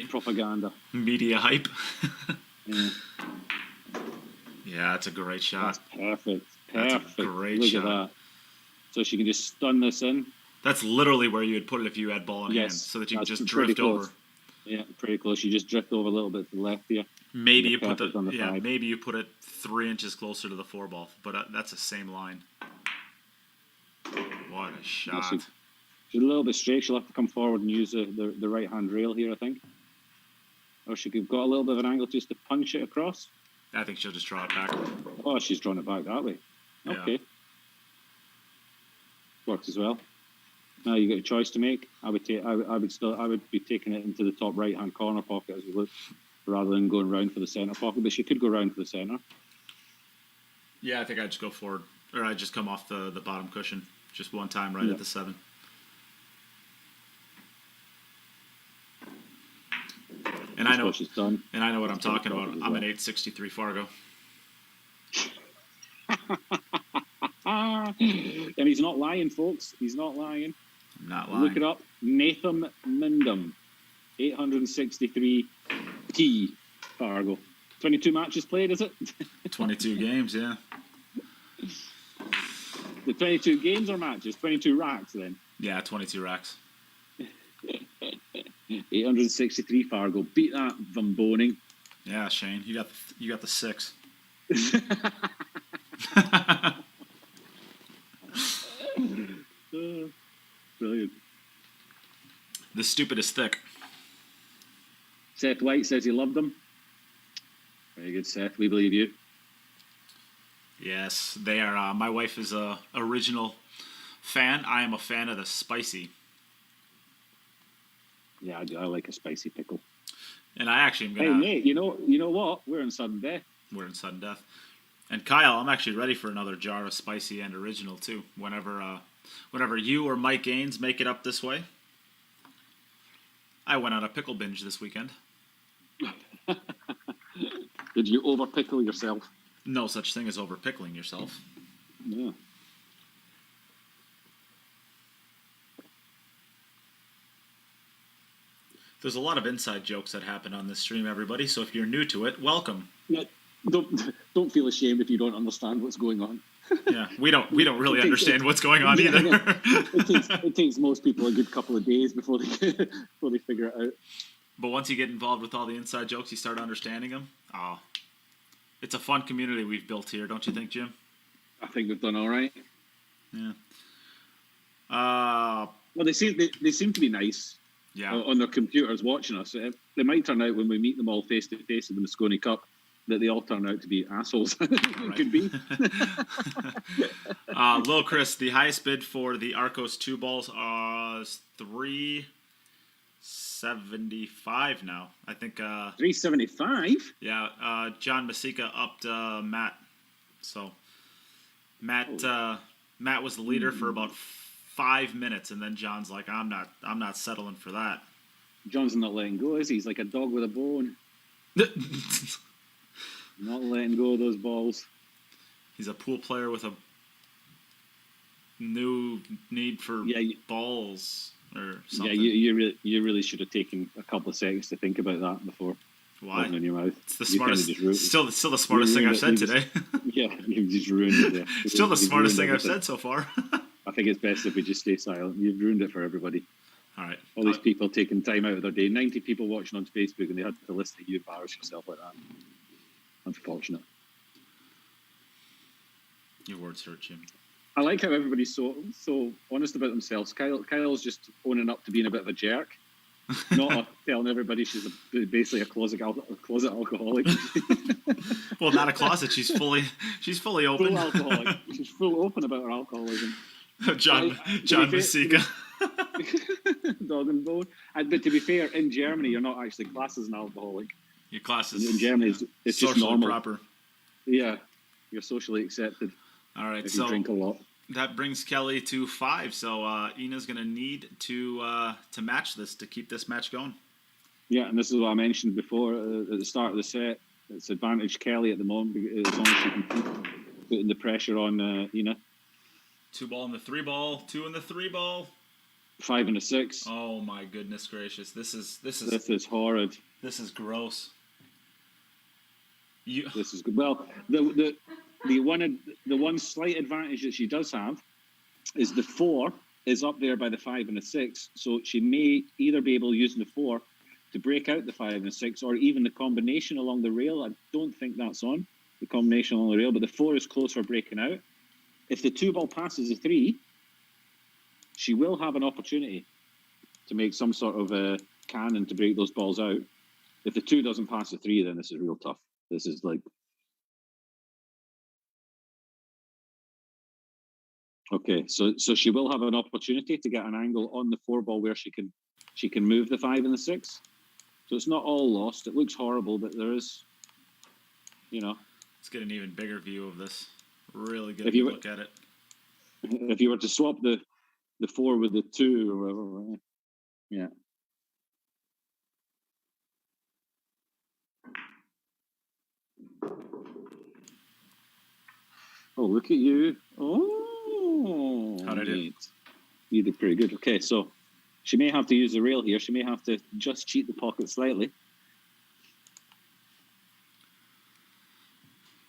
propaganda? Media hype. Yeah. Yeah, that's a great shot. That's perfect. That's a great Look shot. at that. So she can just stun this in. That's literally where you would put it if you had ball in hand, so that you can just drift over. Yeah, pretty close. You just drift over a little bit to the left here. Maybe you put maybe you put it 3 inches closer to the 4 ball, but that's the same line. What a shot! She's a little bit straight. She'll have to come forward and use the right hand rail here, I think. Or she could got a little bit of an angle just to punch it across. I think she'll just draw it back. Oh, she's drawn it back that way. Okay. Yeah. Works as well. Now you got a choice to make. I would be taking it into the top right hand corner pocket as we look, rather than going round for the centre pocket. But she could go round for the centre. Yeah, I think I'd just go forward, or I'd just come off the bottom cushion just one time right at the 7. And I know what she's done. And I know what I'm talking about. I'm an 863 Fargo. And he's not lying, folks. He's not lying. I'm not lying. Look it up. Nathan Mindham, 863 T Fargo. 22 matches played, is it? 22 games, yeah. The 22 games or matches? 22 racks then? Yeah, 22 racks. 863 Fargo. Beat that, Van Boning. Yeah, Shane. You got the 6. Brilliant. The stupidest thick. Seth White says he loved them. Very good, Seth. We believe you. Yes, they are. My wife is a original fan. I am a fan of the spicy. Yeah, I like a spicy pickle. And I actually am gonna. Hey, Nate, you know what? We're in sudden death. We're in sudden death. And Kyle, I'm actually ready for another jar of spicy and original too. Whenever you or Mike Gaines make it up this way. I went on a pickle binge this weekend. Did you over pickle yourself? No such thing as over pickling yourself. Yeah. There's a lot of inside jokes that happen on this stream, everybody. So if you're new to it, welcome. Yeah, don't feel ashamed if you don't understand what's going on. Yeah, we don't really understand what's going on either. It takes most people a good couple of days before they figure it out. But once you get involved with all the inside jokes, you start understanding them. Oh, it's a fun community we've built here, don't you think, Jim? I think we've done all right. Yeah. Well, they seem to be nice. Yeah. On their computers watching us. They might turn out when we meet them all face to face in the Moscone Cup that they all turn out to be assholes. It could be. Lil Chris, the highest bid for the Arcos 2 balls is $375 now. I think. $375? Yeah. John Masika upped Matt So Matt was the leader for about 5 minutes, and then John's like, I'm not settling for that. John's not letting go, is he? He's like a dog with a bone. Not letting go of those balls. He's a pool player with a new need for balls or something. Yeah, you really should have taken a couple of seconds to think about that before. Why? In your mouth. It's the smartest. Still the smartest thing I've said today. Yeah, you've just ruined it there. Still the smartest thing I've said so far. I think it's best if we just stay silent. You've ruined it for everybody. All right. All these people taking time out of their day. 90 people watching on Facebook, and they had to listen to you embarrass yourself like that. Unfortunate. Your words hurt, Jim. I like how everybody's so honest about themselves. Kyle's just owning up to being a bit of a jerk. Not telling everybody she's basically a closet alcoholic. Well, not a closet. She's fully open. Full alcoholic. She's full open about her alcoholism. John Masika. Dog and bone. But to be fair, in Germany, you're not actually classed as an alcoholic. Your class is in Germany. It's just normal. Proper. Yeah, you're socially accepted. All right, if you drink a lot. That brings Kelly to 5. So Ina's going to need to match this to keep this match going. Yeah, and this is what I mentioned before at the start of the set. It's advantage Kelly at the moment as long as she can keep putting the pressure on Ina. 2 ball in the 3 ball, 2 in the 3 ball, 5 and a 6. Oh my goodness gracious! This is horrid. This is gross. This is good. Well, the one slight advantage that she does have is the 4 is up there by the 5 and the 6, so she may either be able to use the 4 to break out the 5 and the 6, or even the combination along the rail. I don't think that's on the combination along the rail, but the 4 is close for breaking out. If the 2 ball passes the 3, she will have an opportunity to make some sort of a cannon to break those balls out. If the 2 doesn't pass the 3, then this is real tough. This is like... Okay, so she will have an opportunity to get an angle on the 4 ball where she can move the 5 and the 6. So it's not all lost. It looks horrible, but there is, Let's get an even bigger view of this. Really good look at it. If you were to swap the 4 with the 2 or whatever, yeah. Oh, look at you. Oh. How'd I do? You did pretty good. Okay, so she may have to use the rail here. She may have to just cheat the pocket slightly.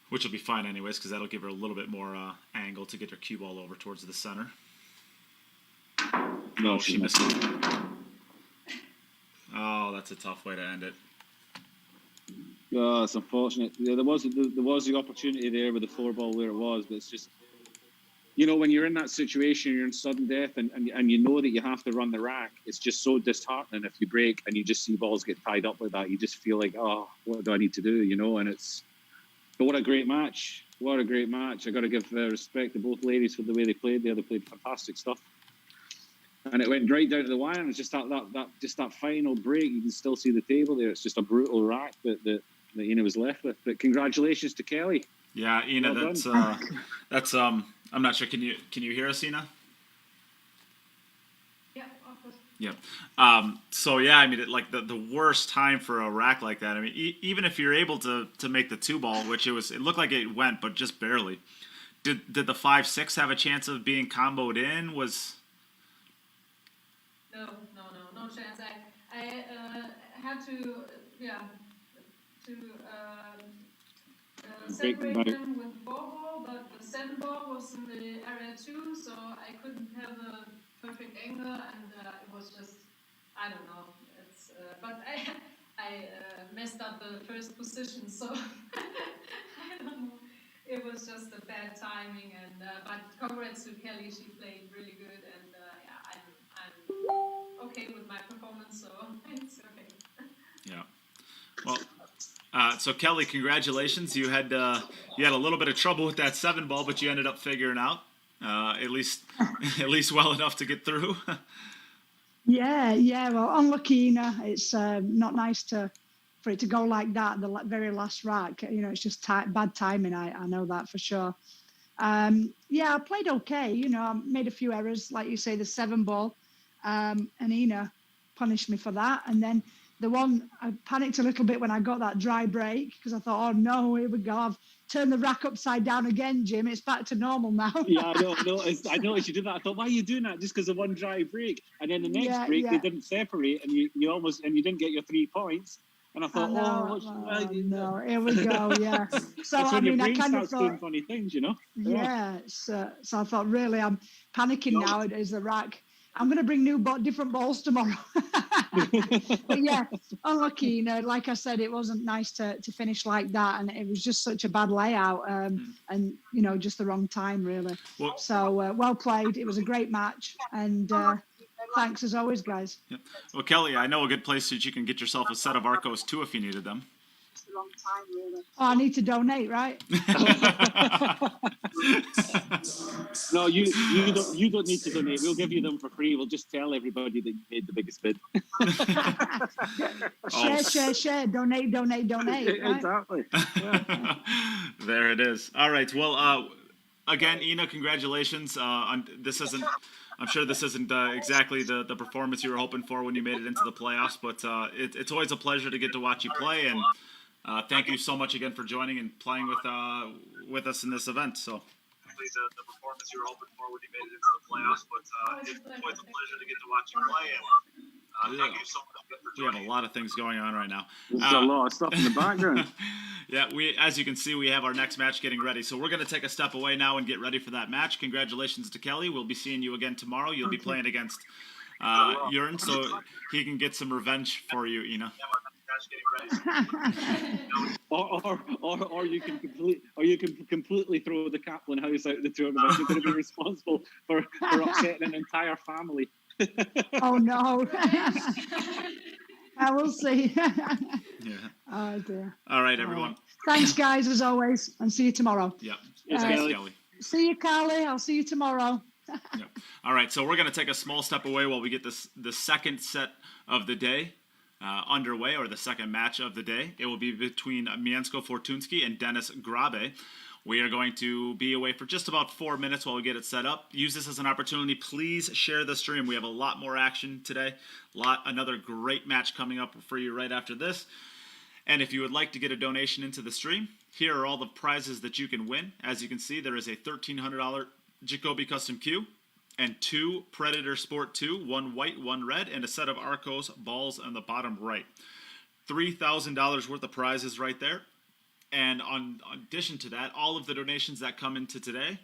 Which will be fine anyways, because that'll give her a little bit more angle to get her cue ball over towards the center. No, she missed it. Oh, that's a tough way to end it. Oh, it's unfortunate. Yeah, there was the opportunity there with the 4 ball where it was, but it's just, when you're in that situation, you're in sudden death, and you know that you have to run the rack. It's just so disheartening if you break and you just see balls get tied up like that. You just feel like, oh, what do I need to do? And it's. But what a great match. What a great match. I got to give respect to both ladies for the way they played there. They played fantastic stuff. And it went right down to the wire. And it's just that final break. You can still see the table there. It's just a brutal rack that Ina was left with. But congratulations to Kelly. Yeah, Ina, well that's I'm not sure. Can you hear us, Ina? Yeah. So yeah, I mean, the worst time for a rack like that. I mean, even if you're able to make the 2 ball, which it looked like it went, but just barely. Did the 5-6 have a chance of being comboed in? No chance. I had to separate them with 4 ball, but the 7 ball was in the area too, so I couldn't have a perfect angle, and it was just, I don't know. It's but I messed up the first position, so I don't know. It was just a bad timing, and but congrats to Kelly. She played really good, and I'm okay with my performance, so it's okay. Yeah. Well. So Kelly, congratulations! You had a little bit of trouble with that 7 ball, but you ended up figuring out at least well enough to get through. Yeah. Well, unlucky, Ina. It's not nice for for it to go like that, the very last rack, it's just bad timing. I know that for sure. Yeah, I played okay. I made a few errors, like you say, the 7 ball, and Ina punished me for that. And then the one, I panicked a little bit when I got that dry break because I thought, oh no, here we go. I've turned the rack upside down again, Jim. It's back to normal now. Yeah, I noticed you did that. I thought, why are you doing that? Just because of one dry break, and then the next break they didn't separate, and you didn't get your 3 points. And I thought, no, here we go. Yeah. So I mean, I kind of thought, doing funny things, Yeah. So I thought, really, I'm panicking now. It is the rack. I'm going to bring different balls tomorrow. But yeah, unlucky. Like I said, it wasn't nice to finish like that, and it was just such a bad layout, and just the wrong time, really. So well played. It was a great match, and thanks as always, guys. Yep. Well, Kelly, I know a good place that you can get yourself a set of Arcos too if you needed them. The wrong time, really. Oh, I need to donate, right? No, you don't need to donate. We'll give you them for free. We'll just tell everybody that you made the biggest bid. Share. Donate. Right? Exactly. Yeah. There it is. All right. Well, again, Ina, congratulations. I'm sure this isn't exactly the performance you were hoping for when you made it into the playoffs, but it's always a pleasure to get to watch you play, and thank you so much again for joining and playing with us in this event. So. The performance you were hoping for when you made it into the playoffs, but it's always a pleasure to get to watch you play, and thank you so much again for joining. We have a lot of things going on right now. There's a lot of stuff in the background. Yeah, as you can see, we have our next match getting ready. So we're going to take a step away now and get ready for that match. Congratulations to Kelly. We'll be seeing you again tomorrow. You'll be playing against Jörn, so he can get some revenge for you, Ina. or you can completely throw the Kaplan house out of the tournament. You're going to be responsible for upsetting an entire family. Oh no. I will see. Yeah. Oh dear. All right, everyone. Thanks, guys, as always, and see you tomorrow. Yeah. Thanks, Kelly. See you, Carly. I'll see you tomorrow. Yep. All right, so we're going to take a small step away while we get the second set of the day underway, or the second match of the day. It will be between Mieszko Fortuński and Denis Grabe. We are going to be away for just about 4 minutes while we get it set up. Use this as an opportunity. Please share the stream. We have a lot more action today. Another great match coming up for you right after this. And if you would like to get a donation into the stream, here are all the prizes that you can win. As you can see, there is a $1,300 Jacoby Custom Q and 2 Predator Sport 2, 1 white, 1 red, and a set of Arcos balls on the bottom right. $3,000 worth of prizes right there. And in addition to that, all of the donations that come into today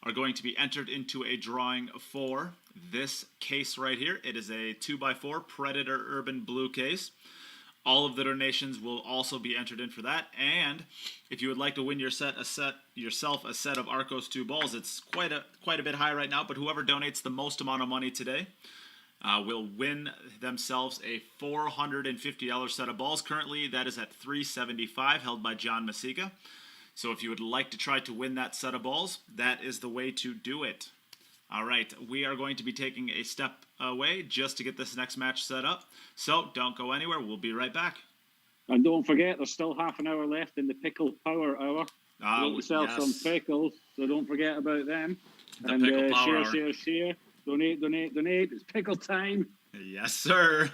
are going to be entered into a drawing for this case right here. It is a 2x4 Predator Urban Blue case. All of the donations will also be entered in for that. And if you would like to win yourself a set of Arcos 2 balls, it's quite a bit high right now, but whoever donates the most amount of money today will win themselves a $450 set of balls. Currently, that is at $375, held by John Masika. So if you would like to try to win that set of balls, that is the way to do it. All right, we are going to be taking a step away just to get this next match set up. So don't go anywhere. We'll be right back. And don't forget, there's still half an hour left in the Pickle Power Hour. We'll sell some pickles, so don't forget about them. The Pickle Power Hour. Share. Donate. It's pickle time. Yes, sir.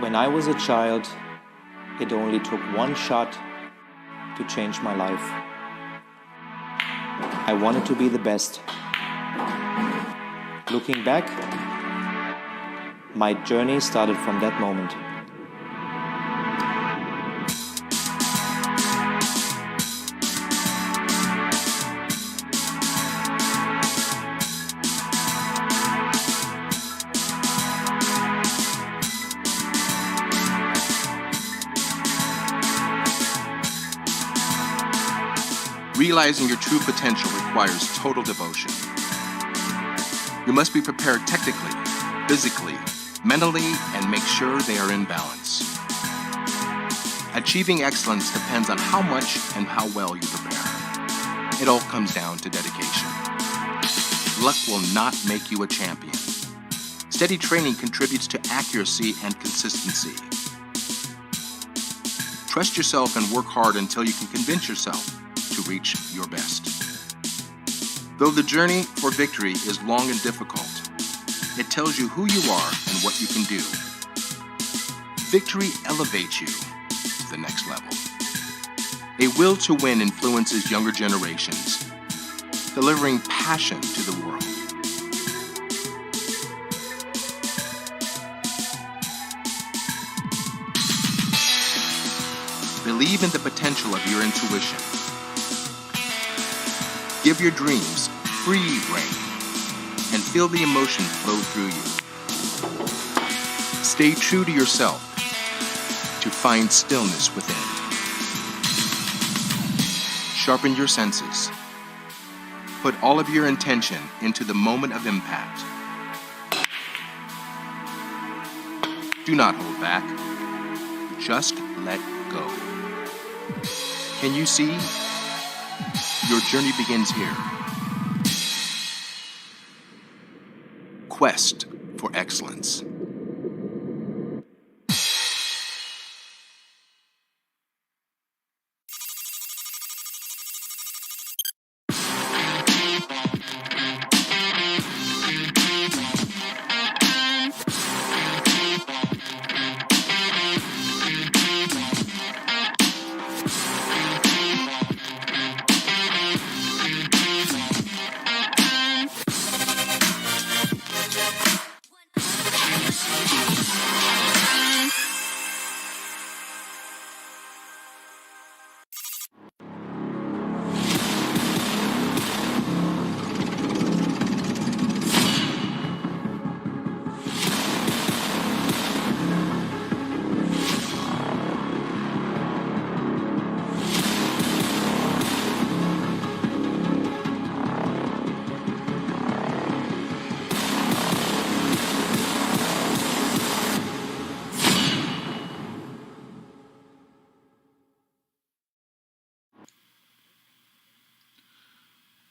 When I was a child, it only took one shot to change my life. I wanted to be the best. Looking back, my journey started from that moment. Realizing your true potential requires total devotion. You must be prepared technically, physically, mentally, and make sure they are in balance. Achieving excellence depends on how much and how well you prepare. It all comes down to dedication. Luck will not make you a champion. Steady training contributes to accuracy and consistency. Trust yourself and work hard until you can convince yourself to reach your best. Though the journey for victory is long and difficult, it tells you who you are and what you can do. Victory elevates you to the next level. A will to win influences younger generations, delivering passion to the world. Believe in the potential of your intuition. Give your dreams free rein and feel the emotion flow through you. Stay true to yourself to find stillness within. Sharpen your senses. Put all of your intention into the moment of impact. Do not hold back. Just let go. Can you see? Your journey begins here. Quest for excellence.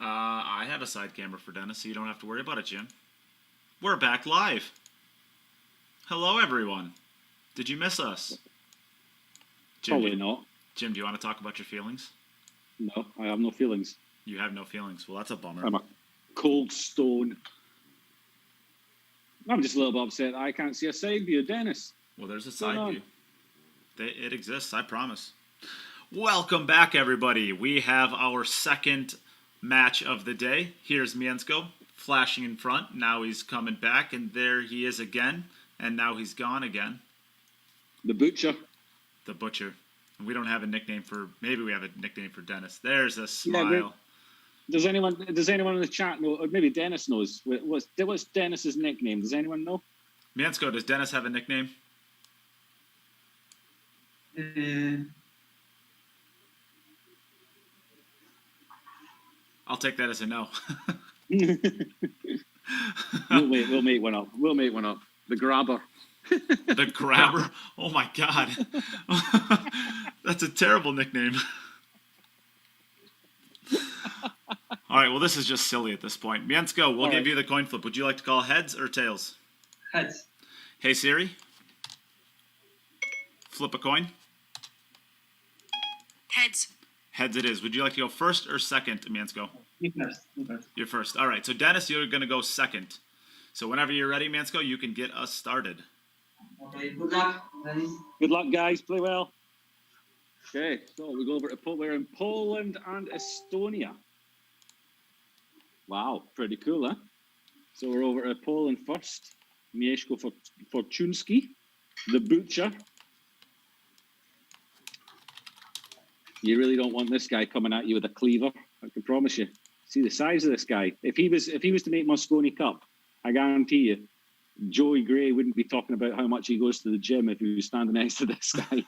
I have a side camera for Denis, so you don't have to worry about it, Jim. We're back live. Hello, everyone. Did you miss us? Jim, Probably not. Jim, do you want to talk about your feelings? No, I have no feelings. You have no feelings. Well, that's a bummer. I'm a cold stone. I'm just a little bit upset that I can't see a side view, Denis. Well, there's a side view. It exists, I promise. Welcome back, everybody. We have our second match of the day. Here's Mieszko flashing in front. Now he's coming back, and there he is again. And now he's gone again. The Butcher. The Butcher. We don't have a nickname for... Maybe we have a nickname for Denis. There's a smile. Yeah, does anyone in the chat know, or maybe Denis knows, what's Denis's nickname? Does anyone know? Mieszko, does Denis have a nickname? I'll take that as a no. We'll make one up. The Grabber. The Grabber? Oh my God. That's a terrible nickname. All right, well, this is just silly at this point. Mieszko, we'll give you the coin flip. Would you like to call heads or tails? Heads. Hey, Siri. Flip a coin. Heads. Heads it is. Would you like to go first or second, Mieszko? You first. You're first. All right, so Denis, you're going to go second. So whenever you're ready, Mieszko, you can get us started. Okay, good luck, Denis. Good luck, guys. Play well. Okay, so we go over to we're in Poland and Estonia. Wow, pretty cool, huh? So we're over to Poland first. Mieszko Fortuński, the butcher. You really don't want this guy coming at you with a cleaver. I can promise you. See the size of this guy. If he was to make Mosconi Cup, I guarantee you, Joey Gray wouldn't be talking about how much he goes to the gym if he was standing next to this guy.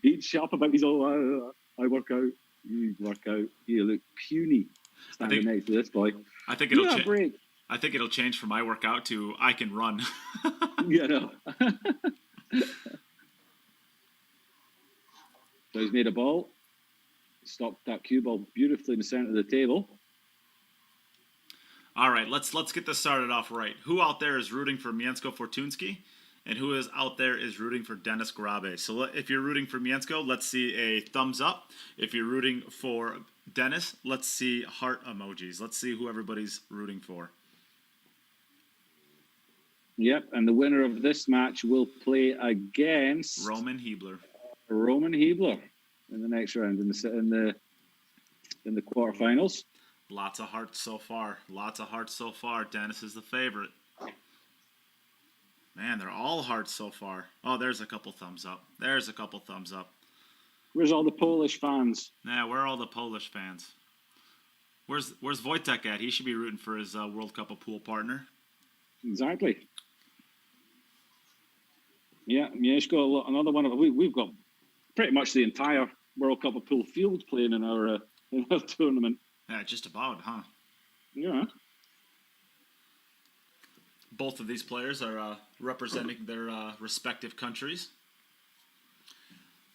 he'd shop about his own. I work out. You work out. You look puny standing next to this boy. I think it'll change. Break. I think it'll change from I work out to I can run. Yeah, no. So he's made a ball. Stopped that cue ball beautifully in the center of the table. All right, let's get this started off right. Who out there is rooting for Mieszko Fortuński, and who is out there is rooting for Denis Grabe? So if you're rooting for Mieszko, let's see a thumbs up. If you're rooting for Denis, let's see heart emojis. Let's see who everybody's rooting for. Yep, and the winner of this match will play against Roman Hybler. Roman Hybler in the next round in the quarterfinals. Lots of hearts so far. Lots of hearts so far. Denis is the favorite. Man, they're all hearts so far. Oh, there's a couple thumbs up. There's a couple thumbs up. Where's all the Polish fans? Yeah, where are all the Polish fans? Where's Wojtek at? He should be rooting for his World Cup of Pool partner. Exactly. Yeah, Mieszko, another one of we've got pretty much the entire World Cup of Pool field playing in our tournament. Yeah, just about, huh? Yeah. Both of these players are representing their respective countries.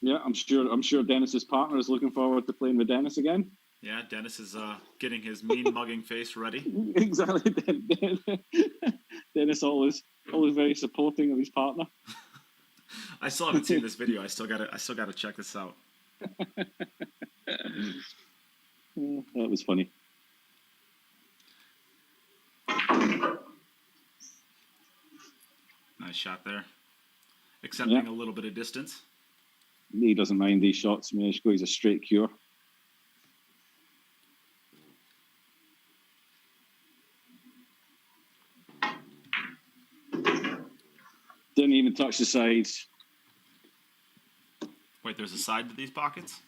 Yeah, I'm sure Denis's partner is looking forward to playing with Denis again. Yeah, Denis is getting his mean mugging face ready. Exactly. Denis always very supporting of his partner. I still haven't seen this video. I still gotta check this out. That was funny. Nice shot there. Accepting a little bit of distance. He doesn't mind these shots. Mieszko, he's a straight cure. Didn't even touch the sides. Wait, there's a side to these pockets?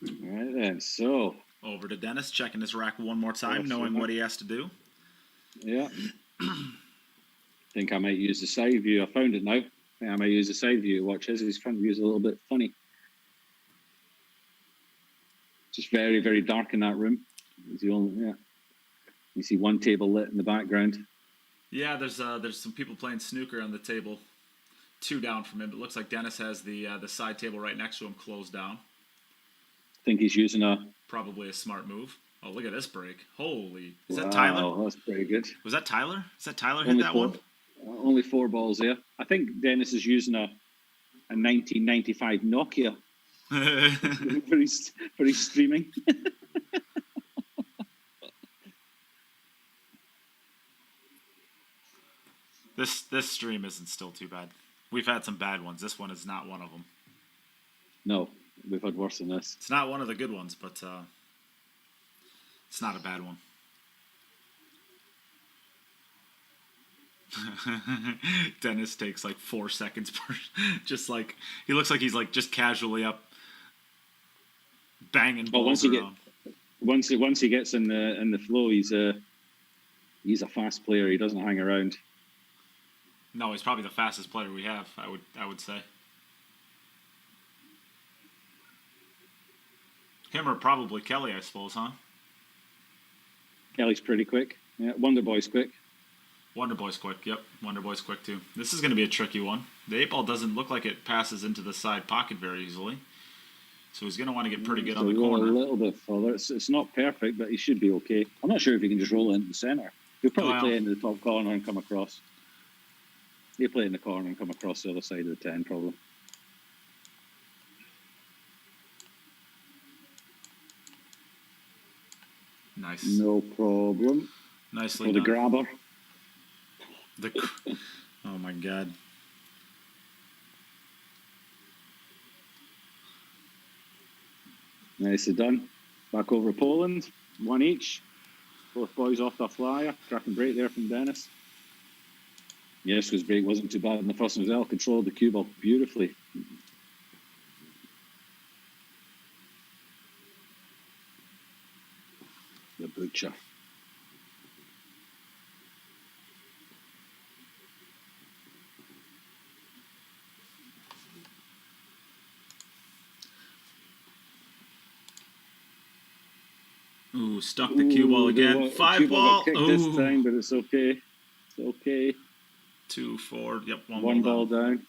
All right then, so. Over to Denis, checking his rack one more time, knowing what he has to do. Yeah. Think I might use the side view. I found it now. I think I might use the side view. Watch his front view is a little bit funny. Just very, very dark in that room. It's the only, yeah. You see one table lit in the background. Yeah, there's some people playing snooker on the table, 2 down from him. It looks like Denis has the side table right next to him closed down. I think he's using probably a smart move. Oh, look at this break! Holy, is that Tyler? Oh, that's pretty good. Was that Tyler? Is that Tyler hit that one? Only 4 balls there. I think Denis is using a 1995 Nokia for his streaming. This stream isn't still too bad. We've had some bad ones. This one is not one of them. No, we've had worse than this. It's not one of the good ones, but it's not a bad one. Denis takes like 4 seconds per, just like he looks like he's like just casually up, banging balls around. Once he gets in the flow, he's a fast player. He doesn't hang around. No, he's probably the fastest player we have. I would say. Him or probably Kelly, I suppose, huh? Kelly's pretty quick. Yeah, Wonder Boy's quick. Wonder Boy's quick. Yep, Wonder Boy's quick too. This is going to be a tricky one. The 8-ball doesn't look like it passes into the side pocket very easily, so he's going to want to get pretty good on the corner. A little bit further. It's not perfect, but he should be okay. I'm not sure if he can just roll it into the center. He'll probably play it into the top corner and come across. He'll play it in the corner and come across the other side of the 10, probably. Nice. No problem. Nicely For the done. grabber. Oh my God. Nicely done. Back over to Poland. 1 each. Both boys off the flyer. Cracking break there from Denis. Mieszko's break wasn't too bad in the first one as well. Controlled the cue ball beautifully. The butcher. Ooh, stuck the cue ball again. 5 ball. Kicked this time, but it's okay. It's okay. 2, 4. Yep, one ball down.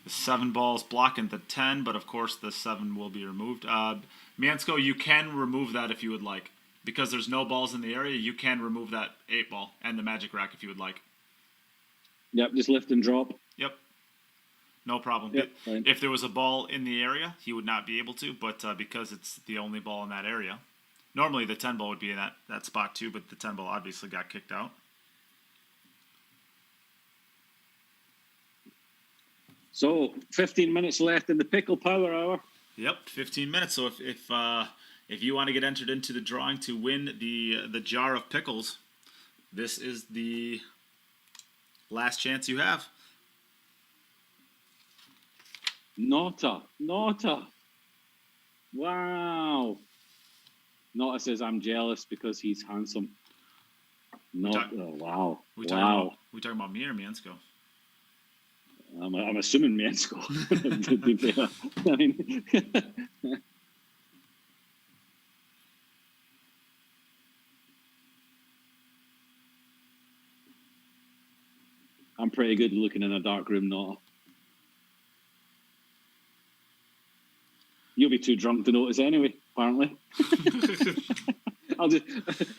The 7 ball's blocking the 10, but of course the 7 will be removed. Mieszko, you can remove that if you would like. Because there's no balls in the area, you can remove that 8 ball and the magic rack if you would like. Yep, just lift and drop. Yep. No problem. Yep, fine. If there was a ball in the area, he would not be able to, but because it's the only ball in that area. Normally the 10 ball would be in that spot too, but the 10 ball obviously got kicked out. So, 15 minutes left in the Pickle Power Hour. Yep, 15 minutes. So if you want to get entered into the drawing to win the jar of pickles, this is the last chance you have. Nota. Wow. Nota says, I'm jealous because he's handsome. Nota, wow. We talking about me or Mieszko? I'm assuming Mieszko. I mean, I'm pretty good looking in a dark room, Nota. You'll be too drunk to notice anyway, apparently.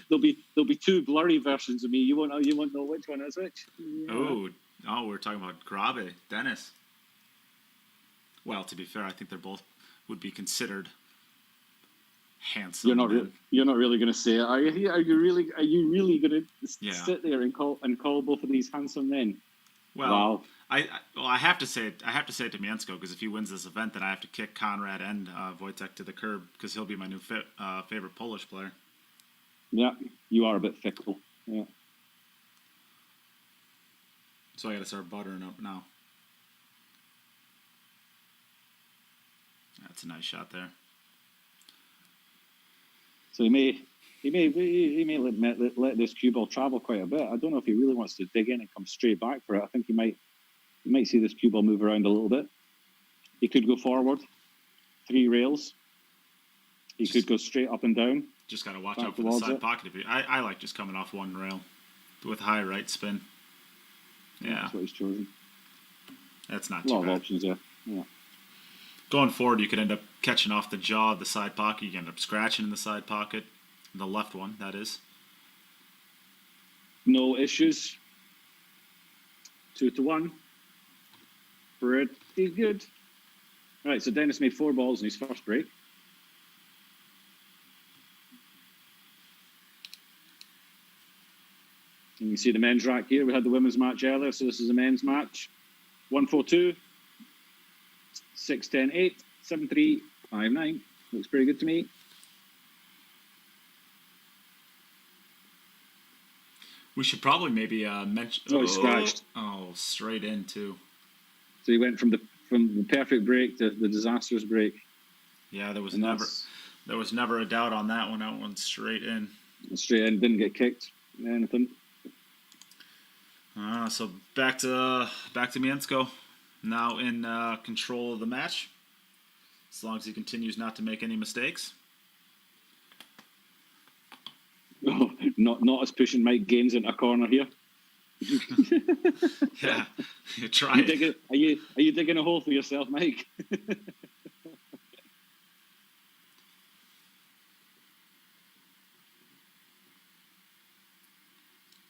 There'll be 2 blurry versions of me. You won't know which one is which. Yeah. Oh, we're talking about Grabe, Denis. Well, to be fair, I think they're both would be considered handsome. You're not really going to say it, are you? Are you really going to sit there and call both of these handsome men? Well, wow. I have to say it to Mieszko, because if he wins this event, then I have to kick Conrad and Wojtek to the curb, because he'll be my new favorite Polish player. Yeah, you are a bit fickle. Yeah. So I got to start buttering up now. That's a nice shot there. So he may let this cue ball travel quite a bit. I don't know if he really wants to dig in and come straight back for it. I think he might see this cue ball move around a little bit. He could go forward, 3 rails. He could go straight up and down. Just got to watch out for the side pocket. I like just coming off 1 rail with high right spin. Yeah. That's what he's chosen. That's not too bad. A lot bad. of options there. Yeah. Going forward, you could end up catching off the jaw of the side pocket. You can end up scratching in the side pocket. The left one, that is. No issues. 2-1. Pretty good. All right, so Denis made 4 balls in his first break. And you see the men's rack here. We had the women's match earlier, so this is a men's match. 1-4-2, 6-10-8, 7-3, 5-9. Looks pretty good to me. We should probably maybe mention. Oh, he scratched. Oh, straight in too. So he went from the perfect break to the disastrous break. Yeah, there was never a doubt on that one. That one straight in. Straight in, didn't get kicked. Anything. So back to Mieszko, now in control of the match, as long as he continues not to make any mistakes. Oh, not as pushing Mike Gaines into a corner here. Yeah, you try it. Are you digging a hole for yourself, Mike?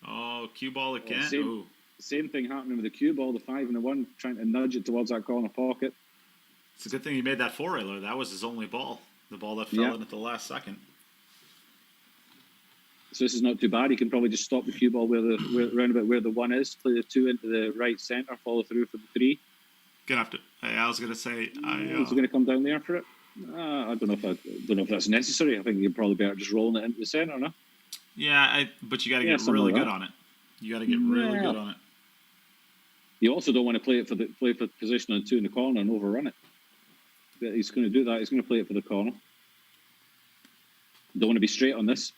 Oh, cue ball again. Same thing happening with the cue ball, the 5 and the 1, trying to nudge it towards that corner pocket. It's a good thing he made that 4-railer. That was his only ball. The ball that fell in at the last second. So this is not too bad. He can probably just stop the cue ball round about where the 1 is, play the 2 into the right centre, follow through for the 3. Gonna have to. I was gonna say. Is he going to come down there for it? I don't know if that's necessary. I think you're probably better just rolling it into the centre, no? Yeah, but you got to get really good on it. You got to get really good on it. You also don't want to play for position on 2 in the corner and overrun it. But he's going to do that. He's going to play it for the corner. Don't want to be straight on this.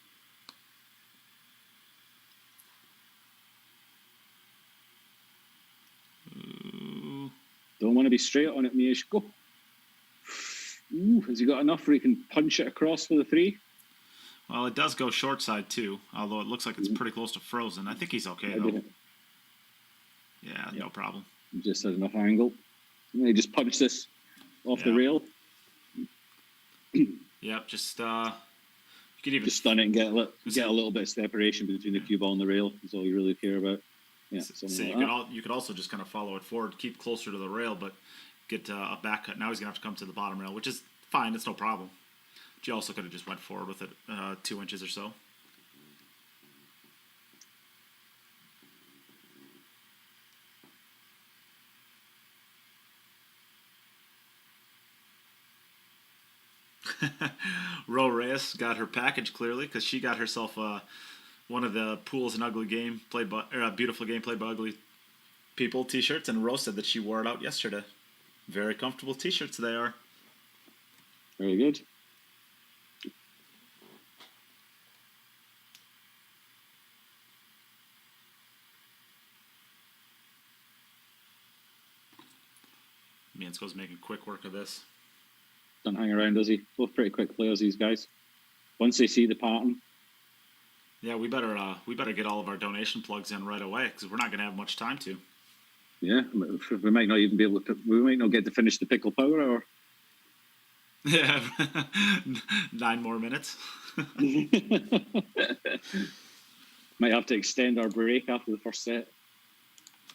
Don't want to be straight on it, Mieszko. Ooh, has he got enough where he can punch it across for the 3? Well, it does go short side too, although it looks like it's pretty close to frozen. I think he's okay though. Yeah, no problem. He just has enough angle. He just punched this off the rail. Yep, just you could even just stun it and get a little bit of separation between the cue ball and the rail. That's all you really care about. Yeah, so you could also just kind of follow it forward, keep closer to the rail, but get a back cut. Now he's gonna have to come to the bottom rail, which is fine. It's no problem. But you also could have just went forward with it 2 inches or so. Ro Reyes got her package clearly because she got herself one of the Pools and Ugly Game played by Beautiful Game Played by Ugly People t-shirts, and Ro said that she wore it out yesterday. Very comfortable t-shirts they are. Very good. Mieszko's making quick work of this. Don't hang around, does he? Both pretty quick players, these guys. Once they see the pattern. Yeah, we better get all of our donation plugs in right away because we're not going to have much time to. Yeah, we might not even be able to. We might not get to finish the pickle power, or yeah, 9 more minutes. Might have to extend our break after the first set.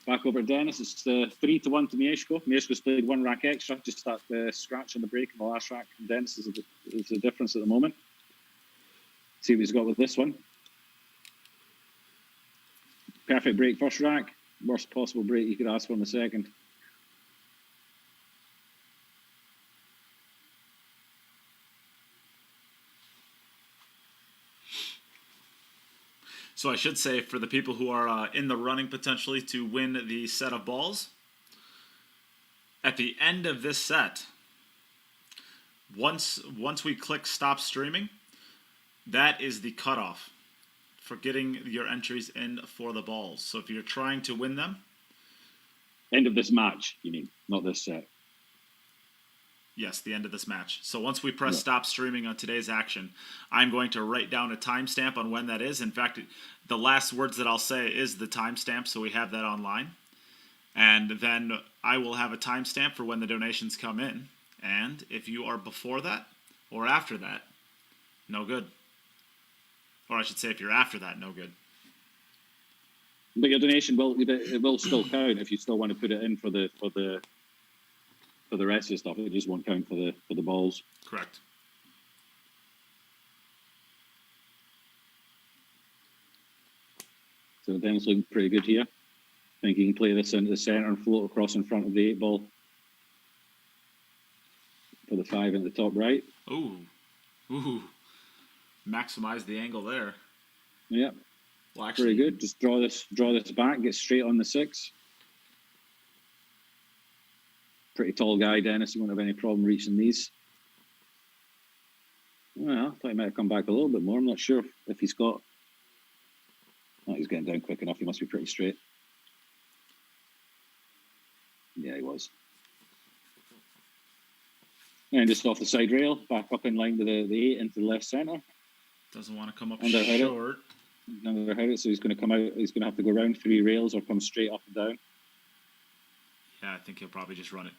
Back over to Denis. It's 3-1 to Mieszko. Mieszko's played 1 rack extra. Just that scratch on the break in the last rack. And Denis is the difference at the moment. See what he's got with this one. Perfect break first rack. Worst possible break you could ask for in the second. So I should say, for the people who are in the running potentially to win the set of balls, at the end of this set, once we click stop streaming, that is the cutoff for getting your entries in for the balls. So if you're trying to win them... End of this match, you mean, not this set. Yes, the end of this match. So once we press stop streaming on today's action, I'm going to write down a timestamp on when that is. In fact, the last words that I'll say is the timestamp, so we have that online. And then I will have a timestamp for when the donations come in. And if you are before that or after that, no good. Or I should say, if you're after that, no good. But your donation will still count if you still want to put it in for the rest of the stuff. It just won't count for the balls. Correct. So Dennis looking pretty good here. I think he can play this into the centre and float across in front of the 8 ball for the 5 in the top right. Ooh. Maximize the angle there. Yeah. Well, actually, pretty good. Just draw this back, get straight on the 6. Pretty tall guy, Denis. You won't have any problem reaching these. Well, I thought he might have come back a little bit more. I'm not sure if he's got... Oh, he's getting down quick enough. He must be pretty straight. Yeah, he was. And just off the side rail, back up in line to the 8 into the left centre. Doesn't want to come up Underhead short. Underhead it, so he's going to come out. He's going to have to go around 3 rails or come straight up and down. Yeah, I think he'll probably just run it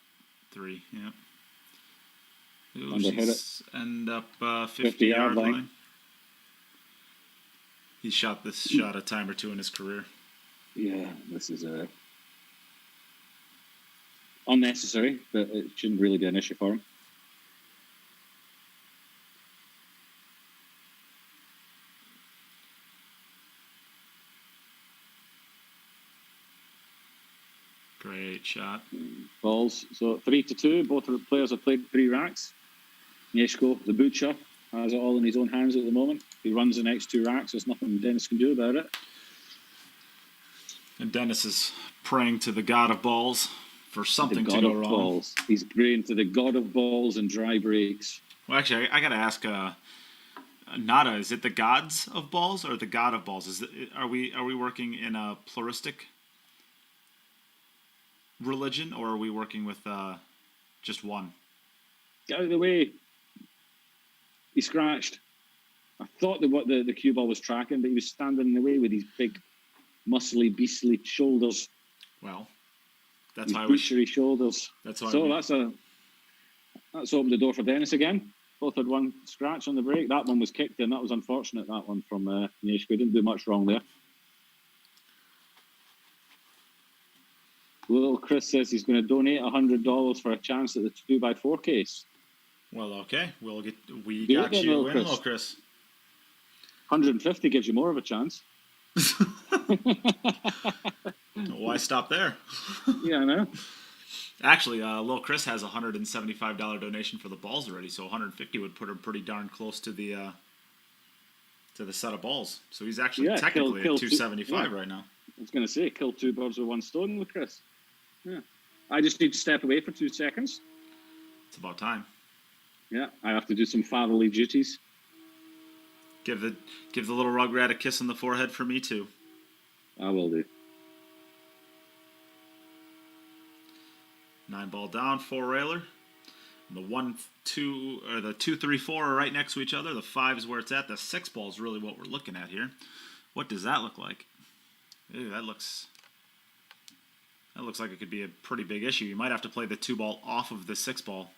3. Yeah. Underhead it. End up 50-yard line. He shot this shot a time or 2 in his career. Yeah, this is unnecessary, but it shouldn't really be an issue for him. Great shot. Balls. So 3-2. Both of the players have played 3 racks. Mieszko, the butcher, has it all in his own hands at the moment. He runs the next 2 racks. There's nothing Denis can do about it. And Denis is praying to the god of balls for something The to god go of wrong. balls. He's praying to the god of balls and dry breaks. Well, actually, I got to ask Nada, is it the gods of balls or the god of balls? Are we working in a pluralistic religion, or are we working with just one? Get out of the way. He scratched. I thought the cue ball was tracking, but he was standing in the way with his big, muscly, beastly shoulders. Well, that's his why butchery shoulders. That's why. So that's opened the door for Denis again. Both had one scratch on the break. That one was kicked in. That was unfortunate. That one from Mieszko. Didn't do much wrong there. Lil Chris says he's going to donate $100 for a chance at the 2x4 case. Well, okay. We Do got it then, you Lil in, Chris. Lil Chris. 150 gives you more of a chance. Why stop there? Yeah, I know. Actually, Lil Chris has a $175 donation for the balls already, so 150 would put him pretty darn close to the set of balls. So he's actually technically at 275 right now. I was going to say, kill 2 birds with 1 stone with Chris. Yeah. I just need to step away for 2 seconds. It's about time. Yeah, I have to do some fatherly duties. Give the little rugrat a kiss on the forehead for me too. I will do. 9 ball down, 4 railer. And the 1, 2, or the 2, 3, 4 are right next to each other. The 5 is where it's at. The 6 ball is really what we're looking at here. What does that look like? Ew, that looks like it could be a pretty big issue. You might have to play the 2 ball off of the 6 ball.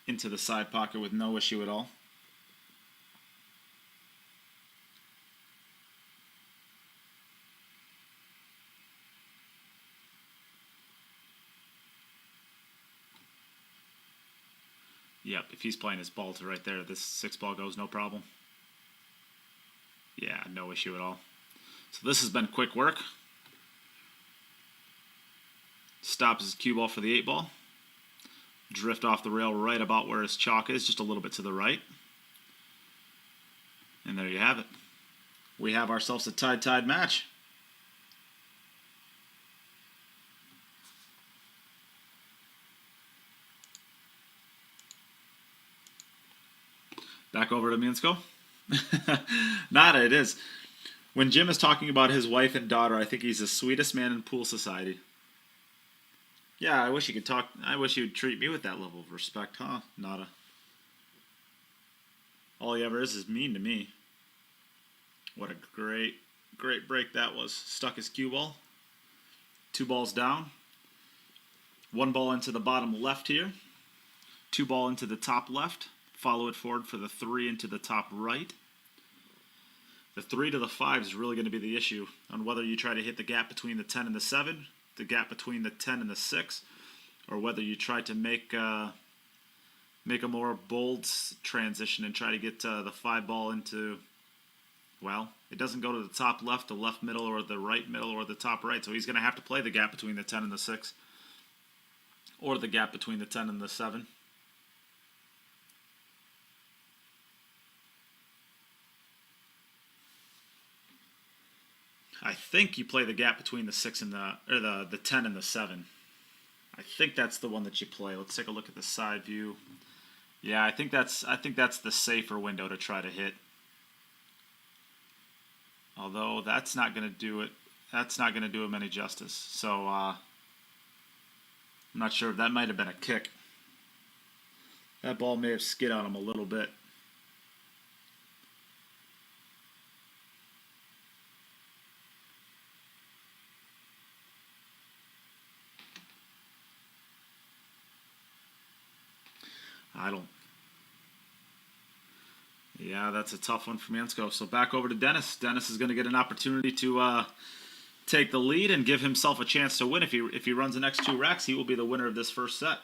Into the side pocket with no issue at all. Yep, if he's playing his ball to right there, this 6 ball goes no problem. Yeah, no issue at all. So this has been quick work. Stops his cue ball for the 8 ball. Drift off the rail right about where his chalk is, just a little bit to the right. And there you have it. We have ourselves a tied match. Back over to Mieszko. Nada, it is. When Jim is talking about his wife and daughter, I think he's the sweetest man in pool society. Yeah, I wish he could talk. I wish he would treat me with that level of respect, huh? Nada. All he ever is mean to me. What a great break that was. Stuck his cue ball. 2 balls down. 1 ball into the bottom left here. 2 ball into the top left. Follow it forward for the 3 into the top right. The 3 to the 5 is really going to be the issue on whether you try to hit the gap between the 10 and the 7, the gap between the 10 and the 6, or whether you try to make a more bold transition and try to get the 5 ball into, well, it doesn't go to the top left, the left middle, or the right middle, or the top right, so he's going to have to play the gap between the 10 and the 6, or the gap between the 10 and the 7. I think you play the gap between the 6 and the 10 and the 7. I think that's the one that you play. Let's take a look at the side view. Yeah, I think that's the safer window to try to hit. Although that's not going to do it. That's not going to do him any justice. So I'm not sure. That might have been a kick. That ball may have skid on him a little bit. Yeah, that's a tough one for Mieszko. So back over to Denis. Denis is going to get an opportunity to take the lead and give himself a chance to win. If he runs the next 2 racks, he will be the winner of this first set.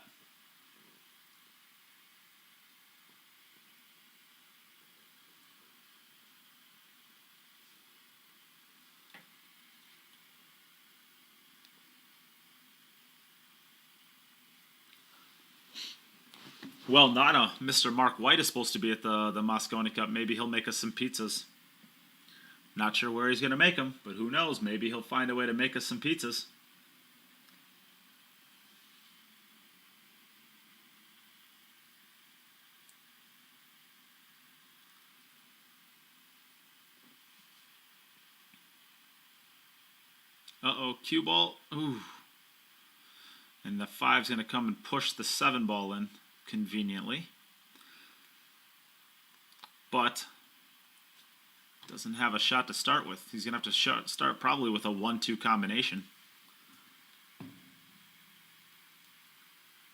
Well, Nana, Mr. Mark White is supposed to be at the Mosconi Cup. Maybe he'll make us some pizzas. Not sure where he's going to make them, but who knows? Maybe he'll find a way to make us some pizzas. Uh-oh, cue ball. Ooh. And the 5's going to come and push the 7 ball in conveniently. But doesn't have a shot to start with. He's going to have to start probably with a 1-2 combination.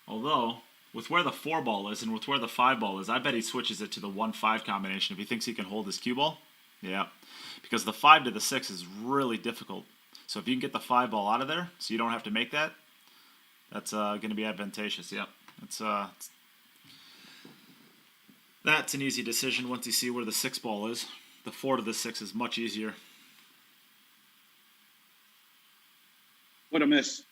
Although, with where the 4 ball is and with where the 5 ball is, I bet he switches it to the 1-5 combination if he thinks he can hold his cue ball. Yeah, because the 5 to the 6 is really difficult. So if you can get the 5 ball out of there so you don't have to make that, that's going to be advantageous. Yep, that's an easy decision once you see where the 6 ball is. The 4 to the 6 is much easier. What a miss.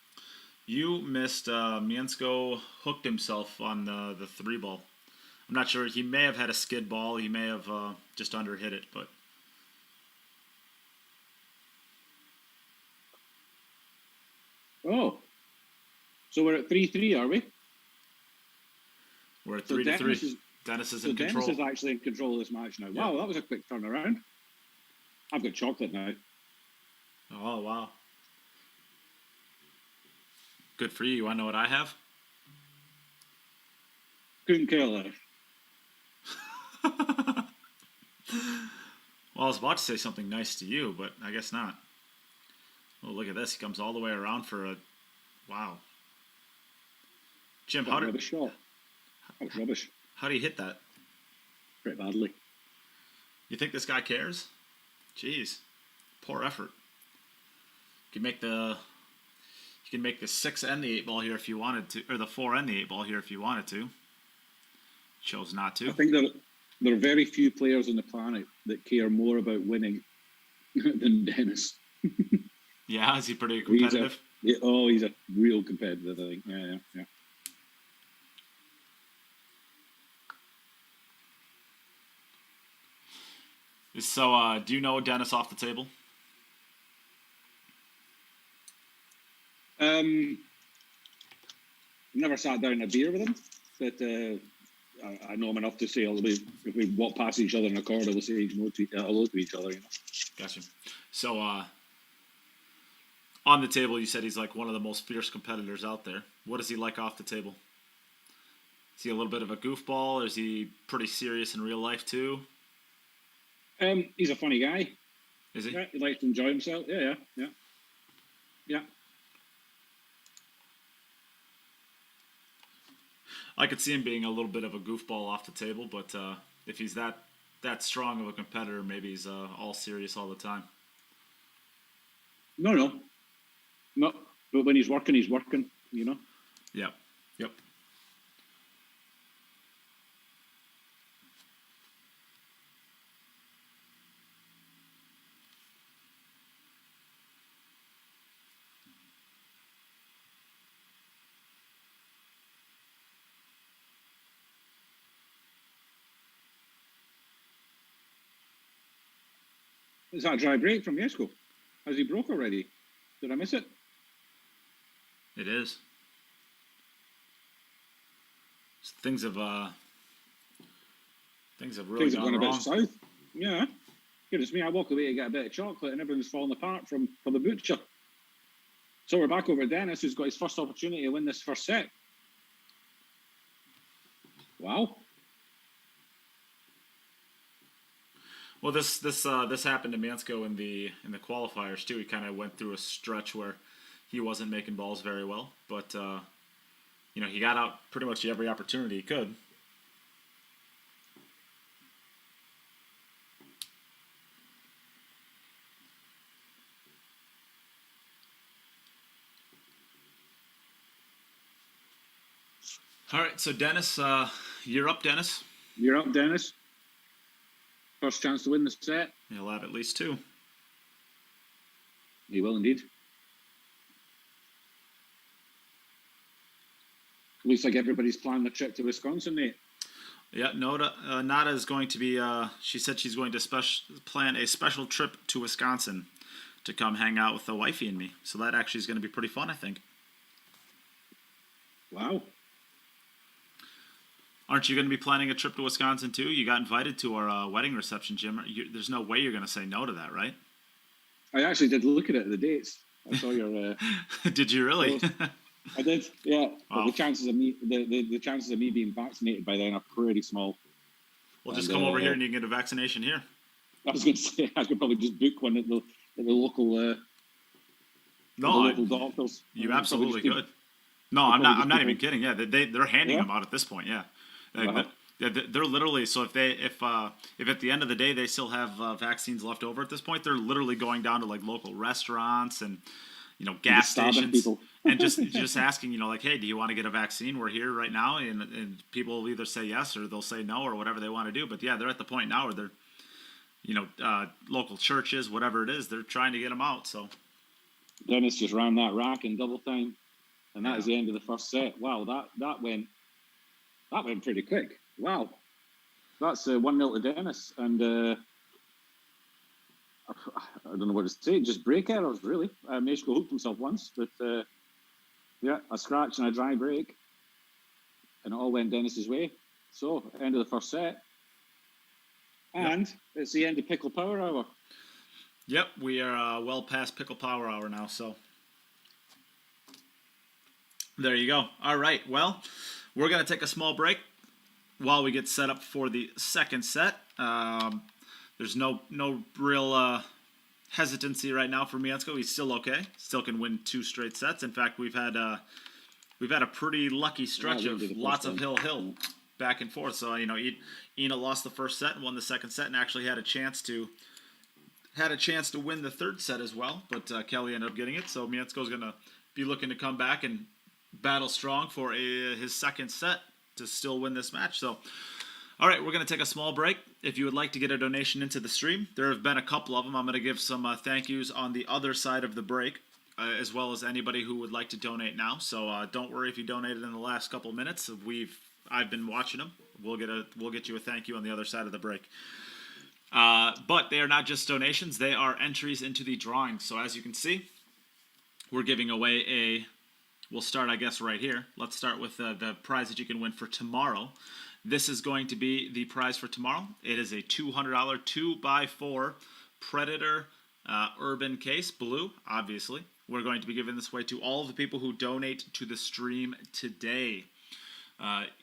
You missed. Mieszko hooked himself on the 3 ball. I'm not sure. He may have had a skid ball. He may have just underhit it, but. Oh. So we're at 3-3, are we? We're at 3-3. Denis is in control. Denis is actually in control of this match now. Wow, that was a quick turnaround. I've got chocolate now. Oh, wow. Good for you. I know what I have. Couldn't care less. Well, I was about to say something nice to you, but I guess not. Oh, look at this. He comes all the way around for a... Wow. Jim, how did... Rubbish shot. That was rubbish. How do you hit that? Pretty badly. You think this guy cares? Jeez. Poor effort. You can make the 6 and the 8 ball here if you wanted to, or the 4 and the 8 ball here if you wanted to. Chose not to. I think there are very few players on the planet that care more about winning than Denis. Yeah, is he pretty competitive? He's a real competitive, I think. Yeah. So, do you know Denis off the table? Never sat down a beer with him, but I know him enough to say if we walk past each other in a corridor, we'll say hello to each other. You know. Gotcha. So, on the table, you said he's like one of the most fierce competitors out there. What is he like off the table? Is he a little bit of a goofball, or is he pretty serious in real life too? He's a funny guy. Is he? Yeah, he likes to enjoy himself. Yeah. I could see him being a little bit of a goofball off the table, but if he's that strong of a competitor, maybe he's all serious all the time. No. But when he's working, you know. Yep. Is that a dry break from Mieszko? Has he broke already? Did I miss it? It is. Things have really gone a wrong. bit south. Yeah. Goodness me, I walk away to get a bit of chocolate and everything's falling apart from the butcher. So we're back over to Denis, who's got his first opportunity to win this first set. Wow. Well, this happened to Mieszko in the qualifiers too. He kind of went through a stretch where he wasn't making balls very well, but he got out pretty much every opportunity he could. All right, so Denis, you're up, Denis. You're up, Denis. First chance to win the set. He'll have at least 2. He will indeed. Looks like everybody's planning a trip to Wisconsin, mate. Yeah, Nada is going to be, she said she's going to plan a special trip to Wisconsin to come hang out with the wifey and me. So that actually is going to be pretty fun, I think. Wow. Aren't you going to be planning a trip to Wisconsin too? You got invited to our wedding reception, Jim. There's no way you're going to say no to that, right? I actually did look at it, the dates. I saw your... Did you really? I did, yeah. Wow. But the chances of me being vaccinated by then are pretty small. Well, just come over here and you can get a vaccination here. I was going to say I could probably just book one at the local. Local doctors. You absolutely could. No, I'm not even kidding. Yeah, they're handing them out at this point. Yeah, they're literally. So if at the end of the day they still have vaccines left over at this point, they're literally going down to like local restaurants and gas stations people. and just asking, like, hey, do you want to get a vaccine? We're here right now, and people will either say yes or they'll say no or whatever they want to do. But yeah, they're at the point now where they're, local churches, whatever it is, they're trying to get them out. So Denis just ran that rack in double time, and that is the end of the first set. Wow, that went pretty quick. Wow, that's 1-0 to Denis, and I don't know what to say. Just break errors, really. Mieszko hooked himself once, but a scratch and a dry break, and it all went Denis's way. So, end of the first set, and it's the end of Pickle Power Hour. Yep, we are well past Pickle Power Hour now. So, there you go. All right, well, we're gonna take a small break while we get set up for the second set. There's no real hesitancy right now for Mieszko. He's still okay. Still can win 2 straight sets. In fact, we've had a pretty lucky stretch of lots of hill back and forth. So Ina lost the first set and won the second set, and actually had a chance to win the third set as well. But Kelly ended up getting it. So Mieszko's gonna be looking to come back and battle strong for his second set to still win this match. So. All right, we're going to take a small break. If you would like to get a donation into the stream, there have been a couple of them. I'm going to give some thank yous on the other side of the break, as well as anybody who would like to donate now. So don't worry if you donated in the last couple of minutes. I've been watching them. We'll get you a thank you on the other side of the break. But they are not just donations; they are entries into the drawing. So as you can see, we're giving away We'll start, I guess, right here. Let's start with the prize that you can win for tomorrow. This is going to be the prize for tomorrow. It is a $200 2x4 Predator Urban case, blue, obviously. We're going to be giving this away to all of the people who donate to the stream today.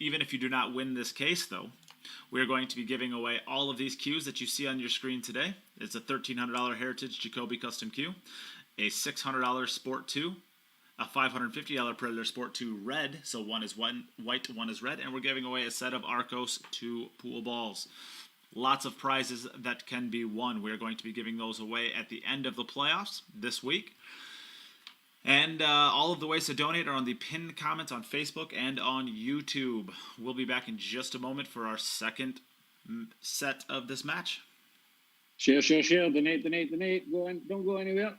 Even if you do not win this case, though, we're going to be giving away all of these cues that you see on your screen today. It's a $1,300 Heritage Jacoby Custom Cue, a $600 Sport 2, a $550 Predator Sport 2 red, so one is white, one is red, and we're giving away a set of Arcos 2 pool balls. Lots of prizes that can be won. We're going to be giving those away at the end of the playoffs this week. And all of the ways to donate are on the pinned comments on Facebook and on YouTube. We'll be back in just a moment for our second set of this match. Share. Donate. Don't go anywhere.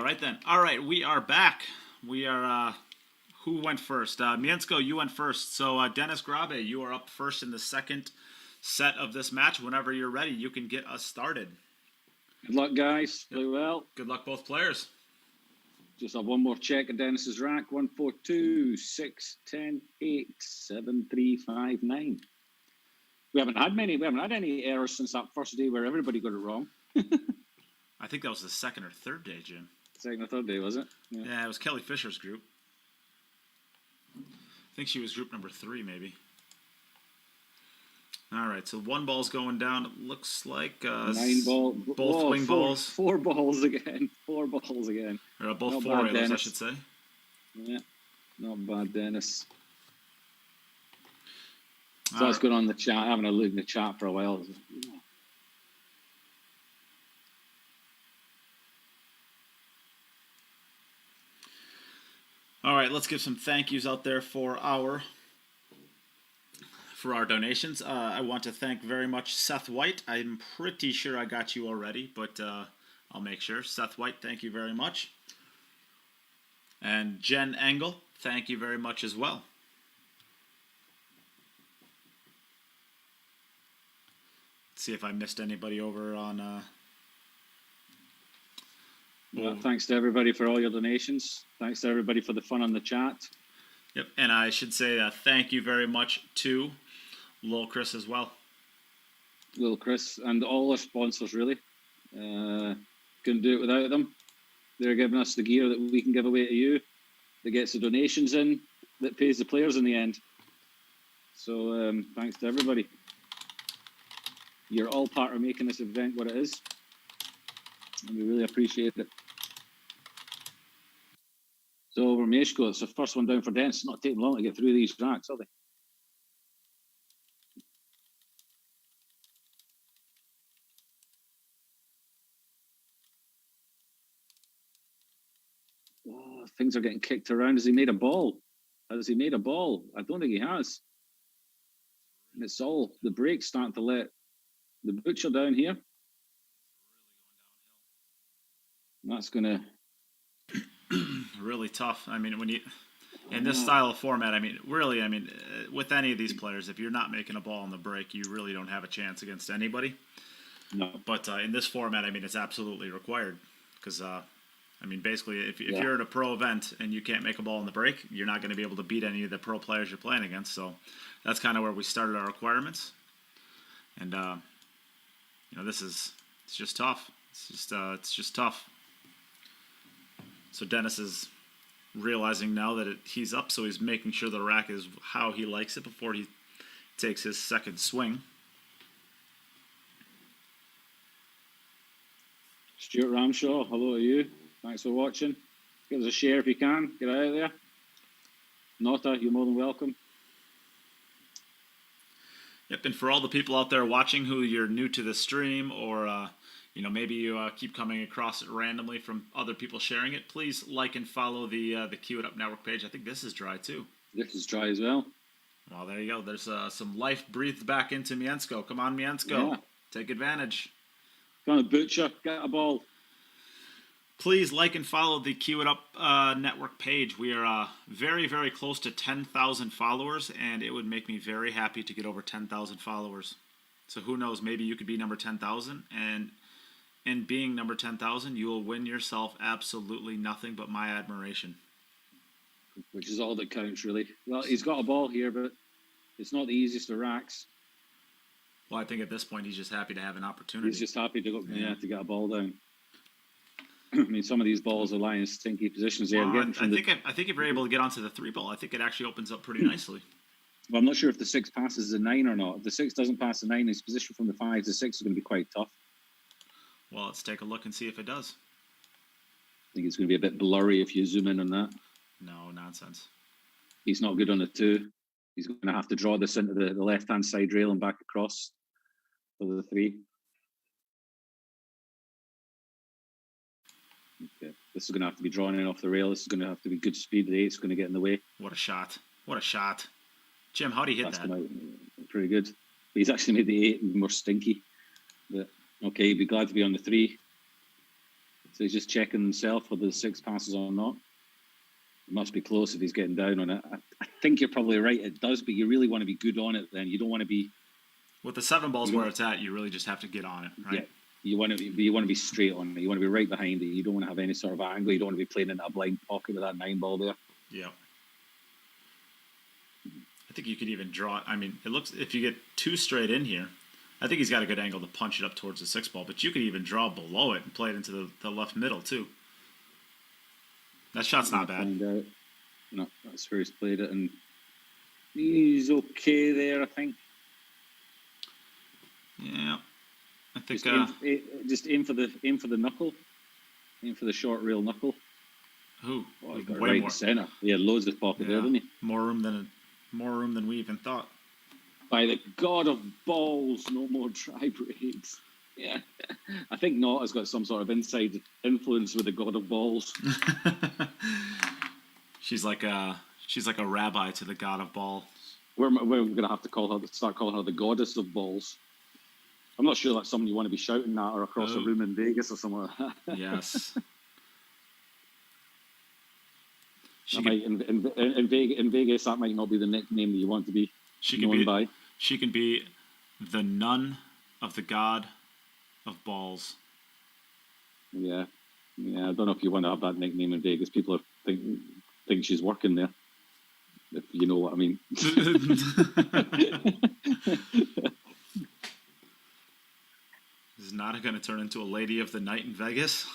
right then. All right, we are back. We are, who went first? Mieszko, you went first. So, Denis, Grabe, you are up first in the second set of this match. Whenever you're ready, you can get us started. Good luck, guys. Play well. Good luck, both players. Just have one more check at Dennis's rack. 1, 4, 2, 6, 10, 8, 7, 3, 5, 9. We haven't had any errors since that first day where everybody got it wrong. I think that was the second or third day, Jim. Second or third day, was it? Yeah, it was Kelly Fisher's group. I think she was group number 3, maybe. All right, so one ball's going down. It looks like 9 ball. Both wing balls. 4 balls again. 4 balls again. Or both Not 4 bad, railers, I Denis. should say. Yeah, not bad, Dennis. So All I was right. going on the chat, having a look in the chat for a while. All right, let's give some thank yous out there for our donations. I want to thank very much Seth White. I'm pretty sure I got you already, but I'll make sure. Seth White, thank you very much. And Jen Engel, thank you very much as well. Let's see if I missed anybody over on... Well, thanks to everybody for all your donations. Thanks to everybody for the fun on the chat. Yep, and I should say thank you very much to Lil Chris as well. Lil Chris and all our sponsors, really. Couldn't do it without them. They're giving us the gear that we can give away to you, that gets the donations in, that pays the players in the end. So thanks to everybody. You're all part of making this event what it is. And we really appreciate it. So over Mieszko, it's the first one down for Denis. It's not taking long to get through these racks, are they? Oh, things are getting kicked around. Has he made a ball? Has he made a ball? I don't think he has. And it's all the brakes starting to let the butcher down here. That's going to... Really tough. I mean, when you... In this style of format, I mean, really, with any of these players, if you're not making a ball on the break, you really don't have a chance against anybody. No. But in this format, it's absolutely required. Because, basically, if you're at a pro event and you can't make a ball on the break, you're not going to be able to beat any of the pro players you're playing against. So that's kind of where we started our requirements. And, it's just tough. It's just tough. So Denis is realizing now that he's up, so he's making sure the rack is how he likes it before he takes his second swing. Stuart Ramshaw, hello to you. Thanks for watching. Give us a share if you can. Get out there. Nota, you're more than welcome. Yep, and for all the people out there watching who you're new to the stream, or maybe you keep coming across it randomly from other people sharing it, please like and follow the Cue It Up Network page. I think this is dry too. This is dry as well. Well, there you go. There's some life breathed back into Mieszko. Come on, Mieszko. Yeah. Take advantage. Come on, butcher. Get a ball. Please like and follow the Cue It Up Network page. We are very, very close to 10,000 followers, and it would make me very happy to get over 10,000 followers. So who knows, maybe you could be number 10,000, and in being number 10,000, you will win yourself absolutely nothing but my admiration. Which is all that counts, really. Well, he's got a ball here, but it's not the easiest of racks. Well, I think at this point, he's just happy to have an opportunity. He's just happy to go, to get a ball down. Some of these balls are lying in stinky positions there. Well, I think if you're able to get onto the 3-ball, I think it actually opens up pretty nicely. Well, I'm not sure if the 6 passes the 9 or not. If the 6 doesn't pass the 9, his position from the 5 to 6 is going to be quite tough. Well, let's take a look and see if it does. I think it's going to be a bit blurry if you zoom in on that. No, nonsense. He's not good on the 2. He's going to have to draw this into the left-hand side rail and back across for the 3. Okay. This is going to have to be drawn in off the rail. This is going to have to be good speed. The 8's going to get in the way. What a shot. What a shot. Jim, how did he hit That's that? come out pretty good. But he's actually made the 8 more stinky. But okay, he'd be glad to be on the 3. So he's just checking himself whether the 6 passes or not. It must be close if he's getting down on it. I think you're probably right. It does, but you really want to be good on it. Then you don't want to be. With the 7 balls where it's at, you really just have to get on it, right? Yeah. You want to be straight on it. You want to be right behind it. You don't want to have any sort of angle. You don't want to be playing in a blind pocket with that 9 ball there. Yeah. I think you could even draw it. I mean, it looks, if you get 2 straight in here, I think he's got a good angle to punch it up towards the 6 ball, but you could even draw below it and play it into the left middle too. That shot's not bad. No, that's where he's played it, and he's okay there, I think. Yeah, I think just aim for the knuckle, aim for the short rail knuckle. Ooh, way right more center. He had loads of pocket there, didn't he? More room than we even thought. By the god of balls, no more dry breaks. Yeah, I think Nott has got some sort of inside influence with the god of balls. She's like a rabbi to the god of balls. We're gonna have to start calling her the goddess of balls. I'm not sure that's something you want to be shouting at or across a room in Vegas or somewhere like that. Yes. In Vegas, that might not be the nickname that you want to be known by. She can be the nun of the god of balls. Yeah. I don't know if you want to have that nickname in Vegas. People think she's working there, if you know what I mean. Is Nada going to turn into a lady of the night in Vegas?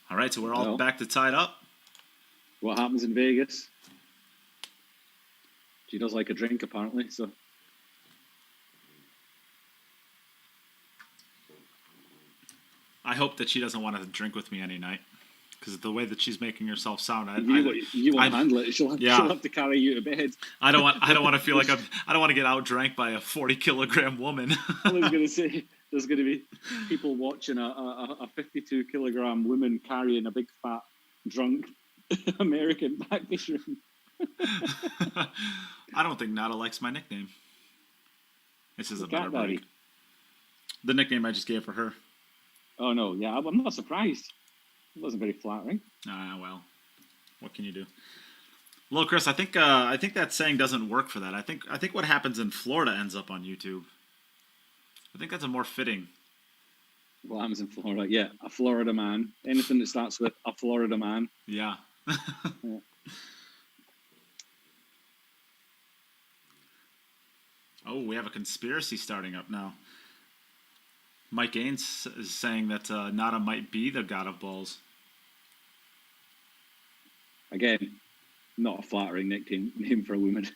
All right, so we're all back to tied up. What happens in Vegas? She does like a drink, apparently, so... I hope that she doesn't want to drink with me any night, because the way that she's making herself sound, you won't handle it. She'll have to carry you to bed. I don't want to feel like I don't want to get out drank by a 40-kilogram woman. I was going to say there's going to be people watching a 52-kilogram woman carrying a big fat drunk American back to room. I don't think Nada likes my nickname. This is a better break. Daddy. The nickname I just gave for her. Oh no, yeah, I'm not surprised. It wasn't very flattering. Well, what can you do? Lil Chris, I think that saying doesn't work for that. I think what happens in Florida ends up on YouTube. I think that's a more fitting. What happens in Florida? Yeah, a Florida man. Anything that starts with a Florida man. Yeah. Yeah. Oh, we have a conspiracy starting up now. Mike Ains is saying that Nada might be the god of balls. Again, not a flattering name for a woman.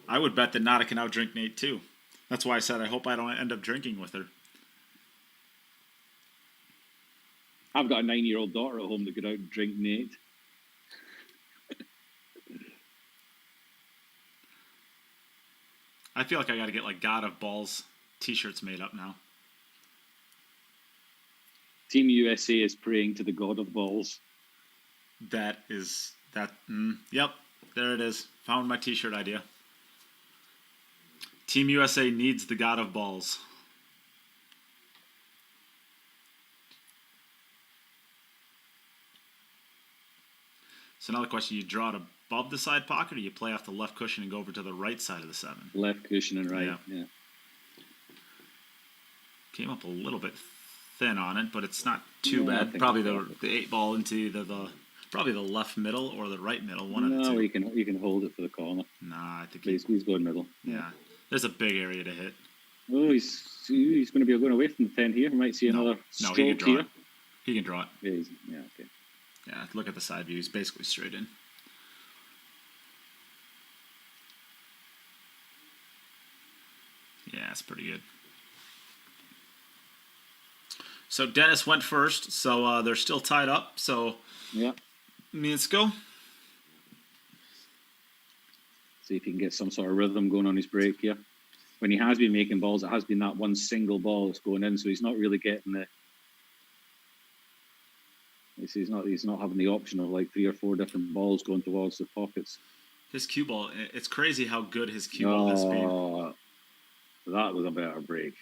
I would bet that Nada can outdrink Nate too. That's why I said I hope I don't end up drinking with her. I've got a 9-year-old daughter at home that could outdrink Nate. I feel like I got to get like God of Balls t-shirts made up now. Team USA is praying to the God of Balls. Yep, there it is. Found my t-shirt idea. Team USA needs the God of Balls. So now the question, you draw it above the side pocket, or you play off the left cushion and go over to the right side of the 7? Left cushion and right, yeah. Came up a little bit thin on it, but it's not too bad. Probably the 8 ball into either probably the left middle or the right middle, one of the two. No, you can hold it for the corner. Nah, I think he's going middle. Yeah, there's a big area to hit. Oh, he's going to be going away from the 10 here. We might see another stroke he can draw here. It. He can draw it. Yeah, okay. Yeah, look at the side view. He's basically straight in. Yeah, it's pretty good. So Denis went first, so they're still tied up. So yeah, Mieszko. See if he can get some sort of rhythm going on his break here. When he has been making balls, it has been that one single ball that's going in, so he's not really getting the. He's not having the option of like 3 or 4 different balls going towards the pockets. His cue ball, it's crazy how good his cue ball has been. That was a better break.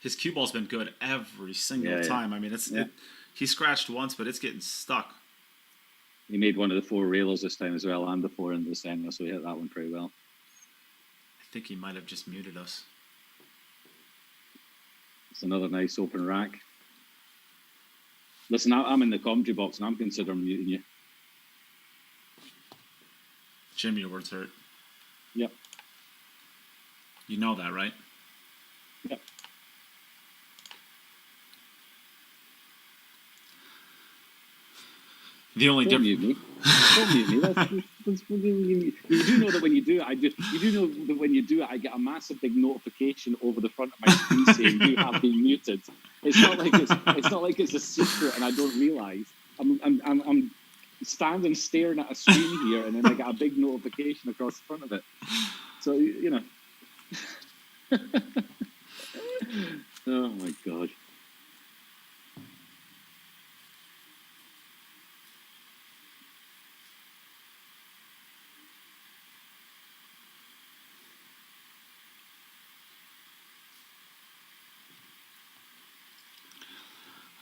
His cue ball's been good every single time. I mean, he scratched once, but it's getting stuck. He made one of the 4 railers this time as well, and the 4 into the center, so he hit that one pretty well. I think he might have just muted us. It's another nice open rack. Listen, I'm in the commentary box, and I'm considering muting you. Jim, your words hurt. Yep. You know that, right? Yep. The only Don't difference. mute me. Don't mute me. You do know that when you do it, you do know that when you do it, I get a massive big notification over the front of my screen saying you have been muted. It's not like it's a secret and I don't realise. I'm standing staring at a screen here, and then I get a big notification across the front of it. So you know. Oh my God.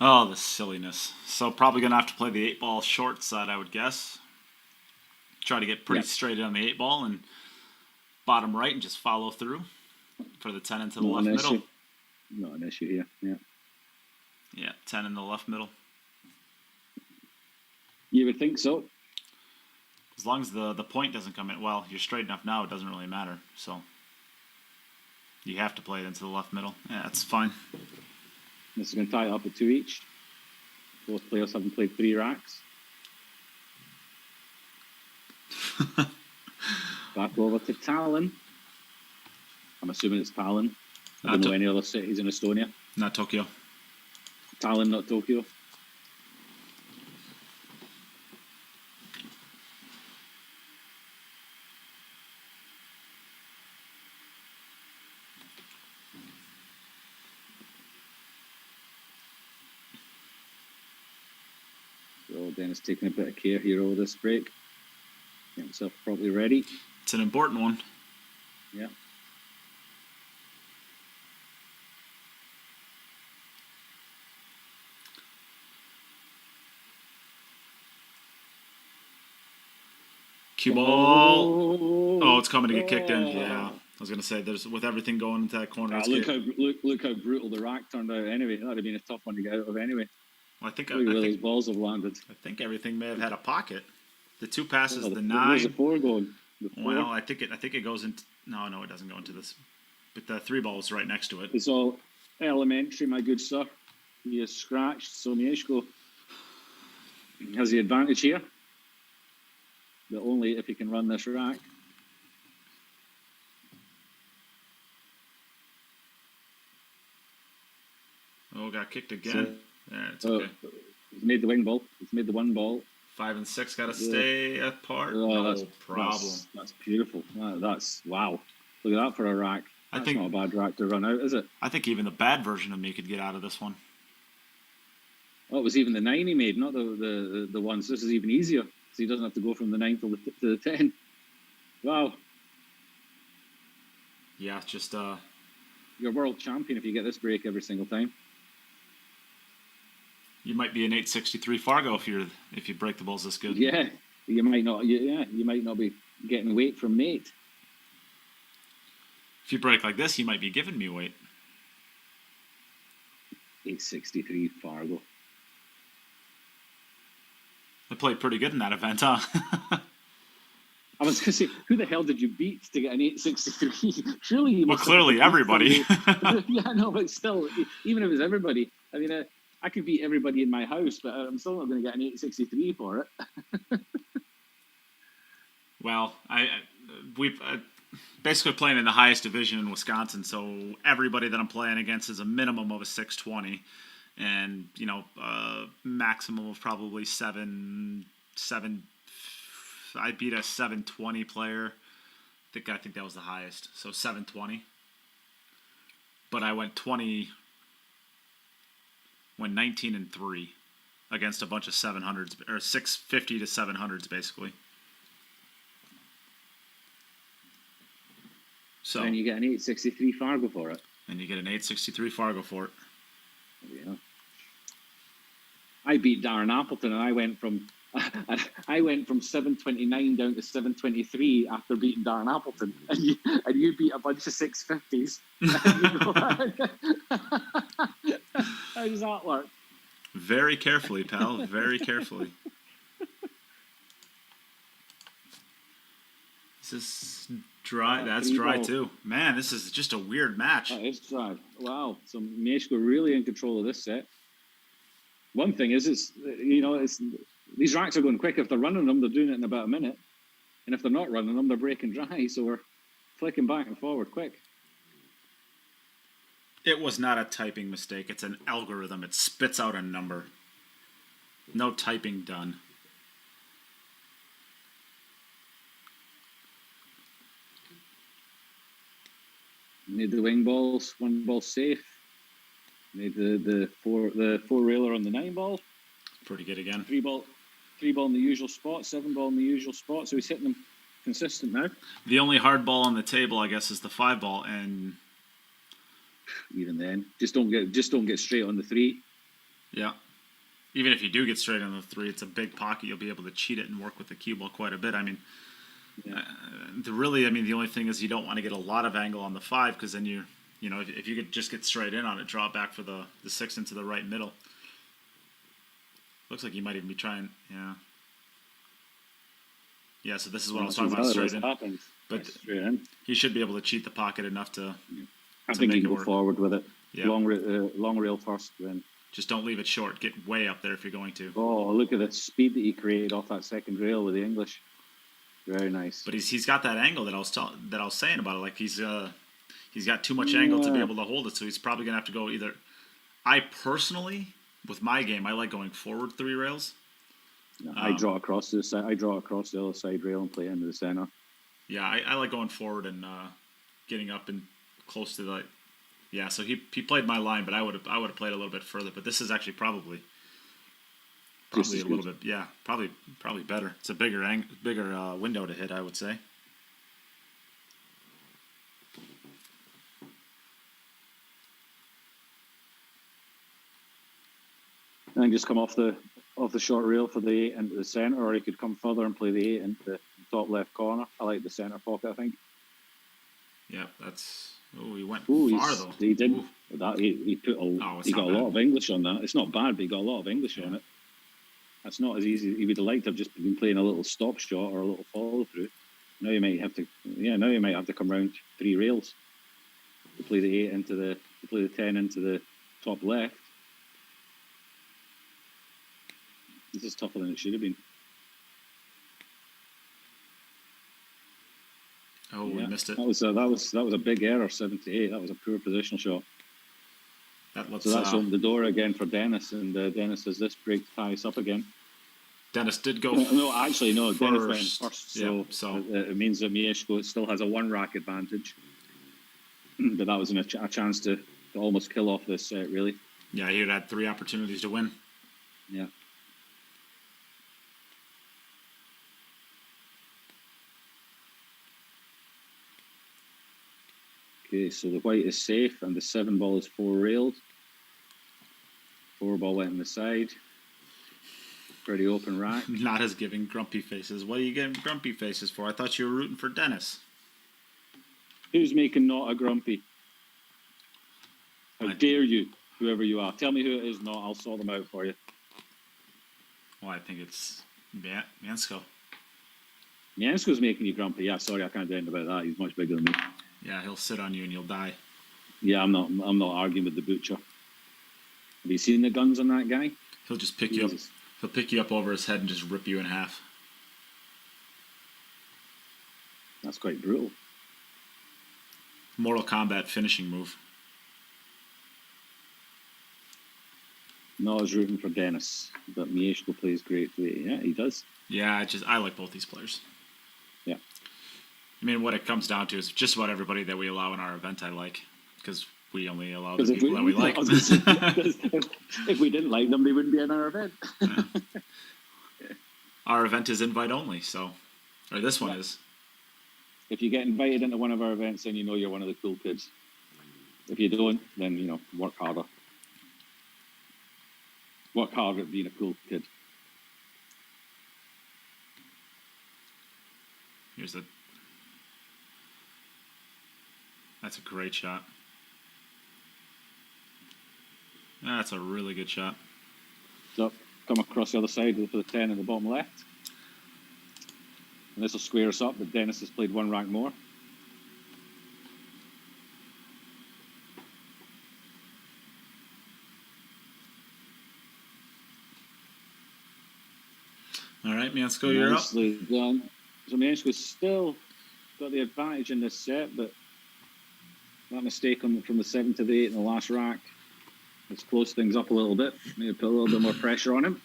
Oh, the silliness. So probably going to have to play the 8-ball short side, I would guess. Try to get pretty straight on the 8-ball and bottom right and just follow through for the 10 into the left middle. Not an issue here, yeah. Yeah, 10 in the left middle. You would think so. As long as the point doesn't come in. Well, you're straight enough now, it doesn't really matter. So you have to play it into the left middle. Yeah, that's fine. This is going to tie it up at 2 each. Both players haven't played 3 racks. Back over to Tallinn. I'm assuming it's Tallinn. I don't know any other cities in Estonia. Not Tokyo. Tallinn, not Tokyo. So Denis taking a bit of care here over this break. Get himself properly ready. It's an important one. Yeah. Cue ball. Oh, it's coming to get kicked in. Yeah. I was going to say, there's with everything going into that corner. Look how brutal the rack turned out anyway. That would have been a tough one to get out of anyway. Well, I think those balls have landed. I think everything may have had a pocket. The 2 passes, the 9. Where's the 4 going? The 4? Well, I think it goes into. No, it doesn't go into this. But the 3 ball is right next to it. It's all elementary, my good sir. He is scratched, so Mieszko has the advantage here. But only if he can run this rack. Oh, got kicked again. Yeah, it's okay. He's made the wing ball. He's made the 1 ball. 5 and 6 got to stay apart. Oh, no problem. That's beautiful. That's wow. Look at that for a rack. That's not a bad rack to run out, is it? I think even the bad version of me could get out of this one. Oh, it was even the 9 he made, not the ones. This is even easier. So he doesn't have to go from the 9 to the 10. Wow. Yeah, just you're world champion if you get this break every single time. You might be an 863 Fargo if you break the balls this good. Yeah, you might not. Yeah, you might not be getting weight from Nate. If you break like this, you might be giving me weight. 863 Fargo. I played pretty good in that event, huh? I was going to say, who the hell did you beat to get an 863? Surely you must. Well, clearly everybody. Yeah, no, but still, even if it was everybody, I mean, I could beat everybody in my house, but I'm still not going to get an 863 for it. Well, we've basically playing in the highest division in Wisconsin, so everybody that I'm playing against is a minimum of a 620, and maximum of probably 7. I beat a 720 player. I think that was the highest, so 720. But I went 19 and 3 against a bunch of 700s or 650 to 700s basically. So and you get an 863 Fargo for it. And you get an 863 Fargo for it. Yeah. I beat Darren Appleton, and I went from 729 down to 723 after beating Darren Appleton, and you beat a bunch of 650s. How does that work? Very carefully, pal. Very carefully. Is this dry? That's dry too. Man, this is just a weird match. It's dry. Wow. So Mieszko really in control of this set. One thing is, these racks are going quick. If they're running them, they're doing it in about a minute. And if they're not running them, they're breaking dry. So we're flicking back and forward quick. It was not a typing mistake. It's an algorithm. It spits out a number. No typing done. Made the wing balls, one ball safe. Made the four railer on the 9 ball. Pretty good again. 3 ball in the usual spot, 7 ball in the usual spot. So he's hitting them consistent now. The only hard ball on the table, I guess, is the 5 ball, and even then, just don't get straight on the 3. Yeah. Even if you do get straight on the 3, it's a big pocket. You'll be able to cheat it and work with the cue ball quite a bit. I mean, the only thing is you don't want to get a lot of angle on the 5, because then if you could just get straight in on it, draw it back for the 6 into the right middle. Looks like you might even be trying, yeah. Yeah, so this is what I was talking about, straight in. But straight in. He should be able to cheat the pocket enough to I think make he can it go work. forward with it. Yeah. Long rail first, then. Just don't leave it short. Get way up there if you're going to. Oh, look at the speed that he created off that second rail with the English. Very nice. But he's got that angle that I was saying about it. Like he's got too much angle to be able to hold it. So he's probably gonna have to go either. I personally, with my game, I like going forward 3 rails. I draw across the side. I draw across the other side rail and play into the center. Yeah, I like going forward and getting up and close to the. Yeah, so he played my line, but I would have played a little bit further. But this is actually probably a little bit. Yeah, probably better. It's a bigger window to hit, I would say. And just come off the short rail for the 8 into the center, or he could come further and play the 8 into the top left corner. I like the center pocket, I think. Yeah, that's. Oh, he went far though. He did. That he put he got a lot of English on that. It's not bad, but he got a lot of English on it. That's not as easy. He would have liked to have just been playing a little stop shot or a little follow through. Now you might have to. Yeah, now you might have to come round 3 rails to play the 8 to play the 10 into the top left. This is tougher than it should have been. Oh, we missed it. That was a big error, 7-8. That was a poor positional shot. So that's opened the door again for Denis, and Denis has this break to tie us up again. Denis did go. No, actually, no. First. Denis went first, so it means that Mieszko still has a 1 rack advantage. But that was a chance to almost kill off this set, really. Yeah, he had 3 opportunities to win. Yeah. Okay, so the white is safe, and the 7 ball is 4 railed. 4 ball went on the side. Pretty open rack. Not as giving grumpy faces. What are you giving grumpy faces for? I thought you were rooting for Denis. Who's making not a grumpy? How dare you, whoever you are. Tell me who it is, not. I'll sort them out for you. Well, I think it's Mieszko. Mieszko's making you grumpy. Yeah, sorry, I can't do anything about that. He's much bigger than me. Yeah, he'll sit on you and you'll die. Yeah, I'm not arguing with the butcher. Have you seen the guns on that guy? He'll just pick you up. He'll pick you up over his head and just rip you in half. That's quite brutal. Mortal Kombat finishing move. No, I was rooting for Denis, but Mieszko plays great today. Yeah, he does. Yeah, I like both these players. Yeah. I mean, what it comes down to is just about everybody that we allow in our event I like, because we only allow the people that we like. If we didn't like them, they wouldn't be in our event. Yeah. Our event is invite only, or this one is. If you get invited into one of our events, then you know you're one of the cool kids. If you don't, then, work harder. Work harder at being a cool kid. That's a great shot. That's a really good shot. So, come across the other side for the 10 in the bottom left. And this will square us up, but Denis has played one rank more. All right, Mieszko, you're up. Nicely done. So Mieszko's still got the advantage in this set, but that mistake from the 7 to the 8 in the last rack has closed things up a little bit. Maybe put a little bit more pressure on him.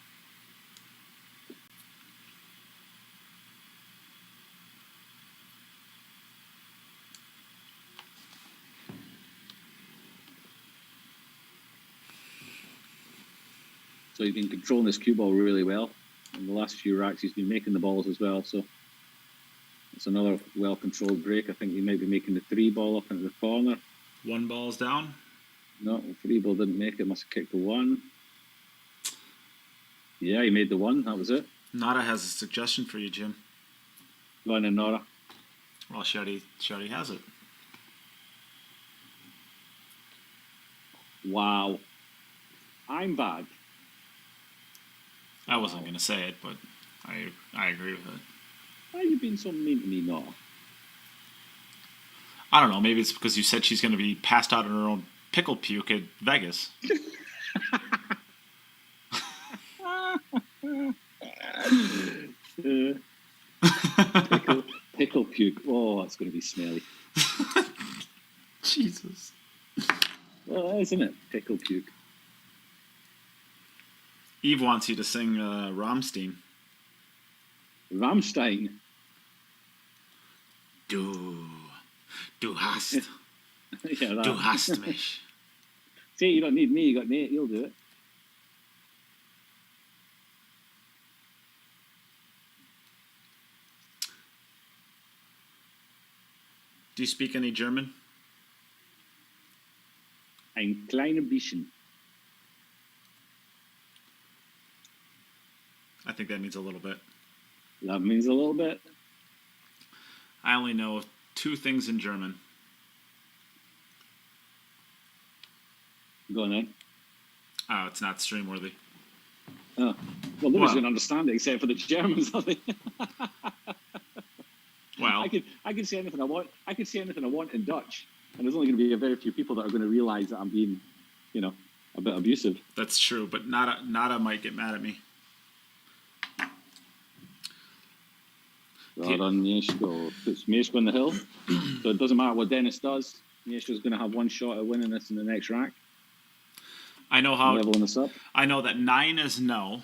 So he's been controlling this cue ball really well. In the last few racks, he's been making the balls as well. So it's another well-controlled break. I think he might be making the 3 ball up into the corner. 1 ball's down. No, the 3 ball didn't make it. Must have kicked the 1. Yeah, he made the 1. That was it. Nara has a suggestion for you, Jim. Go on in, Nora. Well, Shetty has it. Wow. I'm bad. I wasn't going to say it, but I agree with it. Why are you being so mean to me, Nora? I don't know. Maybe it's because you said she's going to be passed out in her own pickle puke at Vegas. Pickle puke. Oh, that's going to be smelly. Jesus. Well, isn't it? Pickle puke. Eve wants you to sing Rammstein. Rammstein? Du hast. Yeah, that. Du hast mich. See, you don't need me. You got Nate. He'll do it. Do you speak any German? Ein kleiner bisschen. I think that means a little bit. That means a little bit. I only know 2 things in German. Go on then. Oh, it's not stream worthy. Oh. Well, nobody's going to understand it except for the Germans, I think. Well, I can say anything I want. I can say anything I want in Dutch, and there's only going to be a very few people that are going to realize that I'm being, a bit abusive. That's true, but Nada might get mad at me. Well done, Mieszko. Puts Mieszko on the hill. So it doesn't matter what Denis does. Mieszko's going to have one shot at winning this in the next rack. I know how. Leveling this up. I know that 9 is no.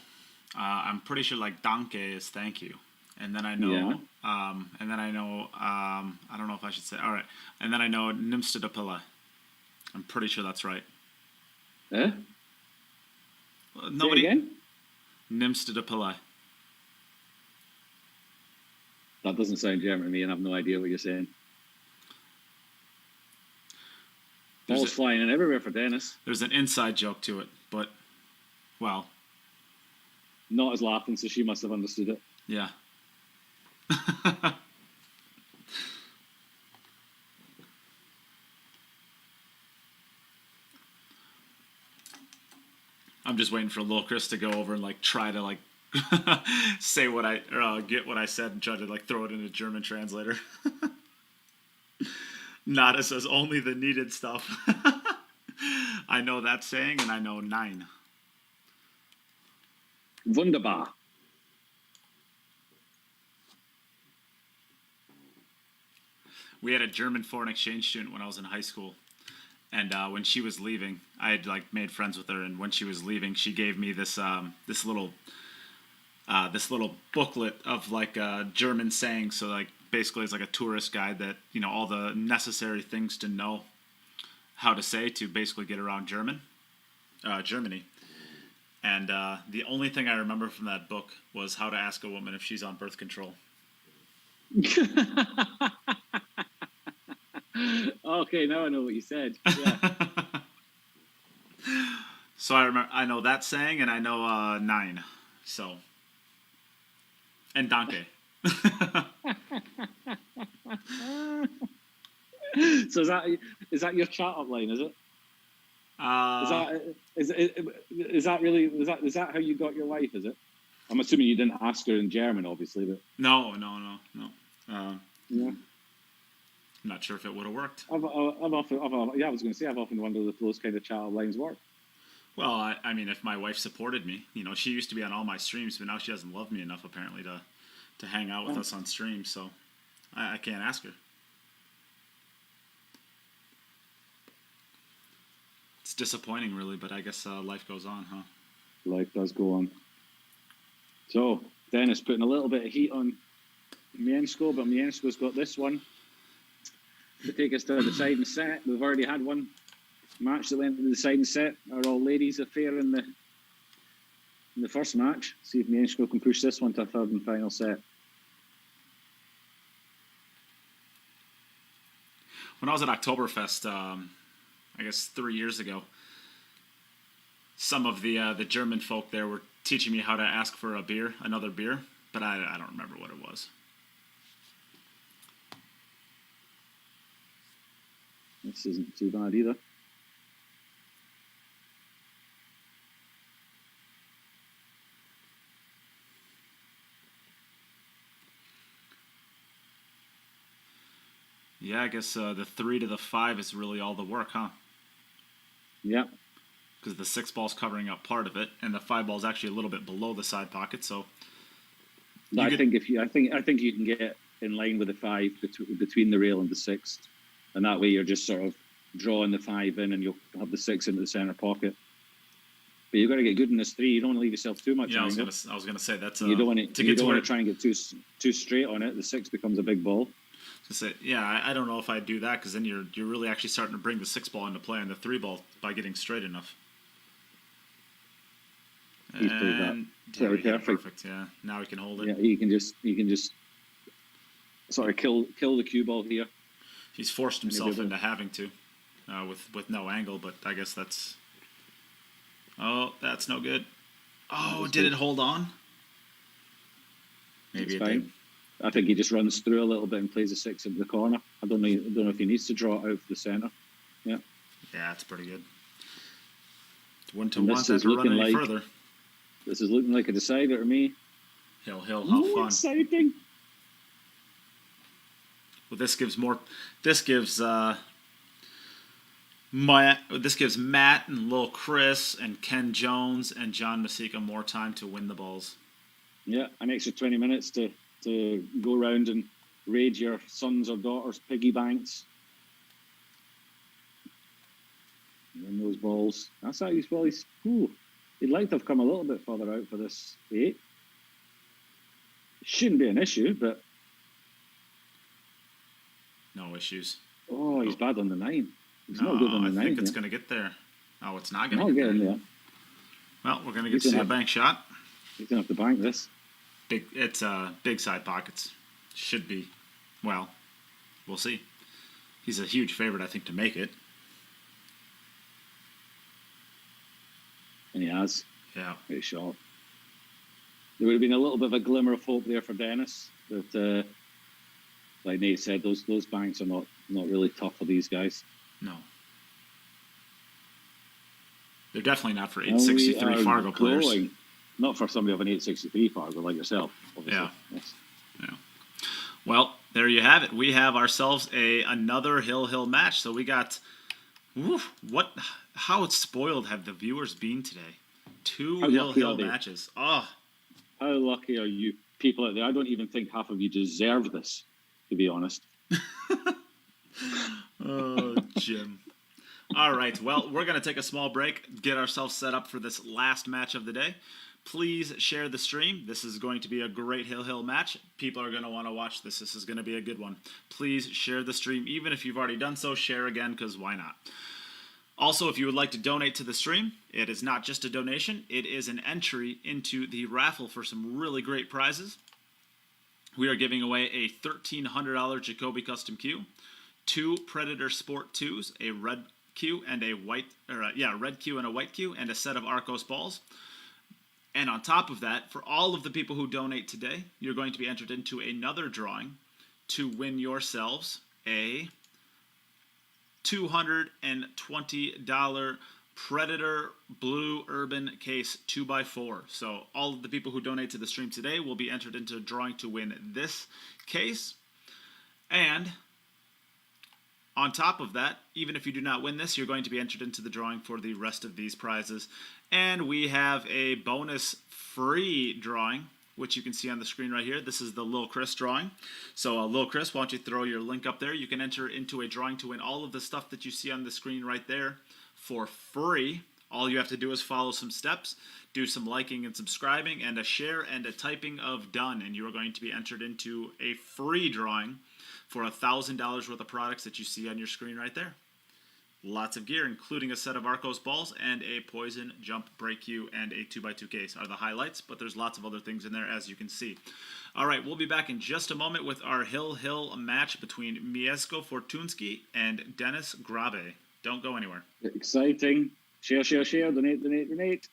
I'm pretty sure like danke is thank you. And then I know. Yeah. And then I know. I don't know if I should say. All right. And then I know nimmst du die Pille. I'm pretty sure that's right. Eh? Nobody. Say it again? Nimmst du die Pille. That doesn't sound German to me, and I have no idea what you're saying. Balls flying in everywhere for Denis. There's an inside joke to it, but, well. Not as laughing, so she must have understood it. Yeah. I'm just waiting for Lil Chris to go over and try to say what get what I said and try to throw it in a German translator. Nada says only the needed stuff. I know that saying, and I know 9. Wunderbar. We had a German foreign exchange student when I was in high school, and when she was leaving, I had made friends with her, and when she was leaving, she gave me this this little booklet of German sayings. So basically it's like a tourist guide that all the necessary things to know how to say to basically get around Germany. And the only thing I remember from that book was how to ask a woman if she's on birth control. Okay, now I know what you said. Yeah. So I know that saying, and I know 9. So, and Danke. So is that your chat up line? Is it? Is that how you got your wife? Is it? I'm assuming you didn't ask her in German, obviously, but No. yeah. I'm not sure if it would have worked. I was going to say I've often wondered if those kind of chat up lines work. Well, I mean, if my wife supported me, she used to be on all my streams, but now she doesn't love me enough apparently to hang out with us on stream, so I can't ask her. It's disappointing, really, but I guess life goes on, huh? Life does go on. So, Denis putting a little bit of heat on Mieszko, but Mieszko's got this one to take us to the deciding set. We've already had one match that went to the deciding set. Our all ladies affair in the first match. See if Mieszko can push this one to a third and final set. When I was at Oktoberfest, I guess 3 years ago, some of the German folk there were teaching me how to ask for another beer, but I don't remember what it was. This isn't too bad either. Yeah, I guess the 3 to the 5 is really all the work, huh? Yeah. Because the 6 ball's covering up part of it, and the 5 ball's actually a little bit below the side pocket. So, I think you can get in line with the 5 between the rail and the 6, and that way you're just sort of drawing the 5 in, and you'll have the 6 into the center pocket. But you've got to get good in this 3. You don't want to leave yourself too much. Yeah, I was gonna say that's you don't want to try and get too straight on it. The 6 becomes a big ball. I don't know if I'd do that, because then you're really actually starting to bring the 6 ball into play on the 3 ball by getting straight enough. He's played that very perfect. Yeah, now he can hold it. Yeah, you can just sort of kill the cue ball here. He's forced himself into having to, with no angle. But I guess that's no good. Oh, did it hold on? Maybe it did. I think he just runs through a little bit and plays a 6 into the corner. I don't know if he needs to draw it out for the center. Yeah. Yeah, that's pretty good. Wouldn't have wanted to run any further. This is looking like a decider to me. How fun. Exciting. Well, this gives Matt and Lil Chris and Ken Jones and John Masika more time to win the balls. Yeah, an extra 20 minutes to go around and raid your sons or daughters' piggy banks. Win those balls. That's how he's he'd like to have come a little bit further out for this 8. Shouldn't be an issue, but no issues. Oh, he's bad on the 9. He's not good on the 9. I think it's going to get there. Oh, it's not going to get there. Well, we're going to get to see a bank shot. He's going to have to bank this. It's big side pockets. Should be. Well, we'll see. He's a huge favorite, I think, to make it. And he has. Yeah. Pretty sharp. There would have been a little bit of a glimmer of hope there for Denis. But like Nate said, those banks are not really tough for these guys. No. They're definitely not for 863 Fargo players. Not for somebody of an 863 Fargo like yourself, obviously. Yeah. Yes. Yeah. Well, there you have it. We have ourselves another Hill match. So we got how spoiled have the viewers been today? 2 Hill matches. Oh. How lucky are you people out there? I don't even think half of you deserve this, to be honest. Oh, Jim. All right. Well, we're going to take a small break, get ourselves set up for this last match of the day. Please share the stream. This is going to be a great Hill match. People are going to want to watch this. This is going to be a good one. Please share the stream. Even if you've already done so, share again, because why not? Also, if you would like to donate to the stream, it is not just a donation. It is an entry into the raffle for some really great prizes. We are giving away a $1,300 Jacoby Custom Q, 2 Predator Sport 2s, a red cue and a white, red cue and a white cue, and a set of Arcos balls. And on top of that, for all of the people who donate today, you're going to be entered into another drawing to win yourselves a $220 Predator Blue Urban Case 2x4. So all of the people who donate to the stream today will be entered into a drawing to win this case. And on top of that, even if you do not win this, you're going to be entered into the drawing for the rest of these prizes. And we have a bonus free drawing, which you can see on the screen right here. This is the Lil Chris drawing. So Lil Chris, why don't you throw your link up there? You can enter into a drawing to win all of the stuff that you see on the screen right there for free. All you have to do is follow some steps, do some liking and subscribing, and a share and a typing of done, and you are going to be entered into a free drawing for $1,000 worth of products that you see on your screen right there. Lots of gear, including a set of Arcos balls and a Poison Jump Break Cue and a 2x2 case are the highlights, but there's lots of other things in there, as you can see. All right, we'll be back in just a moment with our Hill match between Mieszko Fortuński and Denis Grabe. Don't go anywhere. Exciting. Share, donate.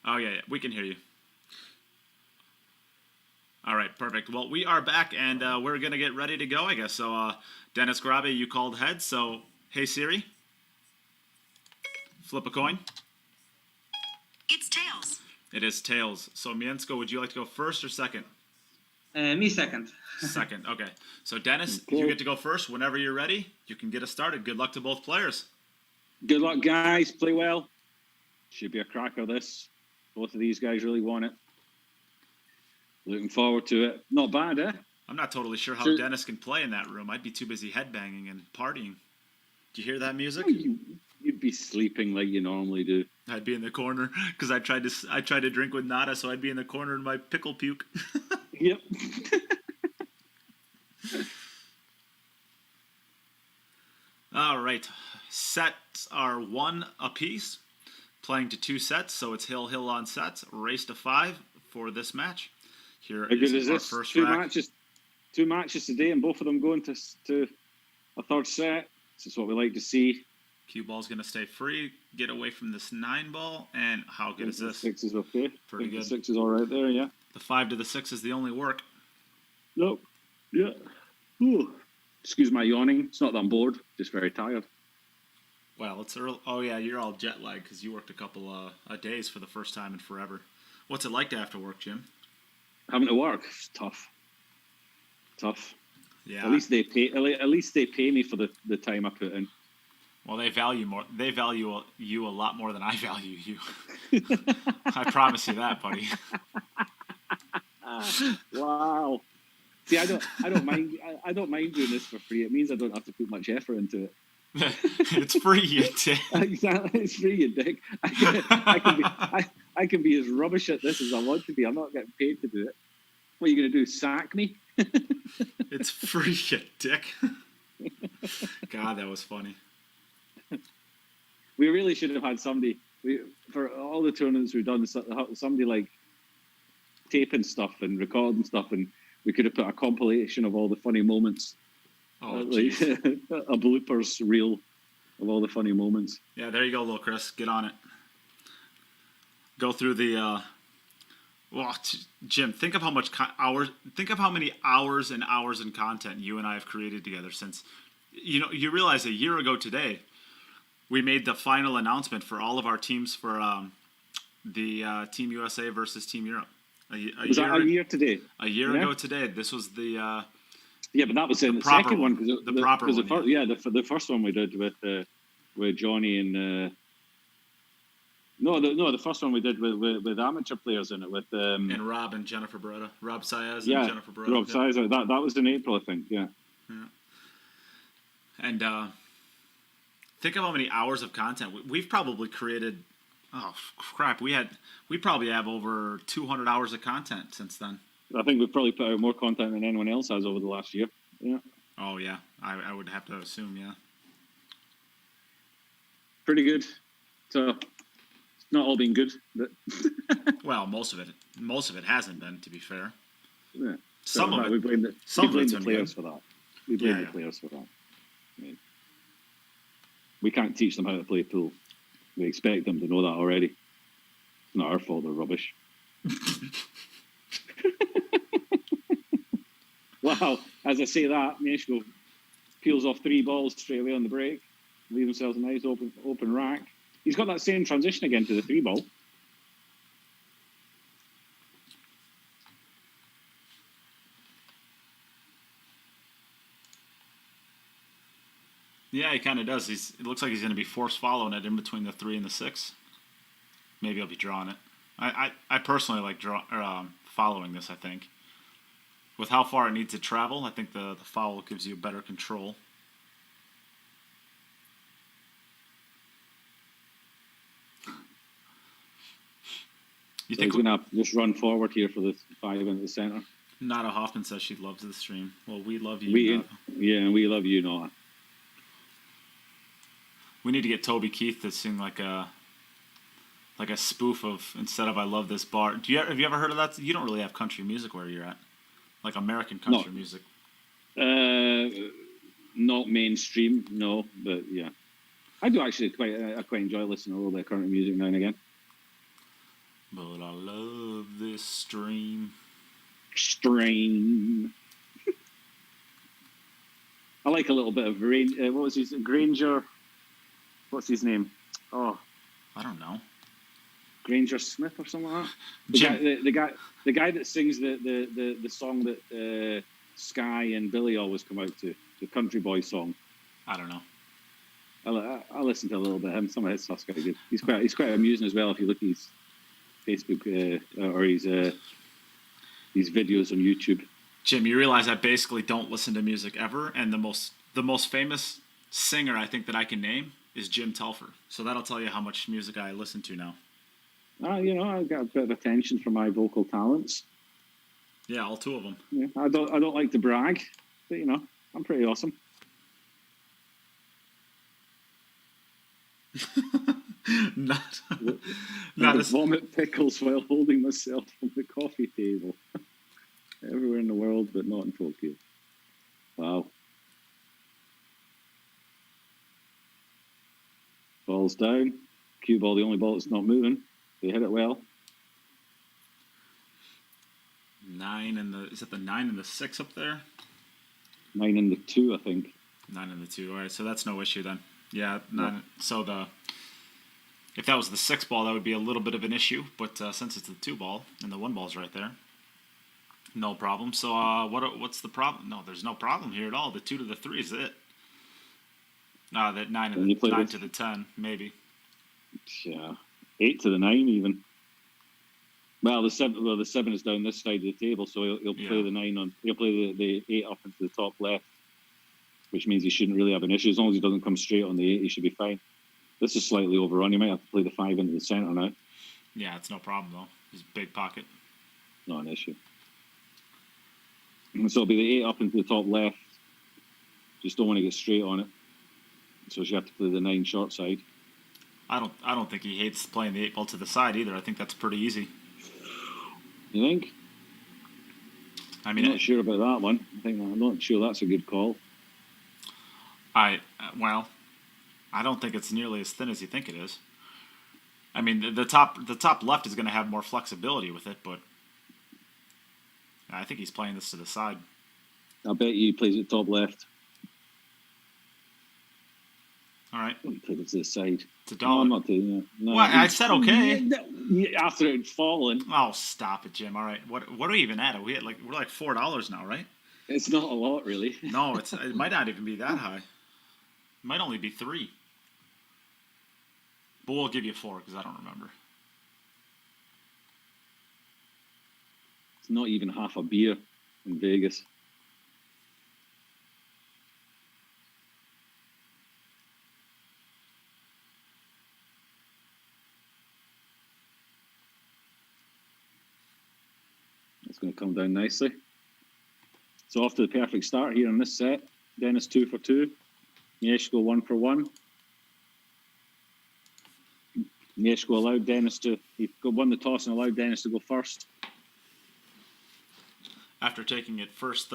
Oh, yeah, we can hear you. All right, perfect. Well, we are back, and we're going to get ready to go, I guess. So, Denis Grabe, you called heads. So, hey, Siri, flip a coin. It's tails. It is tails. So, Mieszko, would you like to go first or second? Me second. Second, okay. So, Denis, Okay. you get to go first. Whenever you're ready, you can get us started. Good luck to both players. Good luck, guys. Play well. Should be a cracker, this. Both of these guys really want it. Looking forward to it. Not bad, eh? I'm not totally sure how So- Denis can play in that room. I'd be too busy headbanging and partying. Do you hear that music? You'd be sleeping like you normally do. I'd be in the corner because I tried to drink with Nada, so I'd be in the corner in my pickle puke. Yep. All right, sets are 1 apiece. Playing to 2 sets, so it's Hill on sets. Race to 5 for this match. Here How good is is our this? first Two rack. matches 2 matches today, and both of them going to a third set. This is what we like to see. Cue ball's going to stay free, get away from this 9 ball, and how good is this? 6 is okay. Pretty good. The 6 is all right there, yeah. The 5 to the 6 is the only work. Nope. Yeah. Ooh. Excuse my yawning. It's not that I'm bored, just very tired. Well, it's early. Oh, yeah, you're all jet lagged because you worked a couple of days for the first time in forever. What's it like to have to work, Jim? Having to work, it's tough. Yeah. At least they pay me for the time I put in. Well, they value you a lot more than I value you. I promise you that, buddy. Wow. See, I don't mind doing this for free. It means I don't have to put much effort into it. It's free, you dick. Exactly, it's free, you dick. I can be as rubbish at this as I want to be. I'm not getting paid to do it. What are you going to do? Sack me? It's free, you dick. God, that was funny. We really should have had somebody for all the tournaments we've done. Somebody like taping stuff and recording stuff, and we could have put a compilation of all the funny moments. Oh, like a bloopers reel of all the funny moments. Yeah, there you go, Lil Chris. Get on it. Go through the. Jim, think of how much hours. Think of how many hours and hours in content you and I have created together since. You realize a year ago today, we made the final announcement for all of our teams for the Team USA versus Team Europe. Was that a year today? A year ago today. This was the. Yeah, but that was in the second one. The proper one. The first one we did with Johnny and. The first one we did with amateur players in it with. And Rob and Jennifer Beretta. Rob Saez and Jennifer Beretta. Rob Saez. That was in April, I think. Yeah. And think of how many hours of content we've probably created. Oh crap! We probably have over 200 hours of content since then. I think we've probably put out more content than anyone else has over the last year. Yeah. Oh yeah, I would have to assume, yeah. Pretty good. So it's not all been good, but well, most of it hasn't been, to be fair. Yeah. Some of it. We blame the players for that. We blame the players for that. I mean, we can't teach them how to play pool. We expect them to know that already. It's not our fault they're rubbish. Wow, as I say that, Mieszko peels off 3 balls straight away on the break, leave himself a nice open rack. He's got that same transition again to the 3 ball. Yeah, he kind of does. It looks like he's going to be force following it in between the 3 and the 6. Maybe I'll be drawing it. I personally like following this, I think. With how far it needs to travel, I think the foul gives you better control. You think he's going to just run forward here for the 5 in the center? Nada Hoffman says she loves the stream. Well, we love you. We love you, Nada. We need to get Toby Keith to sing like a spoof of instead of "I Love This Bar." Have you ever heard of that? You don't really have country music where you're at, like American country music. Not mainstream, no, but yeah, I do actually I quite enjoy listening to a little bit of country music now and again. But I love this stream. I like a little bit of Granger. What's his name? Oh, I don't know. Granger Smith or something like that. The guy that sings the song that Sky and Billy always come out to, the Country Boy song. I don't know. I listen to a little bit of him. Some of his stuff's quite good. He's quite amusing as well if you look at his Facebook or his videos on YouTube. Jim, you realize I basically don't listen to music ever, and the most famous singer I think that I can name is Jim Telfer. So that'll tell you how much music I listen to now. I've got a bit of attention for my vocal talents. Yeah, all 2 of them. Yeah, I don't like to brag, but I'm pretty awesome. not as vomit pickles while holding myself on the coffee table. Everywhere in the world, but not in Tokyo. Wow. Ball's down. Cue ball, the only ball that's not moving. They hit it well. 9 and is it the 9 and the 6 up there? 9 and the 2, I think. 9 and the 2. All right, so that's no issue then. Yeah, 9. Yeah. So if that was the 6 ball, that would be a little bit of an issue. But since it's the 2 ball and the 1 ball's right there, no problem. So what's the problem? No, there's no problem here at all. The 2 to the 3 is it. That 9 and the 9 to the 10, maybe. Yeah, 8 to the 9 even. Well, the 7 is down this side of the table, so he'll play the 9 on. He'll play the 8 up into the top left, which means he shouldn't really have an issue as long as he doesn't come straight on the 8. He should be fine. This is slightly overrun. He might have to play the 5 into the center now. Yeah, it's no problem though. He's a big pocket. Not an issue. So it'll be the 8 up into the top left. Just don't want to get straight on it. So you have to play the 9 short side. I don't think he hates playing the 8 ball to the side either. I think that's pretty easy. You think? I mean, I'm not sure about that one. I'm not sure that's a good call. I don't think it's nearly as thin as you think it is. I mean, the top left is going to have more flexibility with it, but I think he's playing this to the side. I bet you he plays it top left. All right. He plays it to the side. It's $1. No, I'm not doing that. No, Well, I said okay. After it had fallen. Oh, stop it, Jim. All right. What are we even at? We're like $4 now, right? It's not a lot, really. No, it might not even be that high. It might only be 3. But we'll give you 4 because I don't remember. It's not even half a beer in Vegas. It's going to come down nicely. So off to the perfect start here in this set. Denis 2 for 2. Mieszko 1 for 1. Mieszko allowed Denis he won the toss and allowed Denis to go first. After taking it first,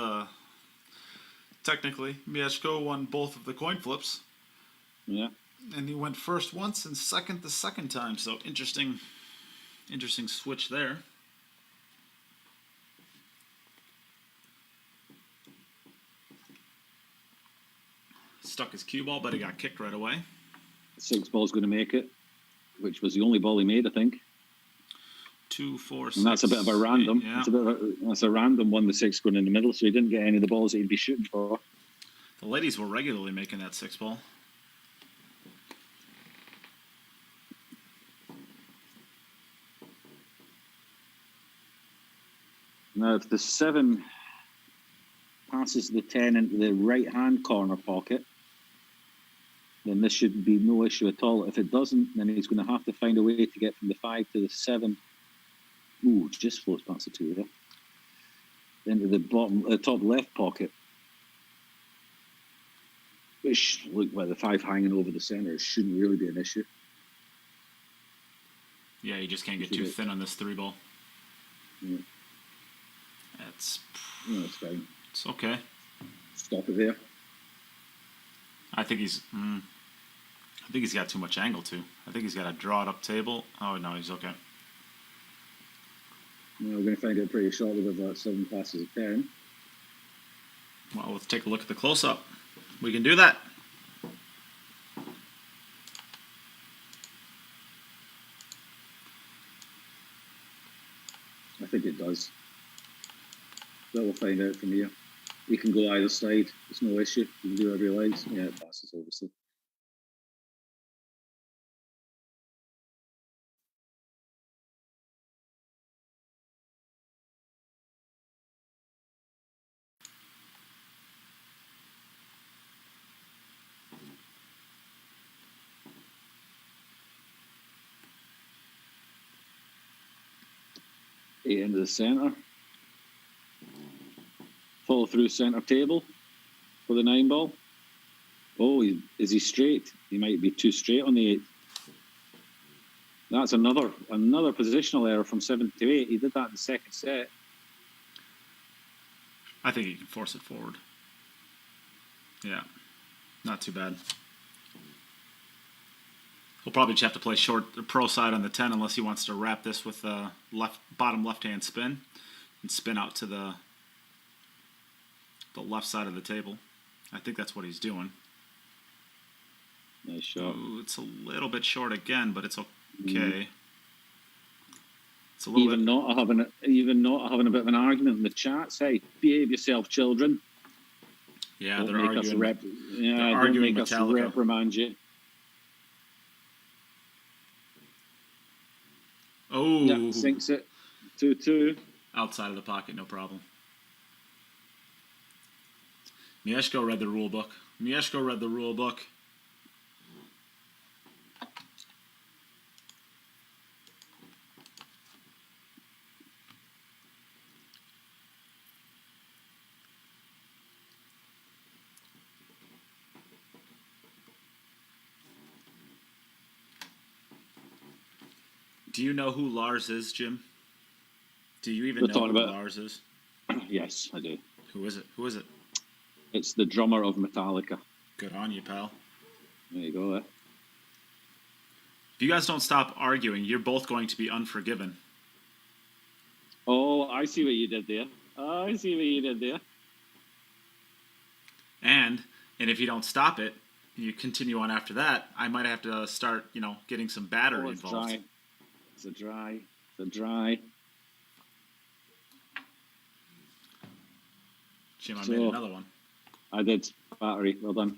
technically, Mieszko won both of the coin flips. Yeah. And he went first once and second the second time. So interesting switch there. Stuck his cue ball, but he got kicked right away. 6 ball's going to make it, which was the only ball he made, I think. 2, 4, 6. And that's a bit of a random. Yeah. That's a random one, the 6 going in the middle, so he didn't get any of the balls that he'd be shooting for. The ladies were regularly making that 6 ball. Now, if the 7 passes the 10 into the right-hand corner pocket, then this should be no issue at all. If it doesn't, then he's going to have to find a way to get from the 5 to the 7. Ooh, just floats past the 2 there. Into the top left pocket. Which, look, where the 5 hanging over the centre, it shouldn't really be an issue. Yeah, you just can't get too thin on this 3 ball. Yeah. That's fine. It's okay. Stop it there. I think he's got too much angle too. I think he's got to draw it up table. Oh no, he's okay. We're going to find out pretty shortly whether that 7 passes a 10. Well, let's take a look at the close-up. We can do that. I think it does. But we'll find out from here. You can go either side. It's no issue. You can do whatever you like. Yeah, it passes, obviously. Eight into the centre. Follow through centre table for the 9 ball. Oh, is he straight? He might be too straight on the 8. That's another positional error from 7 to 8. He did that in the second set. I think he can force it forward. Yeah, not too bad. He'll probably just have to play pro side on the 10 unless he wants to wrap this with the bottom left-hand spin and spin out to the left side of the table. I think that's what he's doing. Nice shot. Ooh, it's a little bit short again, but it's okay. It's a little even not having a bit of an argument in the chat. Hey, behave yourself, children. Yeah, don't they're make arguing. They're arguing don't make Metallica. us reprimand you. Oh, yeah, sinks it. 2-2. Outside of the pocket, no problem. Mieszko read the rule book. Do you know who Lars is, Jim? Do you even know who Lars is? Yes, I do. Who is it? It's the drummer of Metallica. Good on you, pal. There you go. If you guys don't stop arguing, you're both going to be unforgiven. Oh, I see what you did there. And if you don't stop it, you continue on after that, I might have to start, getting some battery involved. Dry. It's a dry. Jim, I made another one. I did. Battery. Well done.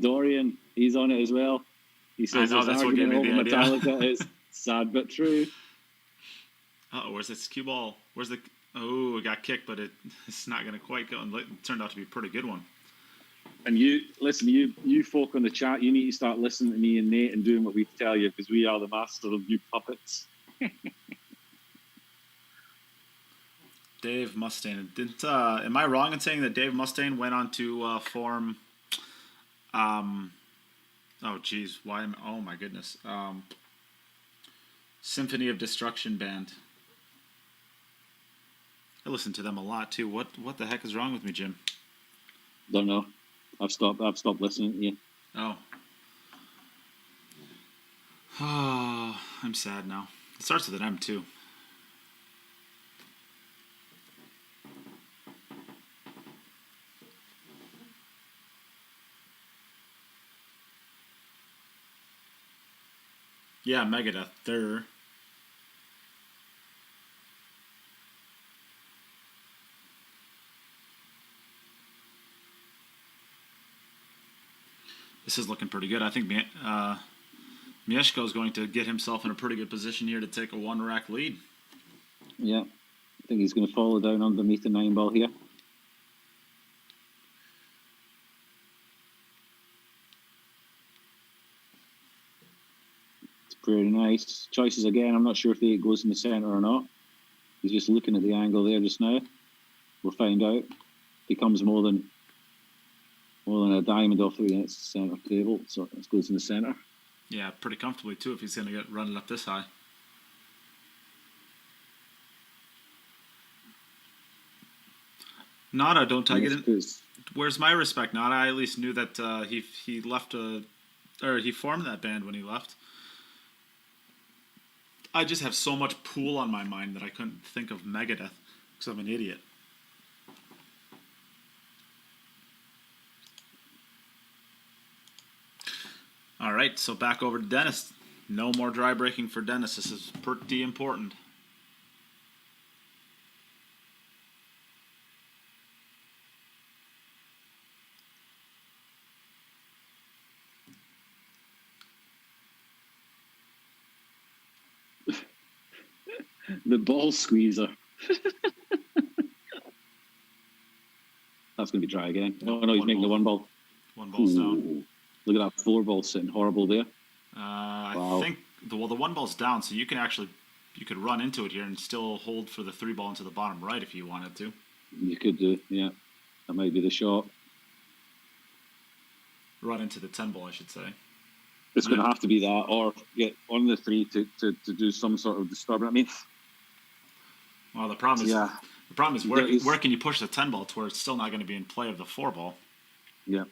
Dorian, he's on it as well. He says this argument over Metallica is sad but true. Where's this cue ball? Oh, it got kicked, but it's not going to quite go. And it turned out to be a pretty good one. And you folk on the chat, you need to start listening to me and Nate and doing what we tell you, because we are the master of you puppets. Dave Mustaine. Am I wrong in saying that Dave Mustaine went on to form? Oh geez, oh my goodness. Symphony of Destruction band. I listen to them a lot too. What the heck is wrong with me, Jim? Don't know. I've stopped listening to you. Oh, I'm sad now. It starts with an M too. Yeah, Megadeth. They're... This is looking pretty good. I think Mieszko is going to get himself in a pretty good position here to take a one-rack lead. Yeah, I think he's going to follow down underneath the 9-ball here. It's pretty nice. Choices again. I'm not sure if the 8 goes in the centre or not. He's just looking at the angle there just now. We'll find out. Becomes more than a diamond off the centre table, so it goes in the centre. Yeah, pretty comfortably too if he's going to get running up this high. Nada, don't tag it in. Where's my respect, Nada? I at least knew that he left he formed that band when he left. I just have so much Pool on my mind that I couldn't think of Megadeth because I'm an idiot. All right, so back over to Denis. No more dry breaking for Denis. This is pretty important. The ball squeezer. That's going to be dry again. No, he's making the 1 ball. 1 ball's down. Look at that 4 ball sitting horrible there. Wow. I think the 1 ball's down, so you could run into it here and still hold for the 3 ball into the bottom right if you wanted to. You could do, yeah. That might be the shot. run into the 10 ball, I should say. It's going to have to be that, or get on the 3 to do some sort of disturbance. I mean, well, the problem is where can you push the 10 ball to where it's still not going to be in play of the 4 ball? Yeah.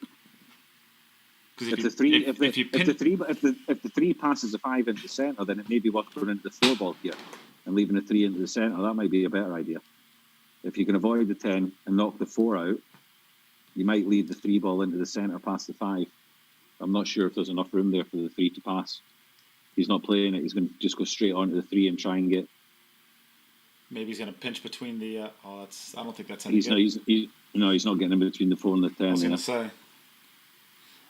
Because if the 3 passes the 5 into the centre, then it may be worth going into the 4 ball here and leaving the 3 into the centre. That might be a better idea. If you can avoid the 10 and knock the 4 out, you might leave the 3 ball into the centre past the 5. I'm not sure if there's enough room there for the 3 to pass. He's not playing it. He's going to just go straight onto the 3 and try and get. Maybe he's going to pinch between the. I don't think that's any he's good. He's not getting in between the 4 and the 10. I was going to say.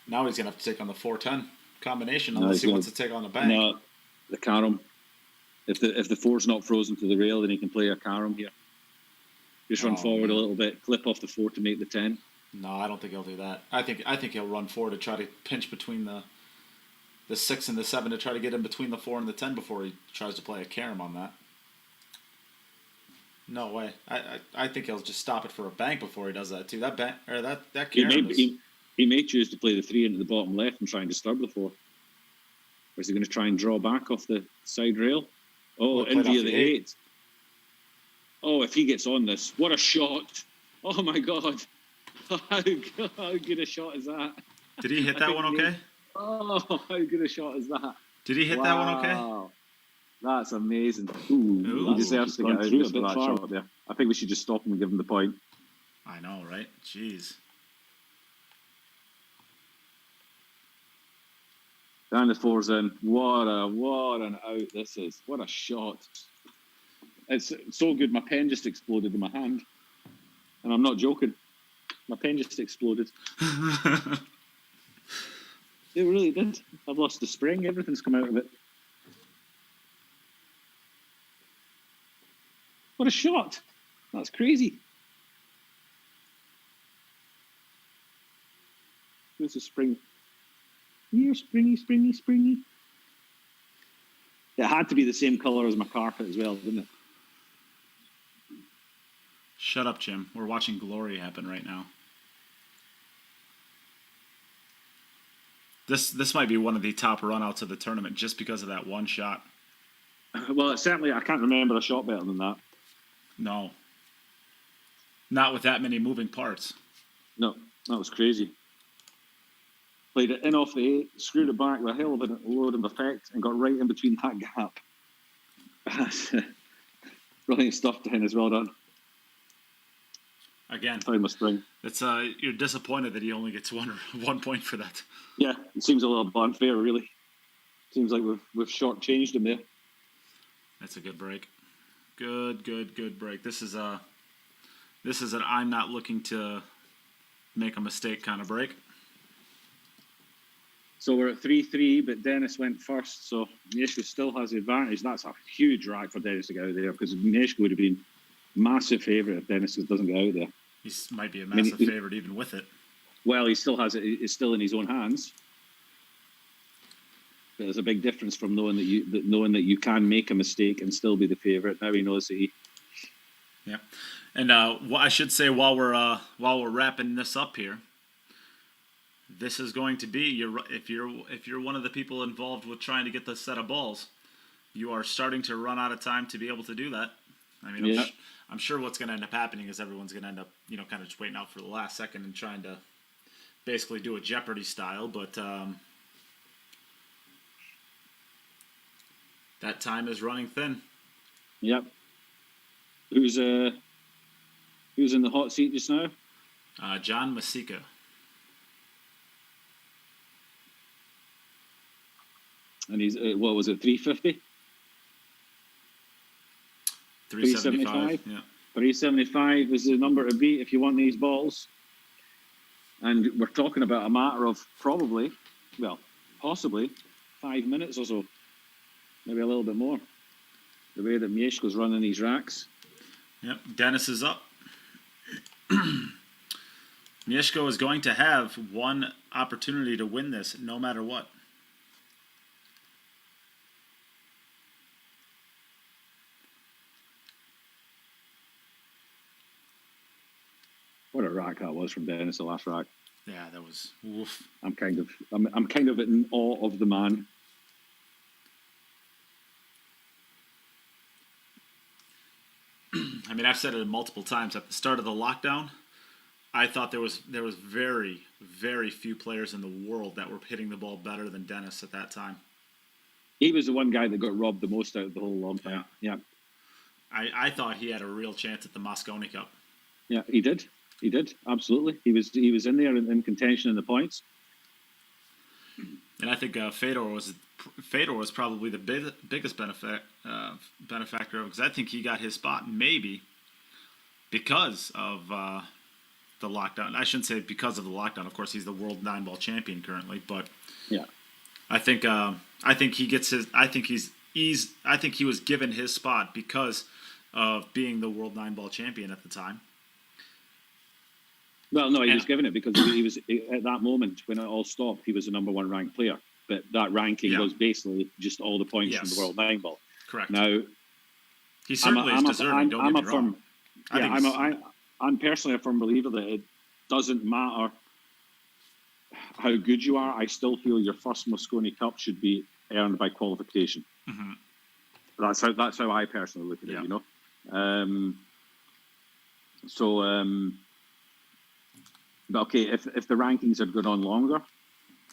Now he's going to have to take on the 4-10 combination unless he wants to take on the bank. No, the carom. If the 4's not frozen to the rail, then he can play a carom here. Just run forward a little bit, clip off the 4 to make the 10. No, I don't think he'll do that. I think he'll run forward to try to pinch between the 6 and the 7 to try to get in between the 4 and the 10 before he tries to play a carom on that. No way. I think he'll just stop it for a bank before he does that too. That bank or that carom. He may choose to play the 3 into the bottom left and try and disturb the 4. Or is he going to try and draw back off the side rail? Oh, in via the 8. Oh, if he gets on this, what a shot! Oh my God, how good a shot is that? Did he hit that one okay? Oh, how good a shot is that? Did he hit that one okay? That's amazing. Ooh. He deserves to get out just for that shot there. I think we should just stop him and give him the point. I know, right? Jeez. And the 4's in. What an out this is. What a shot. It's so good, my pen just exploded in my hand. And I'm not joking. My pen just exploded. It really did. I've lost the spring. Everything's come out of it. What a shot. That's crazy. Where's the spring? Here, springy. It had to be the same colour as my carpet as well, didn't it? Shut up, Jim. We're watching glory happen right now. This might be one of the top runouts of the tournament just because of that one shot. Well, certainly I can't remember a shot better than that. No. Not with that many moving parts. No, that was crazy. Played it in off the 8, screwed it back with a hell of a load of effect, and got right in between that gap. Brilliant stuff, Denis. Well done. Again, found my spring. It's you're disappointed that he only gets 1 point for that. Yeah, it seems a little unfair, really. Seems like we've shortchanged him there. That's a good break. Good break. This is an I'm not looking to make a mistake kind of break. So we're at 3-3, but Denis went first, so Mieszko still has the advantage. That's a huge rack for Denis to get out there, because Mieszko would have been massive favourite if Denis doesn't get out there. He might be a massive favourite even with it. Well, he still has it. It's still in his own hands. But there's a big difference from knowing that you can make a mistake and still be the favourite. Now he knows that he. Yeah, and what I should say while we're wrapping this up here, this is going to be if you're one of the people involved with trying to get the set of balls, you are starting to run out of time to be able to do that. I mean, yeah. I'm sure what's going to end up happening is everyone's going to end up, kind of just waiting out for the last second and trying to basically do a Jeopardy style, but that time is running thin. Yep. Who's in the hot seat just now? John Mieszko. And he's what was it, 350? 375. Yeah. 375 is the number to beat if you want these balls. And we're talking about a matter of possibly 5 minutes or so. Maybe a little bit more. The way that Mieszko's running these racks. Yep, Denis is up. Mieszko is going to have one opportunity to win this no matter what. What a rack that was from Denis, the last rack. Yeah, that was woof. I'm kind of in awe of the man. I mean, I've said it multiple times. At the start of the lockdown, I thought there was very, very few players in the world that were hitting the ball better than Denis at that time. He was the one guy that got robbed the most out of the whole long time. Yeah. I thought he had a real chance at the Mosconi Cup. Yeah, he did. He did, absolutely. He was in there in contention in the points. And I think Fedor was probably the biggest benefactor, because I think he got his spot maybe because of the lockdown. I shouldn't say because of the lockdown. Of course, he's the world 9-ball champion currently, but yeah, I think he gets his. I think he was given his spot because of being the world 9-ball champion at the time. Well, no, he was given it because he was at that moment when it all stopped. He was the number 1 ranked player, but that ranking was basically just all the points from the world 9-ball. Correct. Now, he certainly is deserving. Don't get me wrong. I'm personally a firm believer that it doesn't matter how good you are. I still feel your first Mosconi Cup should be earned by qualification. Mm-hmm. That's how I personally look at it. You know. But okay, if the rankings had gone on longer,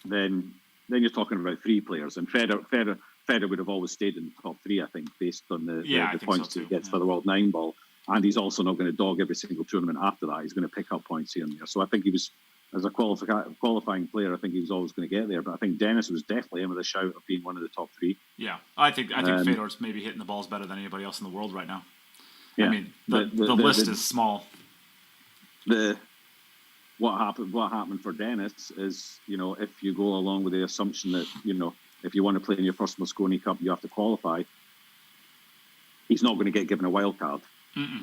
then you're talking about 3 players, and Federer would have always stayed in the top 3, I think, based on the points he gets for the World 9-ball, and he's also not going to dog every single tournament after that. He's going to pick up points here and there. So I think he was, as a qualifying player, I think he was always going to get there. But I think Denis was definitely in with a shout of being one of the top 3. Yeah, I think Fedor's maybe hitting the balls better than anybody else in the world right now. Yeah. I mean, the list is small. What happened for Denis is, you know, if you go along with the assumption that, you know, if you want to play in your first Mosconi Cup, you have to qualify. He's not going to get given a wild card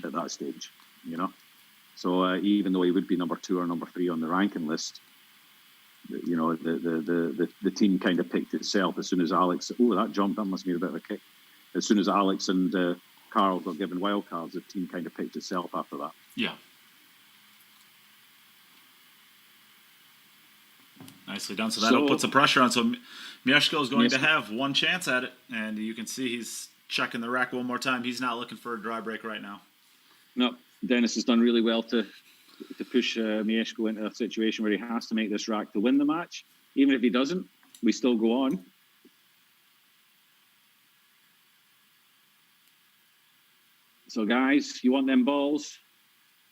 at that stage, you know. So even though he would be number 2 or number 3 on the ranking list, you know, the team kind of picked itself as soon as Alex. Oh, that jump! That must be a bit of a kick. As soon as Alex and Carl got given wild cards, the team kind of picked itself after that. Yeah. Nicely done. So that'll put some pressure on. So Mieszko is going to have one chance at it, and you can see he's checking the rack one more time. He's not looking for a dry break right now. No, Denis has done really well to push Mieszko into a situation where he has to make this rack to win the match. Even if he doesn't, we still go on. So guys, you want them balls?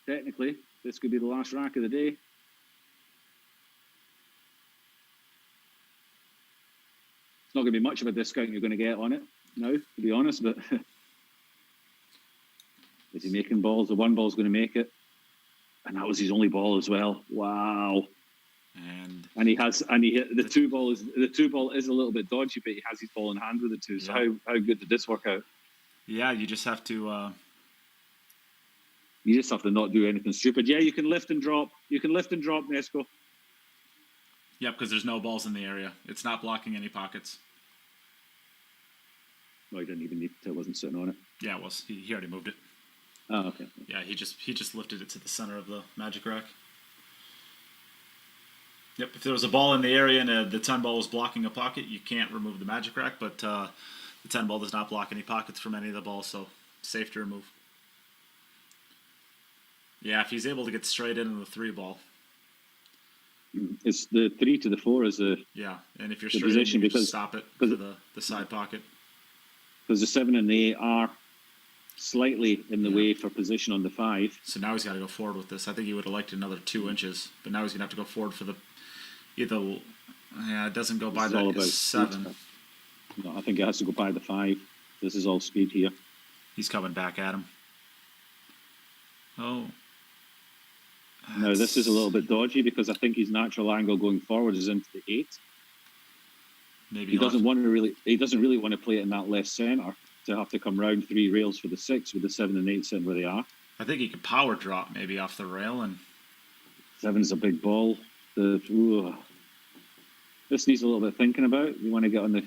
Technically, this could be the last rack of the day. It's not going to be much of a discount you're going to get on it now, to be honest, but is he making balls? The 1 ball's going to make it. And that was his only ball as well. Wow. And he hit the 2 ball is a little bit dodgy, but he has his ball in hand with it too. So how good did this work out? Yeah, you just have to not do anything stupid. Yeah, you can lift and drop. You can lift and drop, Mieszko. Yep, because there's no balls in the area. It's not blocking any pockets. No, he didn't even need it. It wasn't sitting on it. Yeah, it was. He already moved it. Oh, okay. Yeah, he just lifted it to the center of the magic rack. Yep, if there was a ball in the area and the 10 ball was blocking a pocket, you can't remove the magic rack, but the 10 ball does not block any pockets from any of the balls, so safe to remove. Yeah, if he's able to get straight into the 3 ball. It's the 3 to the 4 is the and if you're straight in, you just stop it for the side pocket. Because the 7 and the 8 are slightly in the way for position on the 5. So now he's got to go forward with this. I think he would have liked another 2 inches, but now he's gonna have to go forward for the it doesn't go by the 7. No, I think it has to go by the 5. This is all speed here. He's coming back at him. Oh. Now this is a little bit dodgy because I think his natural angle going forward is into the 8. Maybe he doesn't really want to play it in that left centre to have to come round 3 rails for the 6 with the 7 and 8 sitting where they are. I think he could power drop maybe off the rail, and 7's a big ball. This needs a little bit of thinking about. You want to get on the.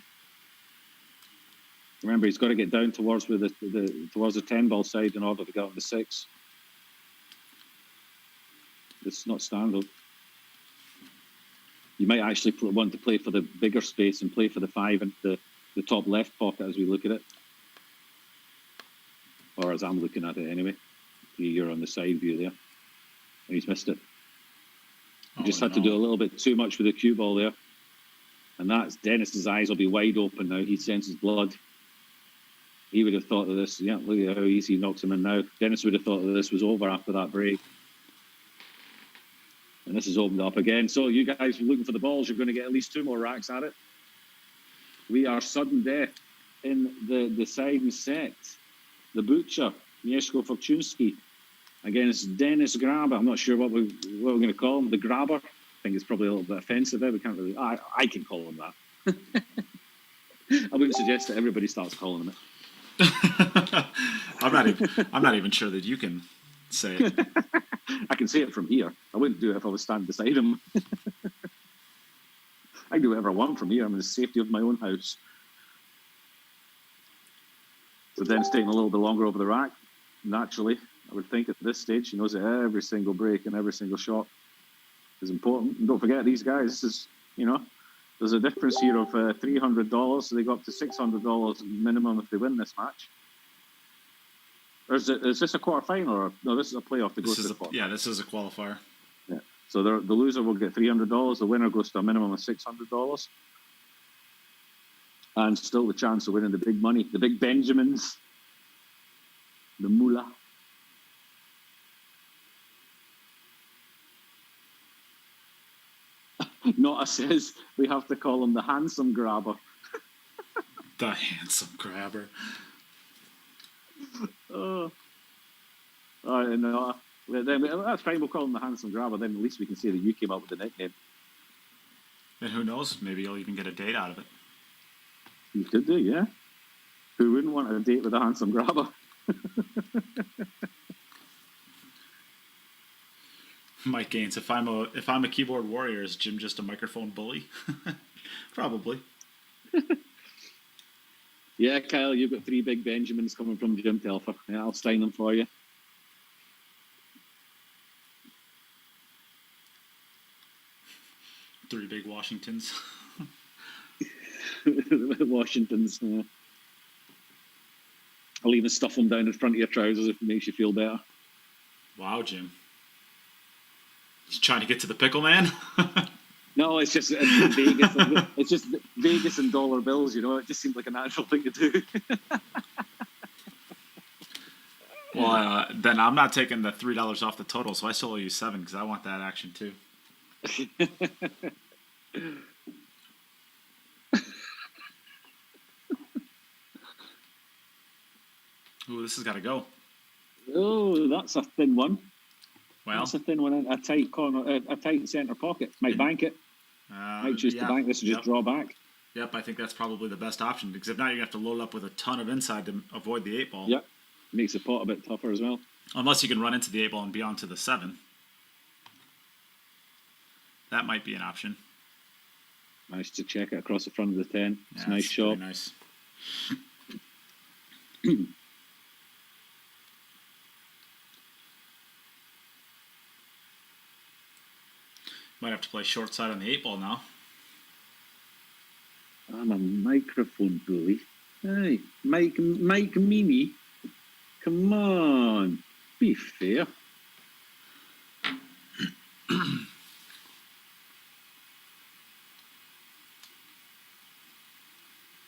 Remember, he's got to get down towards towards the 10 ball side in order to get on the 6. It's not standard. You might actually want to play for the bigger space and play for the 5 in the top left pocket as we look at it. Or as I'm looking at it anyway. You're on the side view there. And he's missed it. He just had to do a little bit too much with the cue ball there. And that's Denis's eyes will be wide open now. He senses blood. He would have thought of this. Yeah, look at how easy he knocks him in now. Denis would have thought that this was over after that break. And this is opened up again. So you guys looking for the balls, you're going to get at least 2 more racks at it. We are sudden death in the deciding set. The Butcher, Mieszko Fortuński, against Denis Grabe. I'm not sure what we're going to call him. The Grabber. I think it's probably a little bit offensive there. We can't really. I can call him that. I wouldn't suggest that everybody starts calling him it. I'm not even sure that you can say it. I can say it from here. I wouldn't do it if I was standing beside him. I can do whatever I want from here. I'm in the safety of my own house. So Den's taking a little bit longer over the rack. Naturally, I would think at this stage, he knows that every single break and every single shot is important. And don't forget, these guys, this is, there's a difference here of $300, so they go up to $600 minimum if they win this match. Or is this a quarterfinal? Or no, this is a playoff to go to the quarter. Yeah, this is a qualifier. Yeah. So the loser will get $300. The winner goes to a minimum of $600. And still the chance of winning the big money, the big Benjamins, the moolah. Nota says we have to call him the handsome grabber. The handsome grabber. Oh, no. That's fine. We'll call him the handsome grabber. Then at least we can say that you came up with the nickname. And who knows? Maybe you'll even get a date out of it. You could do, yeah. Who wouldn't want a date with a handsome grabber? Mike Gaines, if I'm a keyboard warrior, is Jim just a microphone bully? Probably. Yeah, Kyle, you've got 3 big Benjamins coming from Jim Telfer. Yeah, I'll sign them for you. Three big Washingtons. Washingtons. Yeah. I'll even stuff them down in front of your trousers if it makes you feel better. Wow, Jim. He's trying to get to the pickle man? No, it's just Vegas. It's just Vegas and dollar bills, It just seems like a natural thing to do. Well, then I'm not taking the $3 off the total, so I still owe you $7 because I want that action too. Ooh, this has got to go. Oh, that's a thin one. Well, that's a thin one. A tight corner, a tight centre pocket. Might bank it. Might choose to bank this and just draw back. Yep, I think that's probably the best option because if not, you have to load up with a ton of inside to avoid the 8-ball. Yep, makes the pot a bit tougher as well. Unless you can run into the 8-ball and be on to the 7. That might be an option. Managed to check it across the front of the 10. It's a nice shot. Really Nice. Might have to play short side on the 8-ball now. I'm a microphone bully. Hey, Mike Mini. Come on. Be fair. I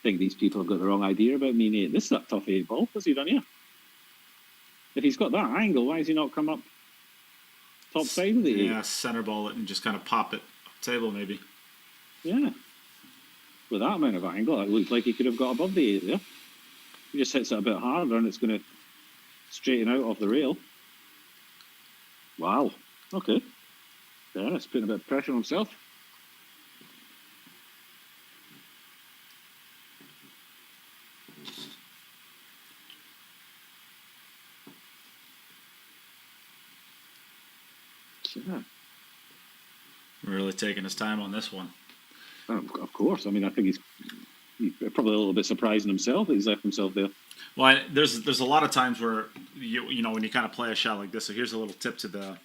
think these people have got the wrong idea about Mini. This is a tough 8-ball. What's he done here? If he's got that angle, why has he not come up top side of the 8? Yeah, center ball it and just kind of pop it up table maybe. Yeah. With that amount of angle, it looks like he could have got above the 8 there. He just hits it a bit harder and it's going to straighten out off the rail. Wow. Okay. Dennis putting a bit of pressure on himself. Yeah. Really taking his time on this one. Of course. I mean, I think he's probably a little bit surprising himself that he's left himself there. Well, there's a lot of times where you know when you kind of play a shot like this. So here's a little tip to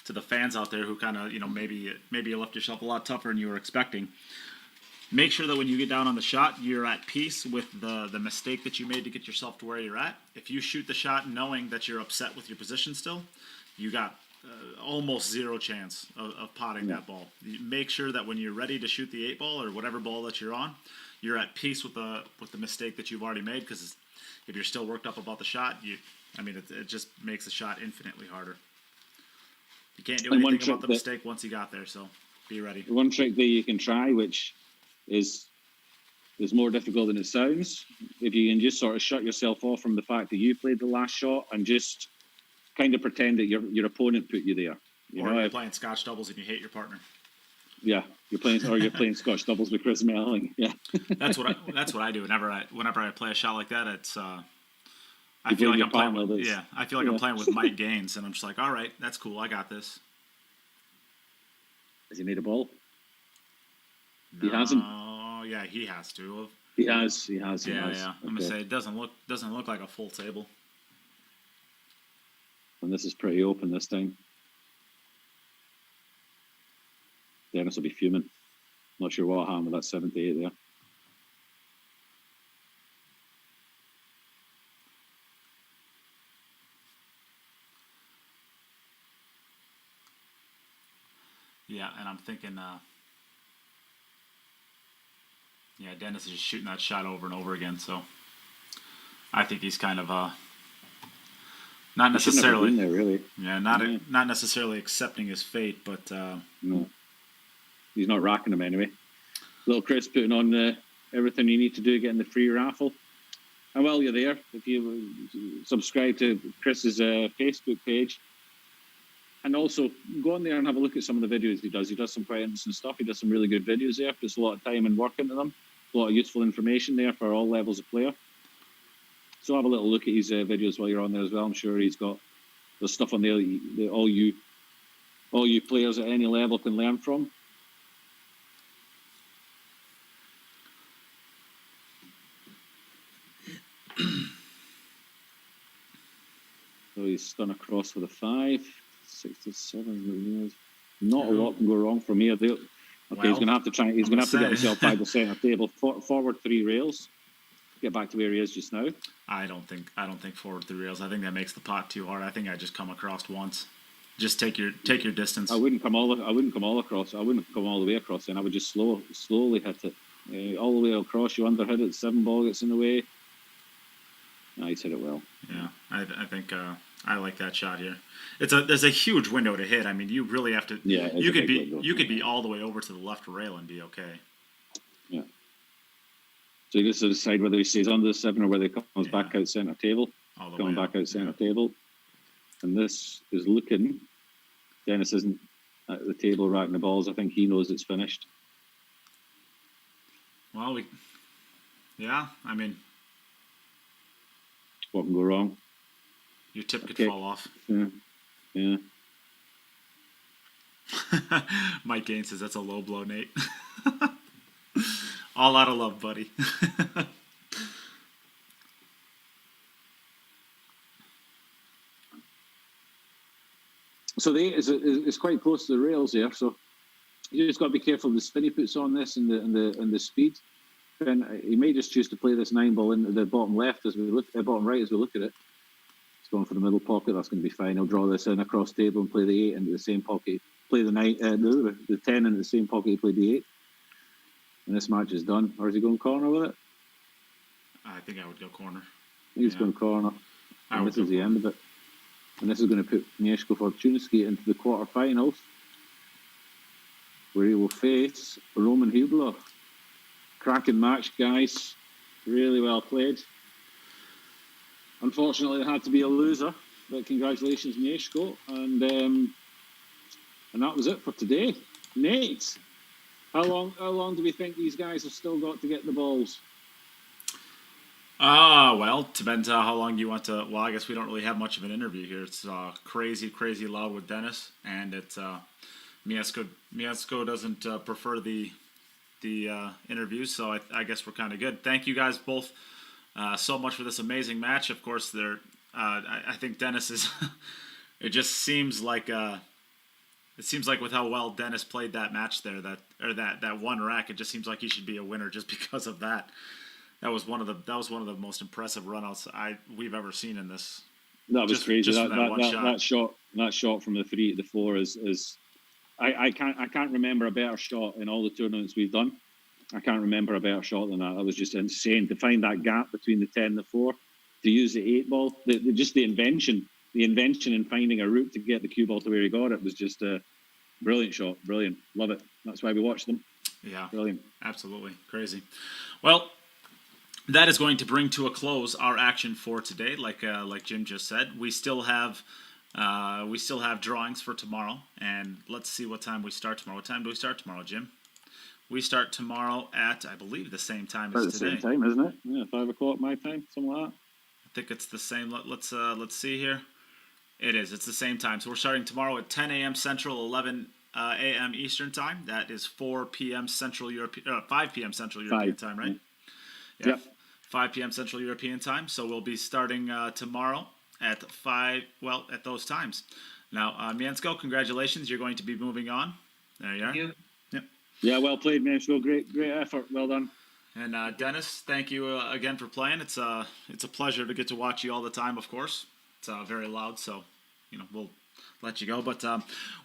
the fans out there who kind of, maybe you left yourself a lot tougher than you were expecting. Make sure that when you get down on the shot, you're at peace with the mistake that you made to get yourself to where you're at. If you shoot the shot knowing that you're upset with your position still, you got almost zero chance of potting that ball. Make sure that when you're ready to shoot the 8-ball or whatever ball that you're on, you're at peace with the mistake that you've already made, because if you're still worked up about the shot, it just makes the shot infinitely harder. You can't do anything about the mistake once you got there, so be ready. One trick that you can try, which is more difficult than it sounds, if you can just sort of shut yourself off from the fact that you played the last shot and just kind of pretend that your opponent put you there. You're playing Scotch doubles and you hate your partner. Yeah, you're playing Scotch doubles with Chris Melling. Yeah, that's what I do. Whenever I play a shot like that, it's I feel like I'm playing with I'm playing with Mike Gaines, and I'm just like, all right, that's cool, I got this. Has he made a ball? No, he hasn't. Oh yeah, he has to. He has. Yeah. Okay. I'm gonna say it doesn't look like a full table. And this is pretty open this time. Denis will be fuming. Not sure what happened with that 78 there. Yeah, and I'm thinking, Denis is just shooting that shot over and over again. So I think he's kind of not necessarily there, really. Yeah, not necessarily accepting his fate, but no, he's not racking them anyway. Lil Chris putting on everything you need to do, getting the free raffle. And while you're there, if you subscribe to Chris's Facebook page, and also go on there and have a look at some of the videos he does. He does some quite interesting stuff. He does some really good videos there. Puts a lot of time and work into them. A lot of useful information there for all levels of player. So have a little look at his videos while you're on there as well. I'm sure he's got there's stuff on there that all you players at any level can learn from. So he's done across for the 5, 6 to 7. Not a lot can go wrong from here. Okay, he's going to have to try. He's going to have to get himself by the centre table. Forward 3 rails. Get back to where he is just now. I don't think forward 3 rails. I think that makes the pot too hard. I think I just come across once. Just take your distance. I wouldn't come all across. I wouldn't come all the way across. Then I would just slowly hit it all the way across. You underhit it. 7 ball gets in the way. He's hit it well. Yeah, I think I like that shot here. There's a huge window to hit. I mean, you really have to. Yeah, you could be all the way over to the left rail and be okay. Yeah. So he gets to decide whether he stays under the 7 or whether he comes back out centre table. Coming back out centre table. And this is looking. Denis isn't at the table racking the balls. I think he knows it's finished. Well, I mean, what can go wrong? Your tip could fall off. Yeah. Mike Gaines says that's a low blow, Nate. All out of love, buddy. So the 8 is quite close to the rails there. So you just got to be careful of the spin he puts on this and the speed. And he may just choose to play this 9 ball into the bottom left as we look at bottom right as we look at it. It's going for the middle pocket. That's going to be fine. He'll draw this in across table and play the 8 into the same pocket. Play the 9, the 10 into the same pocket. He played the 8. And this match is done. Or is he going corner with it? I think I would go corner. He's going corner. And this is the end of it. And this is going to put Mieszko Fortuński into the quarterfinals, where he will face Roman Hybler. Cracking match, guys. Really well played. Unfortunately, it had to be a loser, but congratulations, Mieszko. And that was it for today. Nate, how long do we think these guys have still got to get the balls? Well, depends how long you want to. Well, I guess we don't really have much of an interview here. It's crazy loud with Denis, and it's Mieszko doesn't prefer the interviews, so I guess we're kind of good. Thank you guys both so much for this amazing match. Of course, I think Denis is. It just seems like It seems like with how well Denis played that match there, that one rack, it just seems like he should be a winner just because of that. That was one of the most impressive runouts we've ever seen in this. That was crazy. That shot from the 3 to the 4 is I can't remember a better shot in all the tournaments we've done. I can't remember a better shot than that. That was just insane to find that gap between the 10 and the 4, to use the 8 ball. Just the invention in finding a route to get the cue ball to where he got it was just a brilliant shot. Brilliant. Love it. That's why we watched them. Yeah. Brilliant. Absolutely. Crazy. Well, that is going to bring to a close our action for today. Like Jim just said, we still have drawings for tomorrow, and let's see what time we start tomorrow. What time do we start tomorrow, Jim? We start tomorrow at, I believe, the same time as today. The same time, isn't it? Yeah, 5 o'clock my time, something like that. I think it's the same. Let's see here. It is. It's the same time. So we're starting tomorrow at 10 a.m. Central, 11 a.m. Eastern time. That is 4 p.m. Central European, 5 p.m. Central European time, right? Yeah. Yep. 5 p.m. Central European time. So we'll be starting tomorrow at 5. Well, at those times. Now, Mieszko, congratulations. You're going to be moving on. There you are. Thank you. Yep. Yeah, well played, Mieszko. Great effort. Well done. And Denis, thank you again for playing. It's a pleasure to get to watch you all the time. Of course, it's very loud, so we'll let you go. But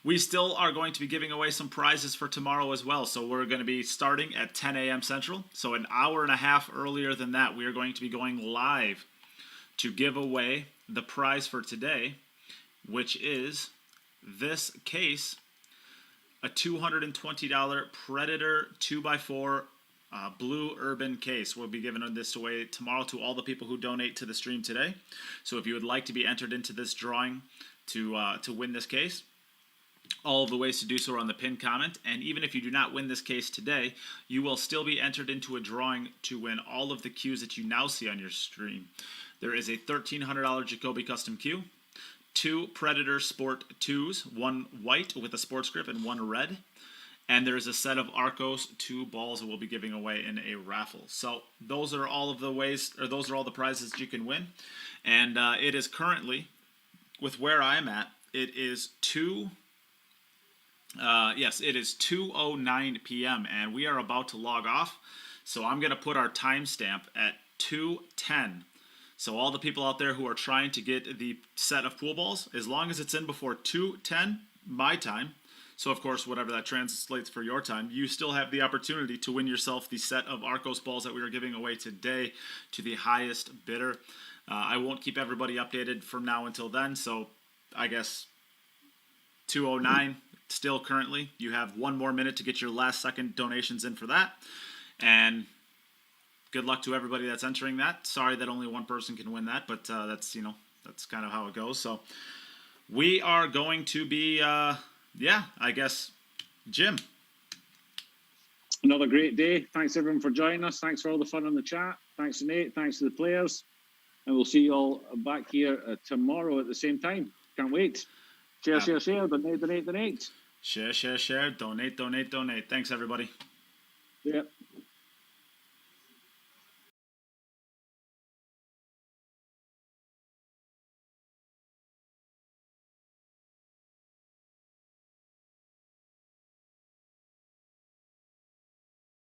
we still are going to be giving away some prizes for tomorrow as well. So we're going to be starting at 10 a.m. Central. So an hour and a half earlier than that, we are going to be going live to give away the prize for today, which is this case, a $220 Predator 2x4 blue urban case. We'll be giving this away tomorrow to all the people who donate to the stream today. So if you would like to be entered into this drawing to win this case, all of the ways to do so are on the pinned comment. And even if you do not win this case today, you will still be entered into a drawing to win all of the cues that you now see on your stream. There is a $1,300 Jacoby custom cue, 2 Predator Sport 2s, 1 white with a sports grip and 1 red. And there's a set of Arcos 2 balls that we'll be giving away in a raffle. So those are all of the ways, or those are all the prizes you can win. And it is currently, with where I am at, it is 2:09 p.m. and we are about to log off. So I'm going to put our timestamp at 2:10. So all the people out there who are trying to get the set of pool balls, as long as it's in before 2:10 my time, so of course whatever that translates for your time, you still have the opportunity to win yourself the set of Arcos balls that we are giving away today to the highest bidder. I won't keep everybody updated from now until then, so I guess 2:09 still currently. You have 1 more minute to get your last second donations in for that. And good luck to everybody that's entering that. Sorry that only one person can win that, but that's kind of how it goes. So we are going to be, I guess, Jim. Another great day. Thanks everyone for joining us. Thanks for all the fun on the chat. Thanks to Nate. Thanks to the players. And we'll see you all back here tomorrow at the same time. Can't wait. Share. Donate. Share. Donate. Thanks, everybody. Yeah.